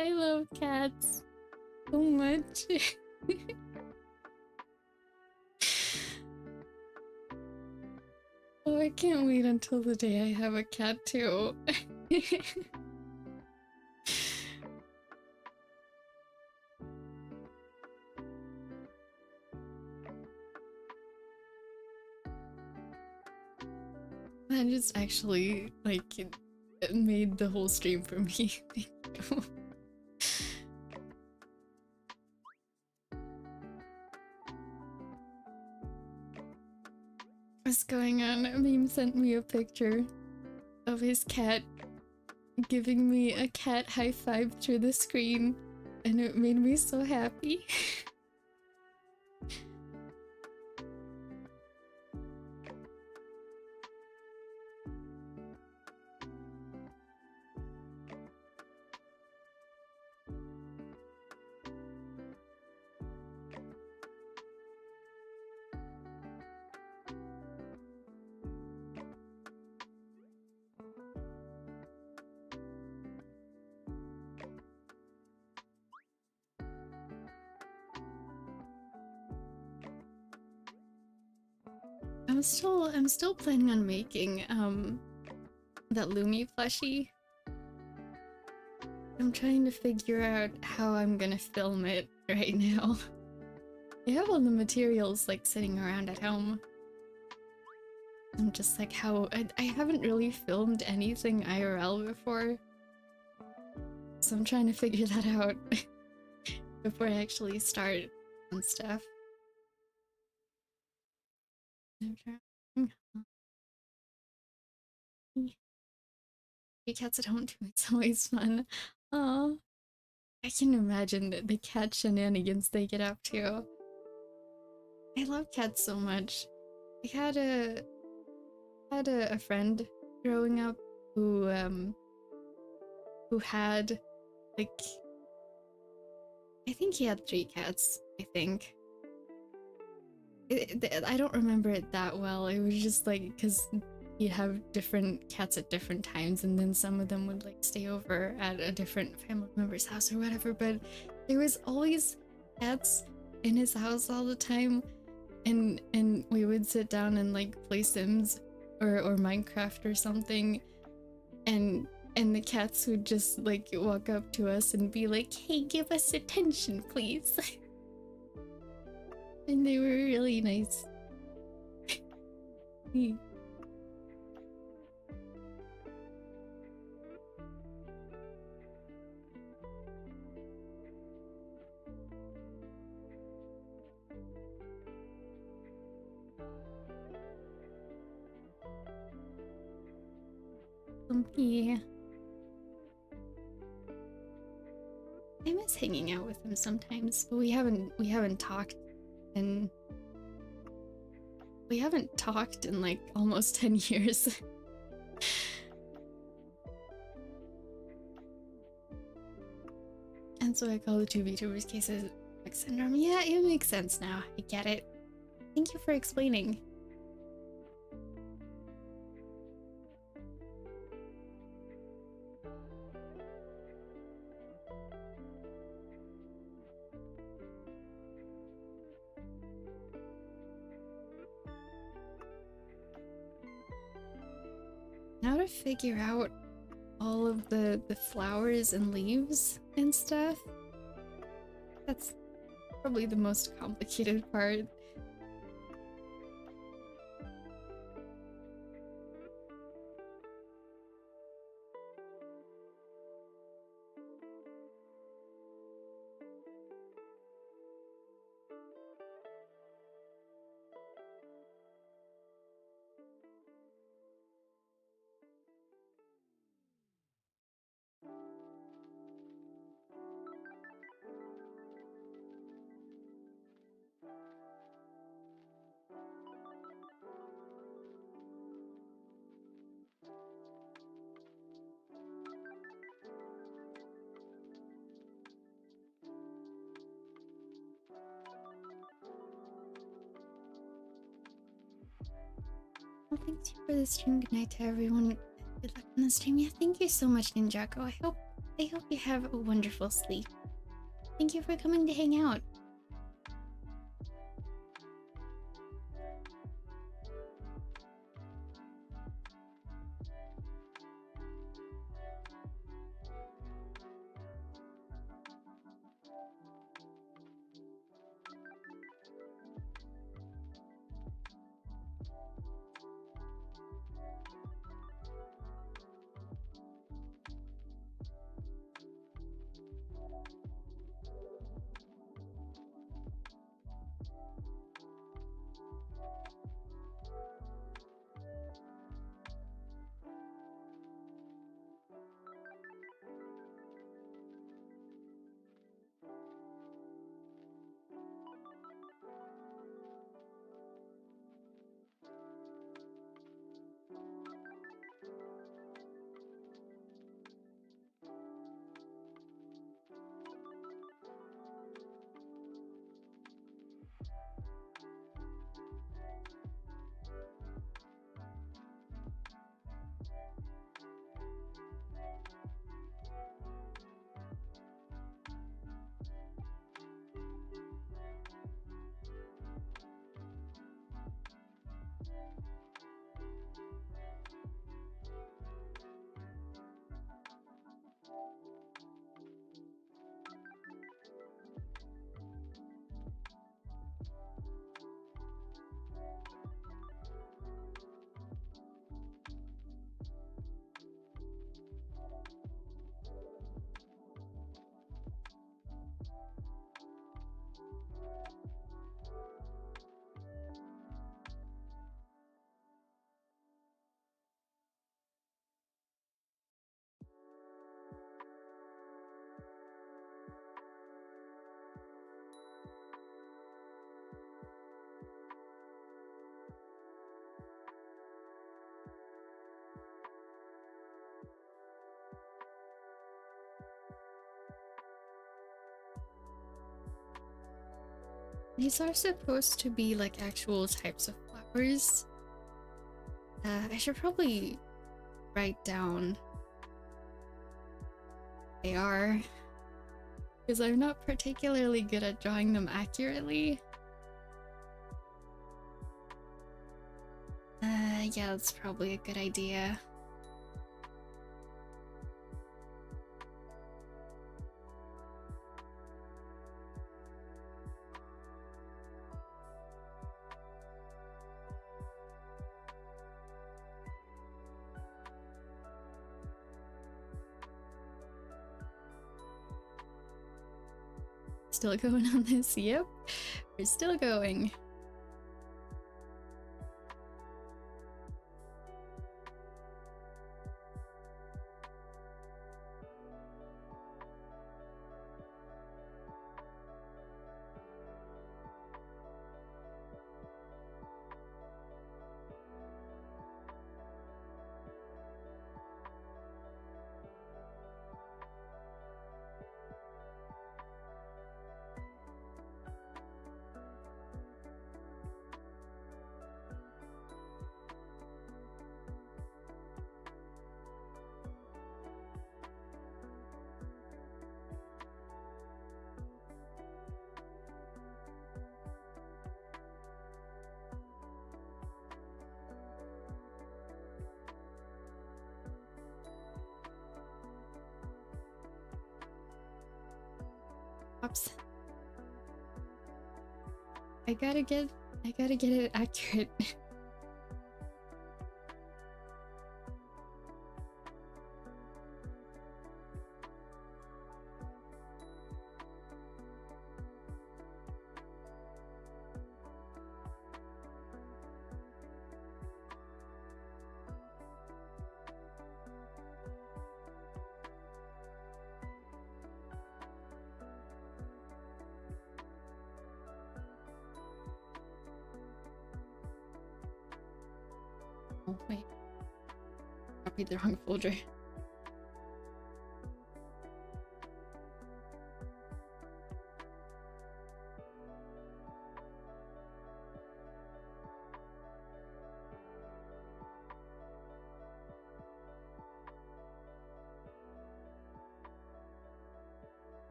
I love cats so much. Oh, I can't wait until the day I have a cat too. That just actually, like, it made the whole stream for me. Thank you. What's going on? Meme sent me a picture of his cat giving me a cat high five through the screen, and it made me so happy. I'm still planning on making that Lumi plushie. I'm trying to figure out how I'm gonna film it right now. I have all the materials like sitting around at home. I'm just like I haven't really filmed anything IRL before. So I'm trying to figure that out before I actually start on stuff. Your cats at home too, it's always fun. Oh, I can imagine the cat shenanigans they get up to. I love cats so much. I had a friend growing up who had like I think he had 3 cats, I think. I don't remember it that well. It was just like because he'd have different cats at different times, and then some of them would like stay over at a different family member's house or whatever. But there was always cats in his house all the time, and we would sit down and like play Sims or Minecraft or something, and the cats would just like walk up to us and be like, "Hey, give us attention, please." And they were really nice. Yeah, I miss hanging out with him sometimes, but we haven't talked in like almost 10 years. And so I call the two VTubers cases like syndrome. Yeah, it makes sense now. I get it. Thank you for explaining. Now to figure out all of the flowers and leaves and stuff. That's probably the most complicated part. Well, thanks for the stream. Good night to everyone. Good luck on the stream. Yeah, thank you so much, Ninjago. I hope you have a wonderful sleep. Thank you for coming to hang out. These are supposed to be like actual types of flowers. I should probably write down what they are, because I'm not particularly good at drawing them accurately. Yeah, that's probably a good idea. Still going on this? Yep, we're still going. Oops. I gotta get it accurate. Oh wait, copied the wrong folder.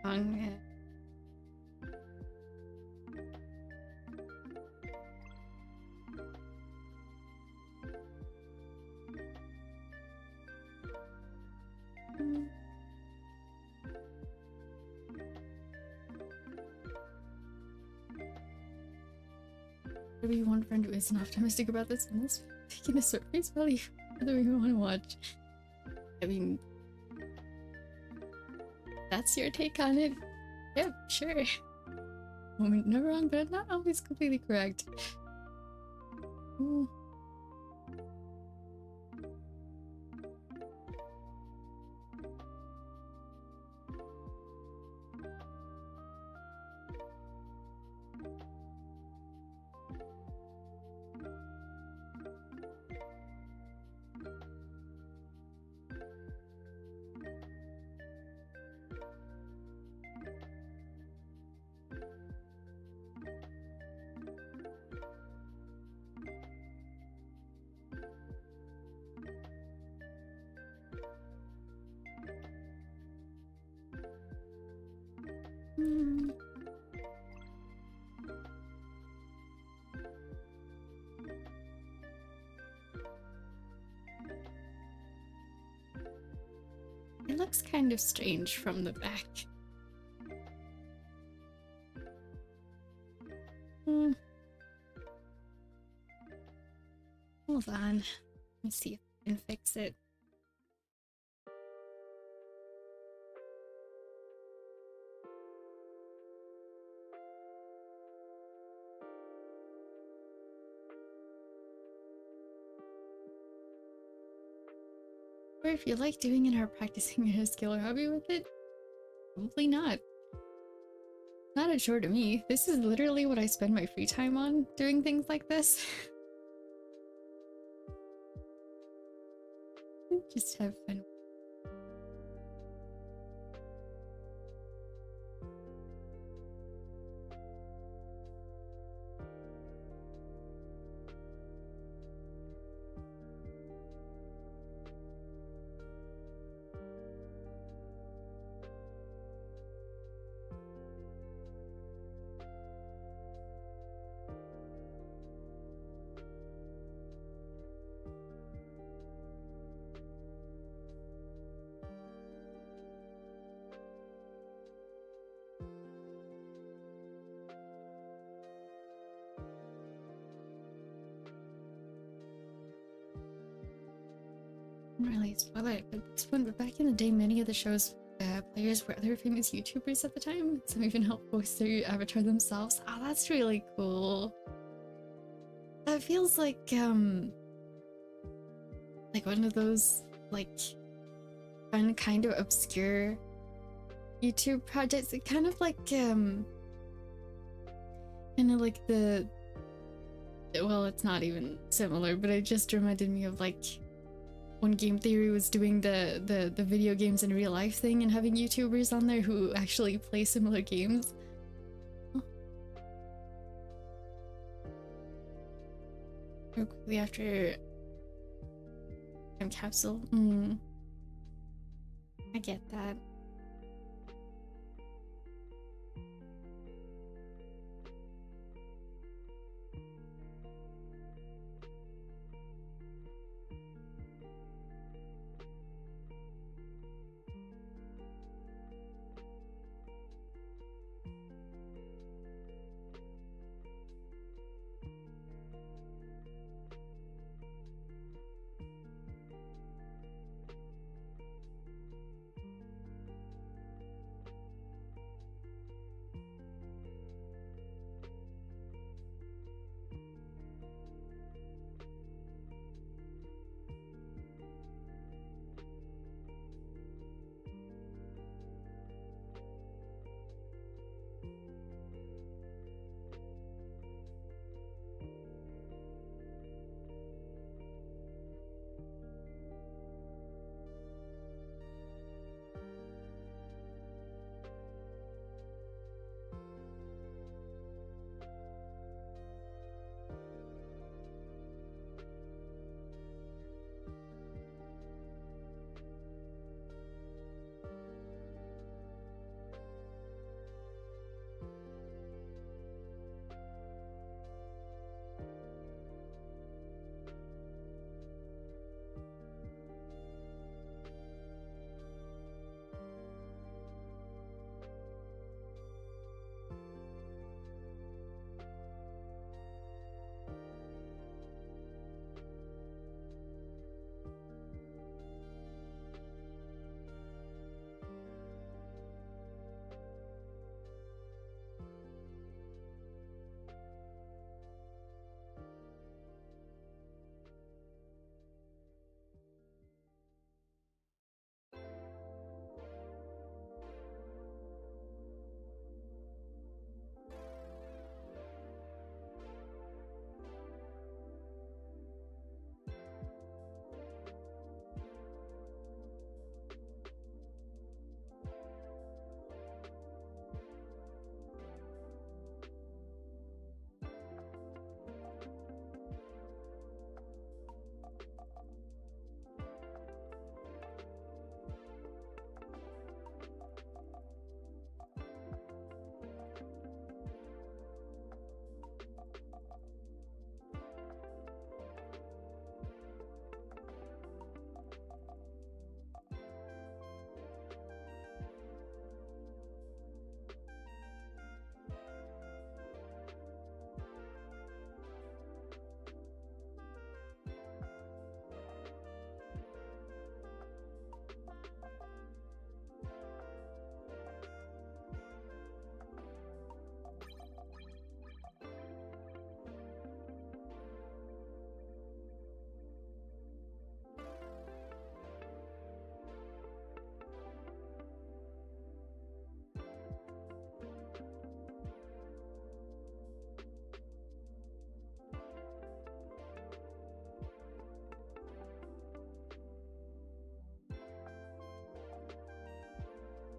Wrong. Maybe one friend who isn't optimistic about this one is taking a surface value whether we want to watch. I mean, that's your take on it. Yep, sure. I mean, never wrong, but not always completely correct. Ooh. I looks kind of strange from the back. Hold on. Let me see if I can fix it. Or if you like doing it or practicing a skill or hobby with it, probably not. Not a chore to me. This is literally what I spend my free time on, doing things like this. Just have fun. Really spoil it, but back in the day, many of the show's players were other famous YouTubers at the time. Some even helped voice their avatar themselves. Oh, that's really cool. That feels like one of those like fun kind of obscure YouTube projects. It kind of like well, it's not even similar, but it just reminded me of like when Game Theory was doing the video games in real life thing and having YouTubers on there who actually play similar games. Oh. Real quickly after time capsule. I get that.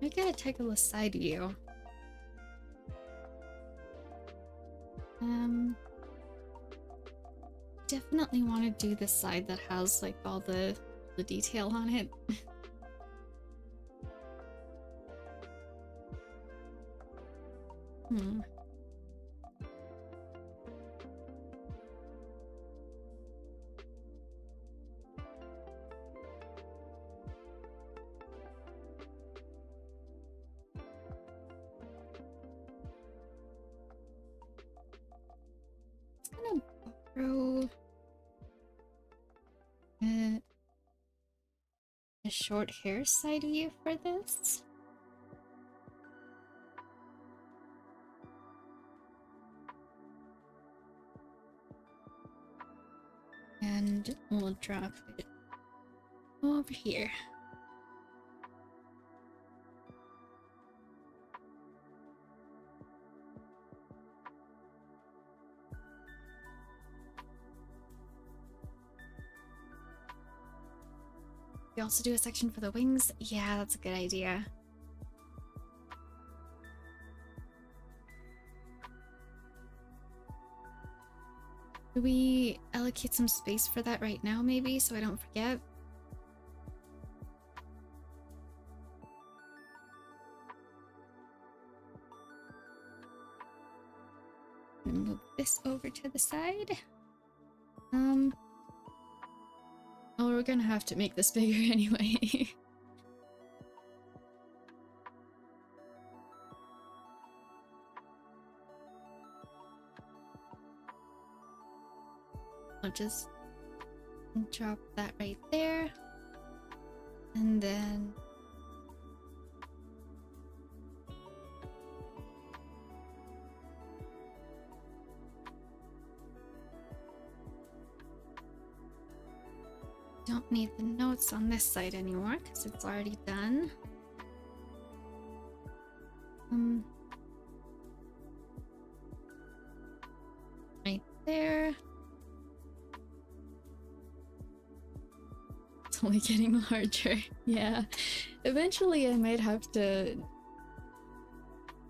I gotta take a side view. Definitely want to do the side that has like all the detail on it. Borrow a short hair side view for this. And we'll drop it over here. We also do a section for the wings. Yeah, that's a good idea. Do we allocate some space for that right now, maybe, so I don't forget? And move this over to the side. Oh, we're gonna have to make this bigger anyway. I'll just drop that right there. And then don't need the notes on this side anymore because it's already done. Right there. It's only getting larger. Yeah. Eventually I might have to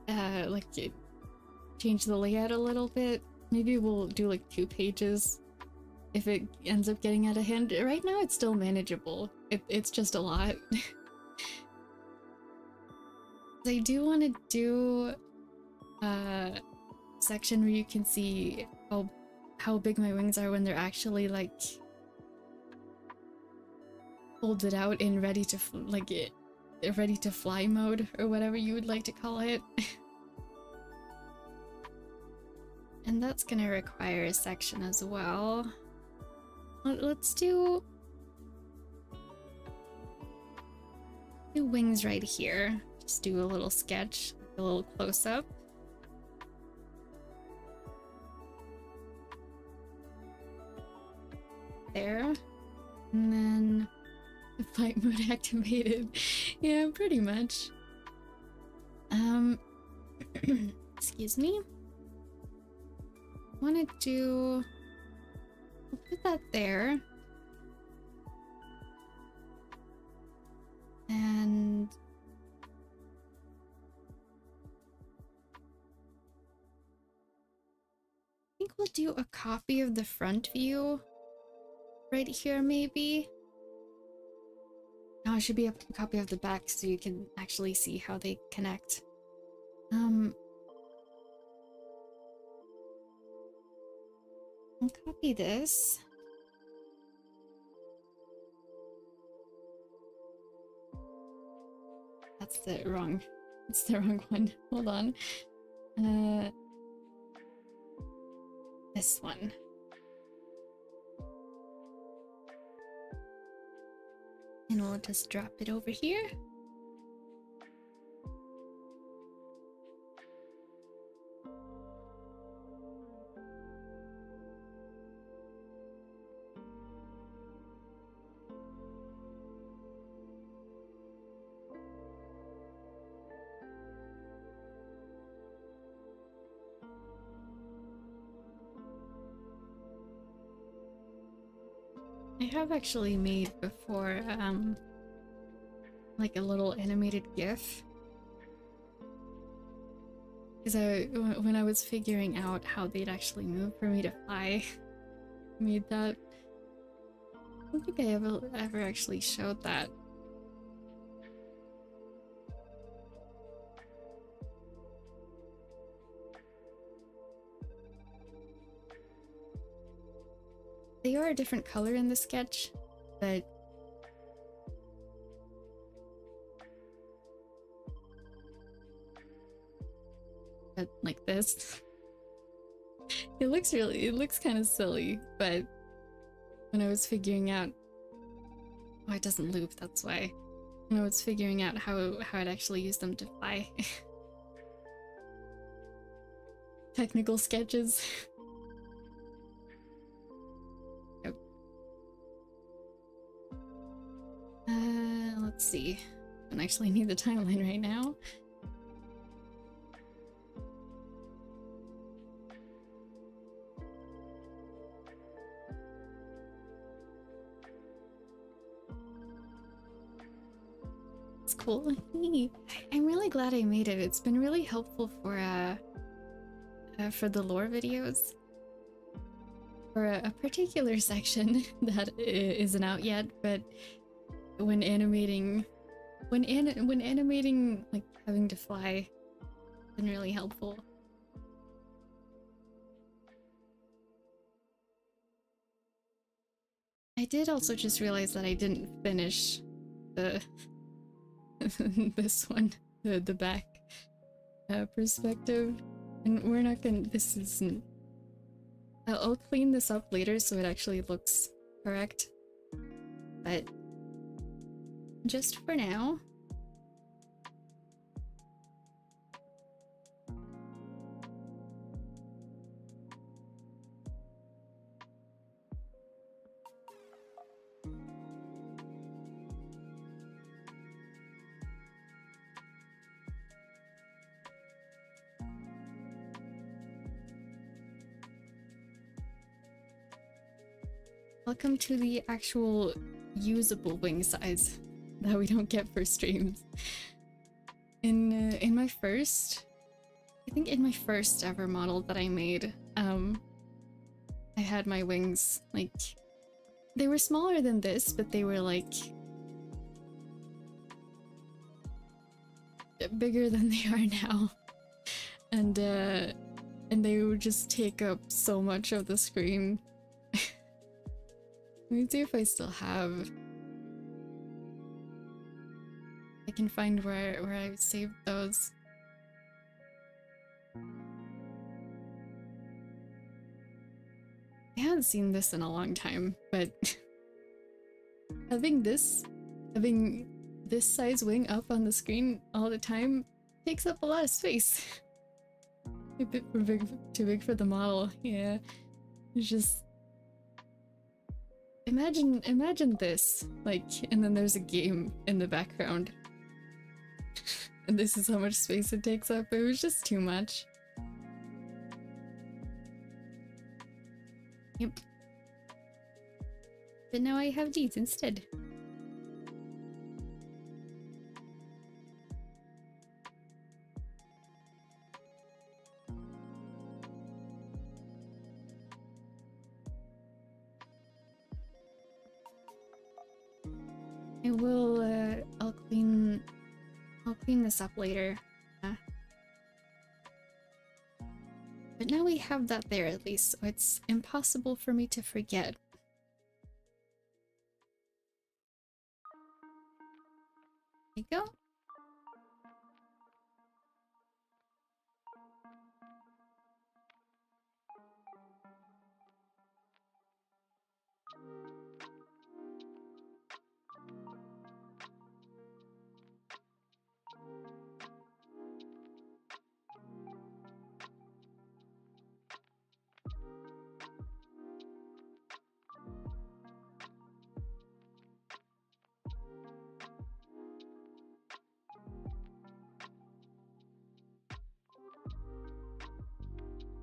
like change the layout a little bit. Maybe we'll do like 2 pages if it ends up getting out of hand. Right now it's still manageable. It's just a lot. I do want to do a section where you can see how big my wings are when they're actually like folded out and ready to ready to fly mode, or whatever you would like to call it. And that's gonna require a section as well. Let's do wings right here. Just do a little sketch, a little close-up. There. And then the flight mode activated. Yeah, pretty much. Excuse me. Wanna do... I'll put that there. And... I think we'll do a copy of the front view right here, maybe. Now it should be a copy of the back so you can actually see how they connect. I'll copy this. That's the wrong one. Hold on. This one. And we'll just drop it over here. I have actually made before, like a little animated GIF Because when I was figuring out how they'd actually move for me to fly, made that. I don't think I ever actually showed that. They are a different color in the sketch, but like this. It looks kind of silly, but when I was figuring out, oh, it doesn't loop, that's why. When I was figuring out how I'd actually use them to fly. Technical sketches. Yep. Let's see. I don't actually need the timeline right now. Cool. I'm really glad I made it. It's been really helpful for the lore videos. For a particular section that isn't out yet, but when animating, like having to fly, it's been really helpful. I did also just realize that I didn't finish the this one, the back perspective, and we're not gonna. This isn't. I'll clean this up later so it actually looks correct, but just for now. Welcome to the actual usable wing size that we don't get for streams. In my first, I think in my first ever model that I made, I had my wings, like, they were smaller than this, but they were like bigger than they are now, and they would just take up so much of the screen. Let me see if I still have. I can find where I saved those. I haven't seen this in a long time, but having this size wing up on the screen all the time takes up a lot of space. A bit too big for the model. Yeah, it's just. Imagine this, like, and then there's a game in the background. And this is how much space it takes up. It was just too much. Yep. But now I have these instead. I'll clean this up later. But now we have that there at least, so it's impossible for me to forget. There you go.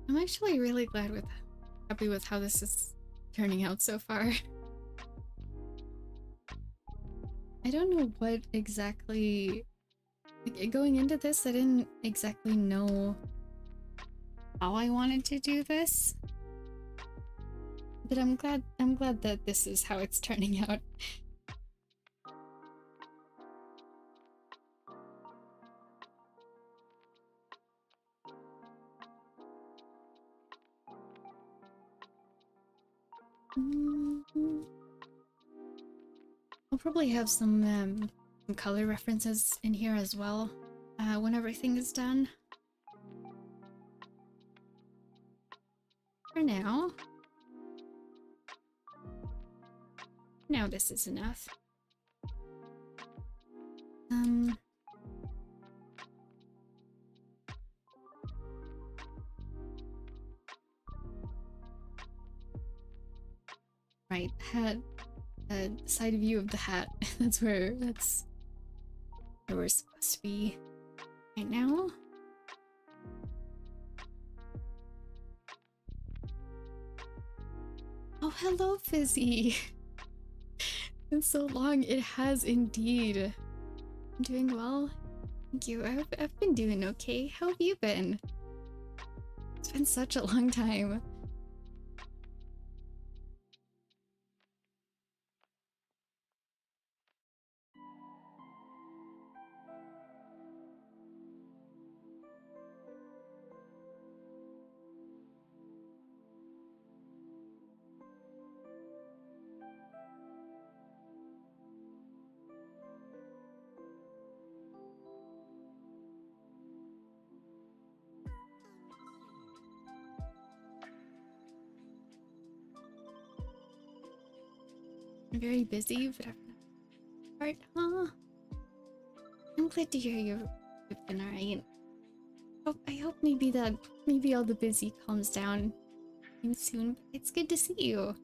I'm actually really happy with how this is turning out so far. I don't know what exactly, like, going into this, I didn't exactly know how I wanted to do this. But I'm glad that this is how it's turning out. I'll probably have some color references in here as well when everything is done. For now, this is enough. Right, hat. Side view of the hat. That's where we're supposed to be right now. Oh, hello, Fizzy. It's so long. It has indeed. I'm doing well. Thank you. I've been doing okay. How have you been? It's been such a long time. I'm very busy, but I'm huh? I'm glad to hear you've been alright. I hope maybe all the busy calms down soon. It's good to see you.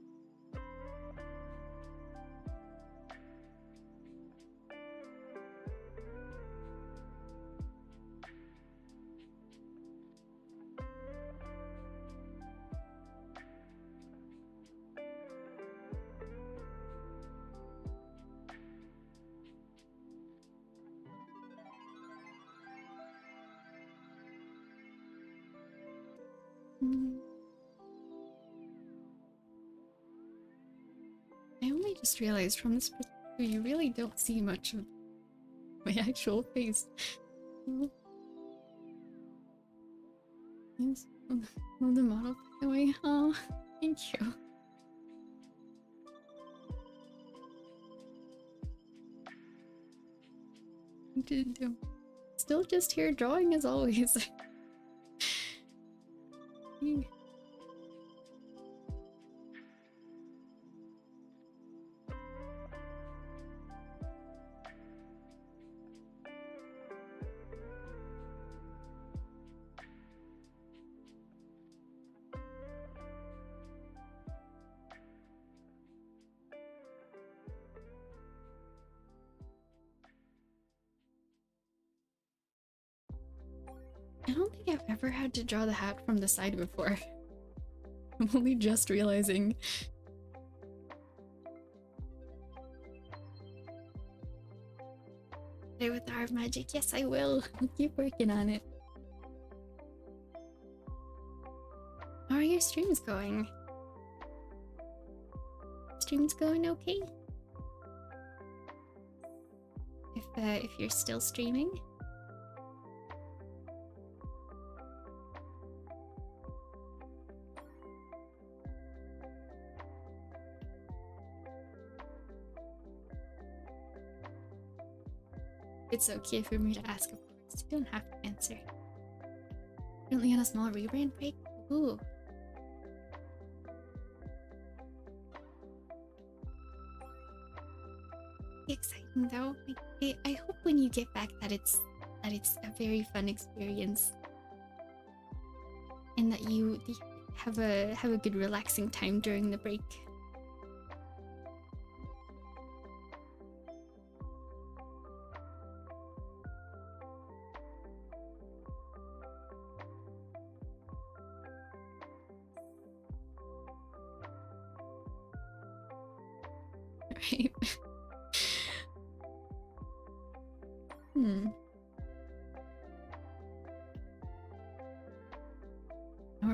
I only just realized from this perspective you really don't see much of my actual face. Yes. Love the model, by the way. Oh, thank you. Still just here drawing as always. I don't think I've ever had to draw the hat from the side before. I'm only just realizing. Play with the art magic. Yes, I will. I'll keep working on it. How are your streams going? Streams going okay? If you're still streaming? It's okay for me to ask, of course. You don't have to answer. Currently on a small rebrand break? Ooh. Exciting though. I hope when you get back that it's a very fun experience. And that you have a good relaxing time during the break. Right.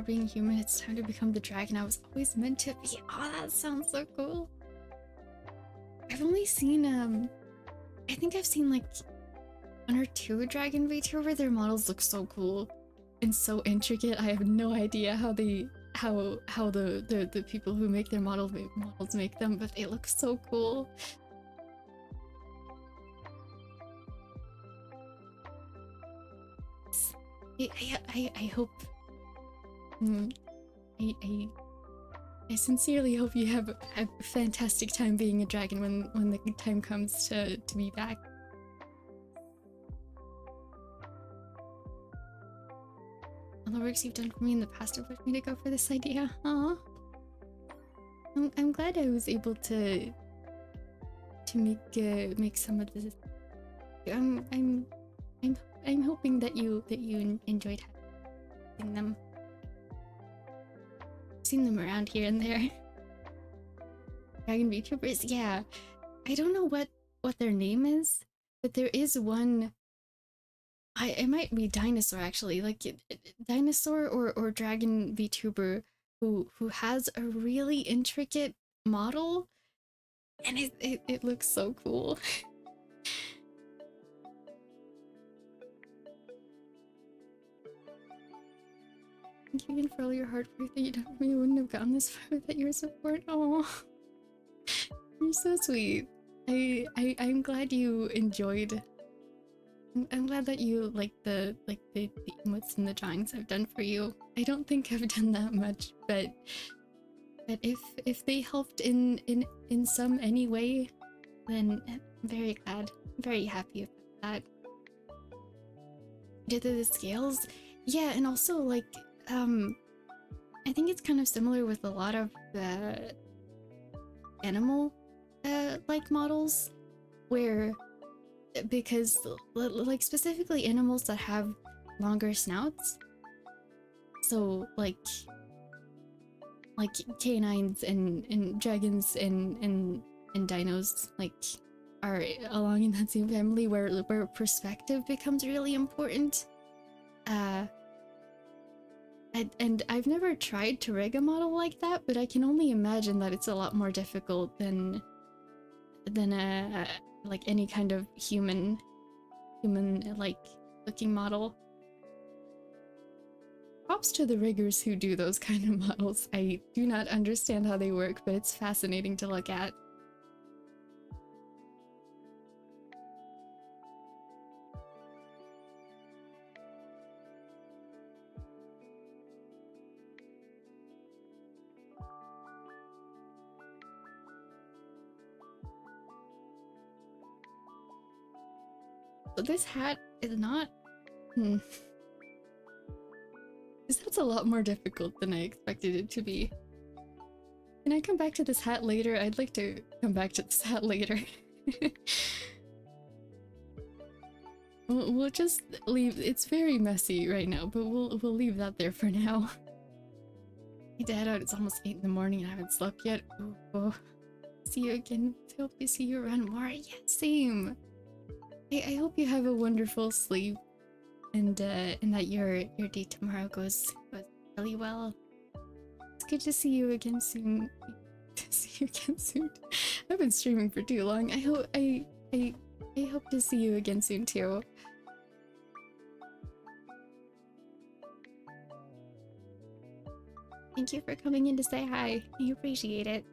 more being human. It's time to become the dragon I was always meant to be. Oh, that sounds so cool. I've only seen, I think I've seen like 1 or 2 dragon VTuber. Their models look so cool and so intricate. I have no idea how the people who make their models make them, but they look so cool. I hope I sincerely hope you have a fantastic time being a dragon when the time comes to be back. All the works you've done for me in the past have pushed me to go for this idea. Aww. I'm glad I was able to make some of this. I'm hoping that you enjoyed having them. I've seen them around here and there. Dragon VTubers, yeah. I don't know what their name is, but there is one. It might be Dinosaur actually, like Dinosaur or Dragon VTuber who has a really intricate model, and it looks so cool. Thank you again for all your hard work that you done for me. I wouldn't have gotten this far without your support. Oh, you're so sweet. I'm glad you enjoyed. I'm glad that you like the emotes and the drawings I've done for you. I don't think I've done that much, but if they helped in some any way, then I'm very glad. I'm very happy about that. Did the scales? Yeah, and also like I think it's kind of similar with a lot of animal like models, where because like specifically animals that have longer snouts, so like canines and dragons and dinos like are along in that same family, where perspective becomes really important. And I've never tried to rig a model like that, but I can only imagine that it's a lot more difficult than like any kind of human like looking model. Props to the riggers who do those kind of models. I do not understand how they work, but it's fascinating to look at. But this hat is not... That's a lot more difficult than I expected it to be. Can I come back to this hat later? I'd like to come back to this hat later. We'll just leave. It's very messy right now, but we'll leave that there for now. My dad out. It's almost 8 in the morning and I haven't slept yet. Oh. See you again. I hope to see you around more. Yeah, same. I hope you have a wonderful sleep, and that your day tomorrow goes really well. It's good to see you again soon. I've been streaming for too long. I hope to see you again soon too. Thank you for coming in to say hi. I appreciate it.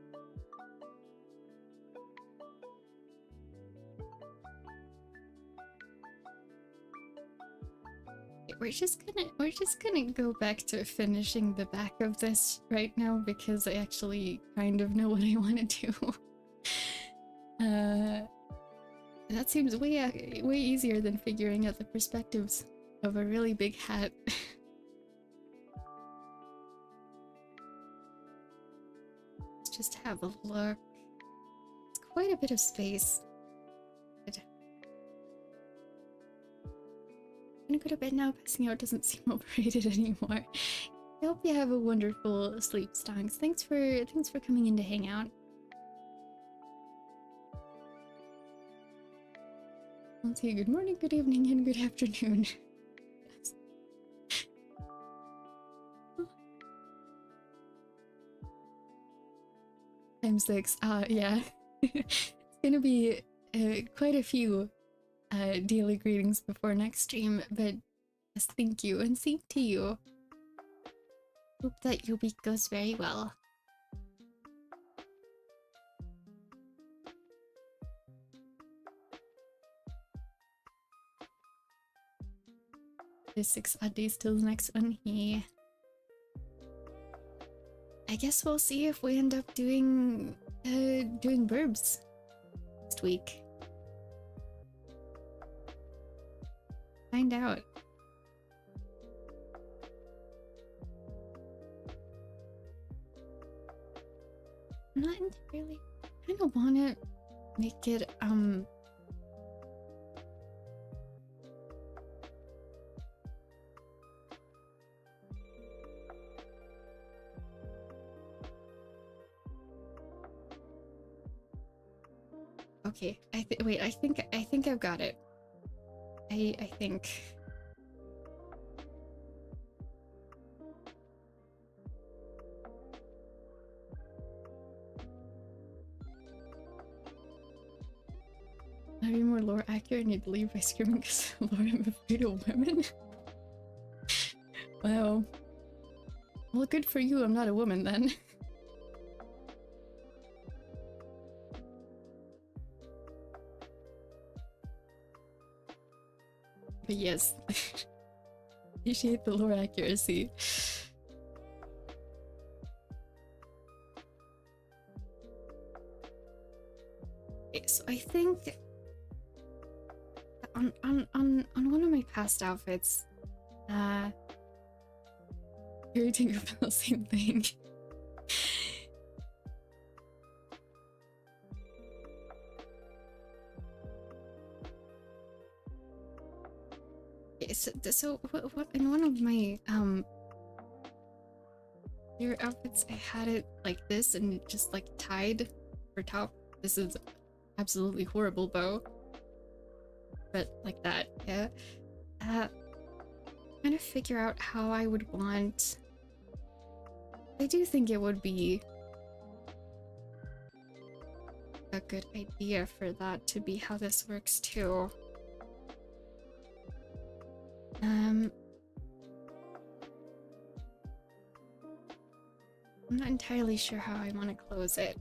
We're just gonna go back to finishing the back of this right now, because I actually kind of know what I want to do. That seems way easier than figuring out the perspectives of a really big hat. Let's just have a look. It's quite a bit of space. I'm gonna go to bed now. Passing out doesn't seem overrated anymore. I hope you have a wonderful sleep, Stonks. Thanks for coming in to hang out. I'll say good morning, good evening, and good afternoon. times 6. Yeah. It's gonna be quite a few daily greetings before next stream, but yes, thank you, and same to you. Hope that your week goes very well. There's 6 odd days till the next one. Yeah. I guess we'll see if we end up doing burbs next week. Find out. I'm not entirely. I kind of want to make it okay. Wait. I think I've got it. I think. I'd be more lore accurate and you'd leave by screaming because lore I'm afraid of women. Wow. Well, good for you, I'm not a woman then. But yes. Appreciate the lore accuracy. Okay, so I think on one of my past outfits, you're thinking about the same thing. Okay, so what in one of my your outfits I had it like this and just like tied for top. This is absolutely horrible bow, but like that. Yeah. Trying to figure out how I would want. I do think it would be a good idea for that to be how this works too. I'm not entirely sure how I want to close it.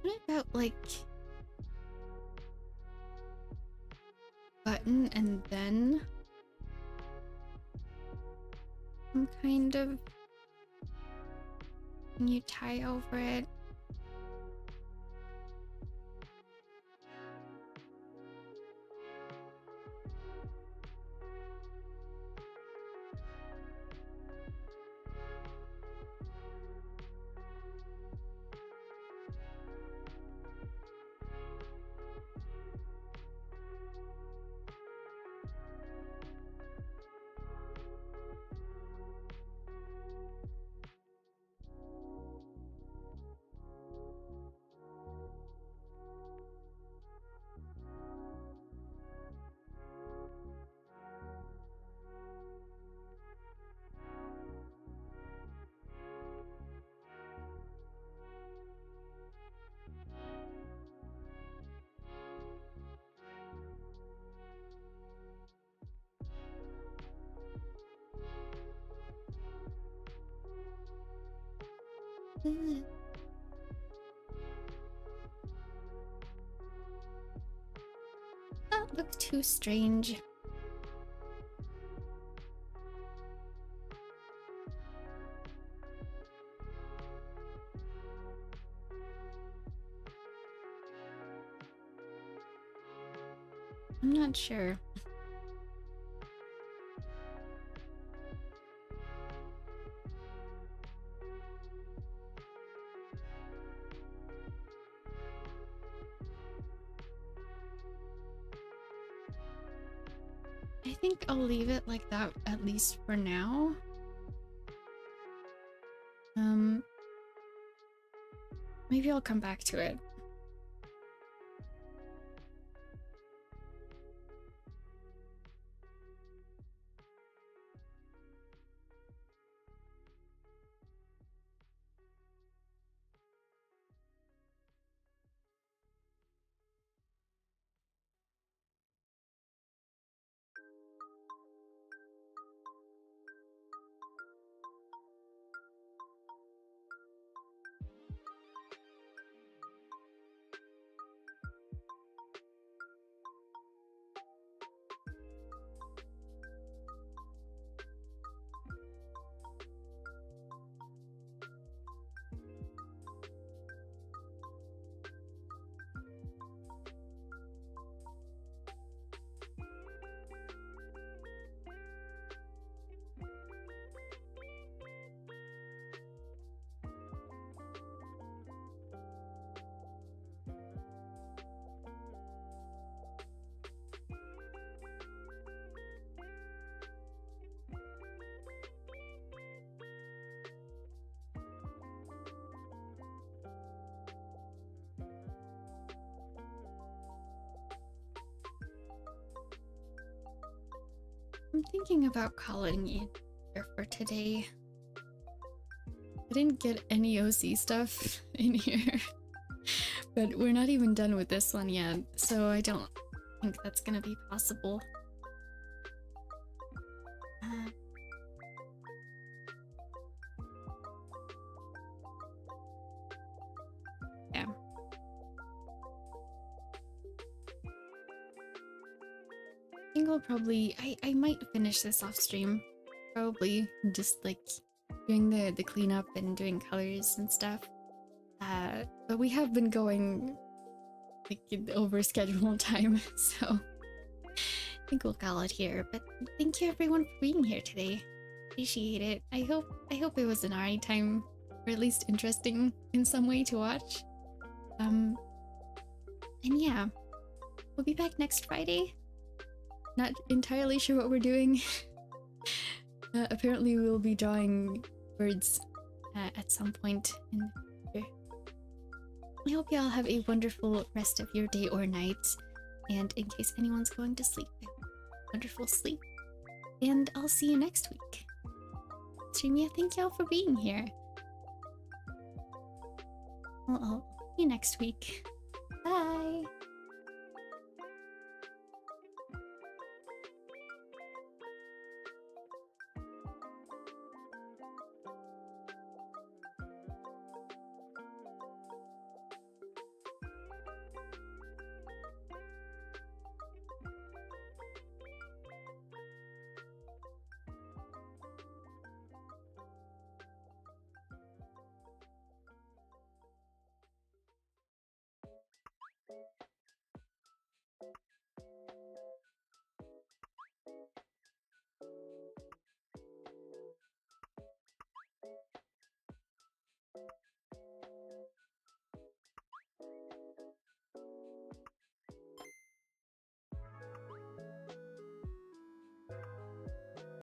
What about like button and then some kind of new tie over it? Not look too strange. I'm not sure. I think I'll leave it like that, at least for now. Maybe I'll come back to it. I'm thinking about calling it here for today. I didn't get any OC stuff in here, but we're not even done with this one yet, so I don't think that's gonna be possible. Yeah. I think I'll probably, I might finish this off stream. Probably just like doing the cleanup and doing colors and stuff. But we have been going like over schedule time, so I think we'll call it here. But thank you everyone for being here today. Appreciate it. I hope it was an alright time, or at least interesting in some way to watch. And yeah, we'll be back next Friday. Not entirely sure what we're doing. Apparently we'll be drawing birds at some point in the future. I hope you all have a wonderful rest of your day or night, and in case anyone's going to sleep, wonderful sleep. And I'll see you next week. Streamia, thank y'all for being here. Well, I'll see you next week. Bye!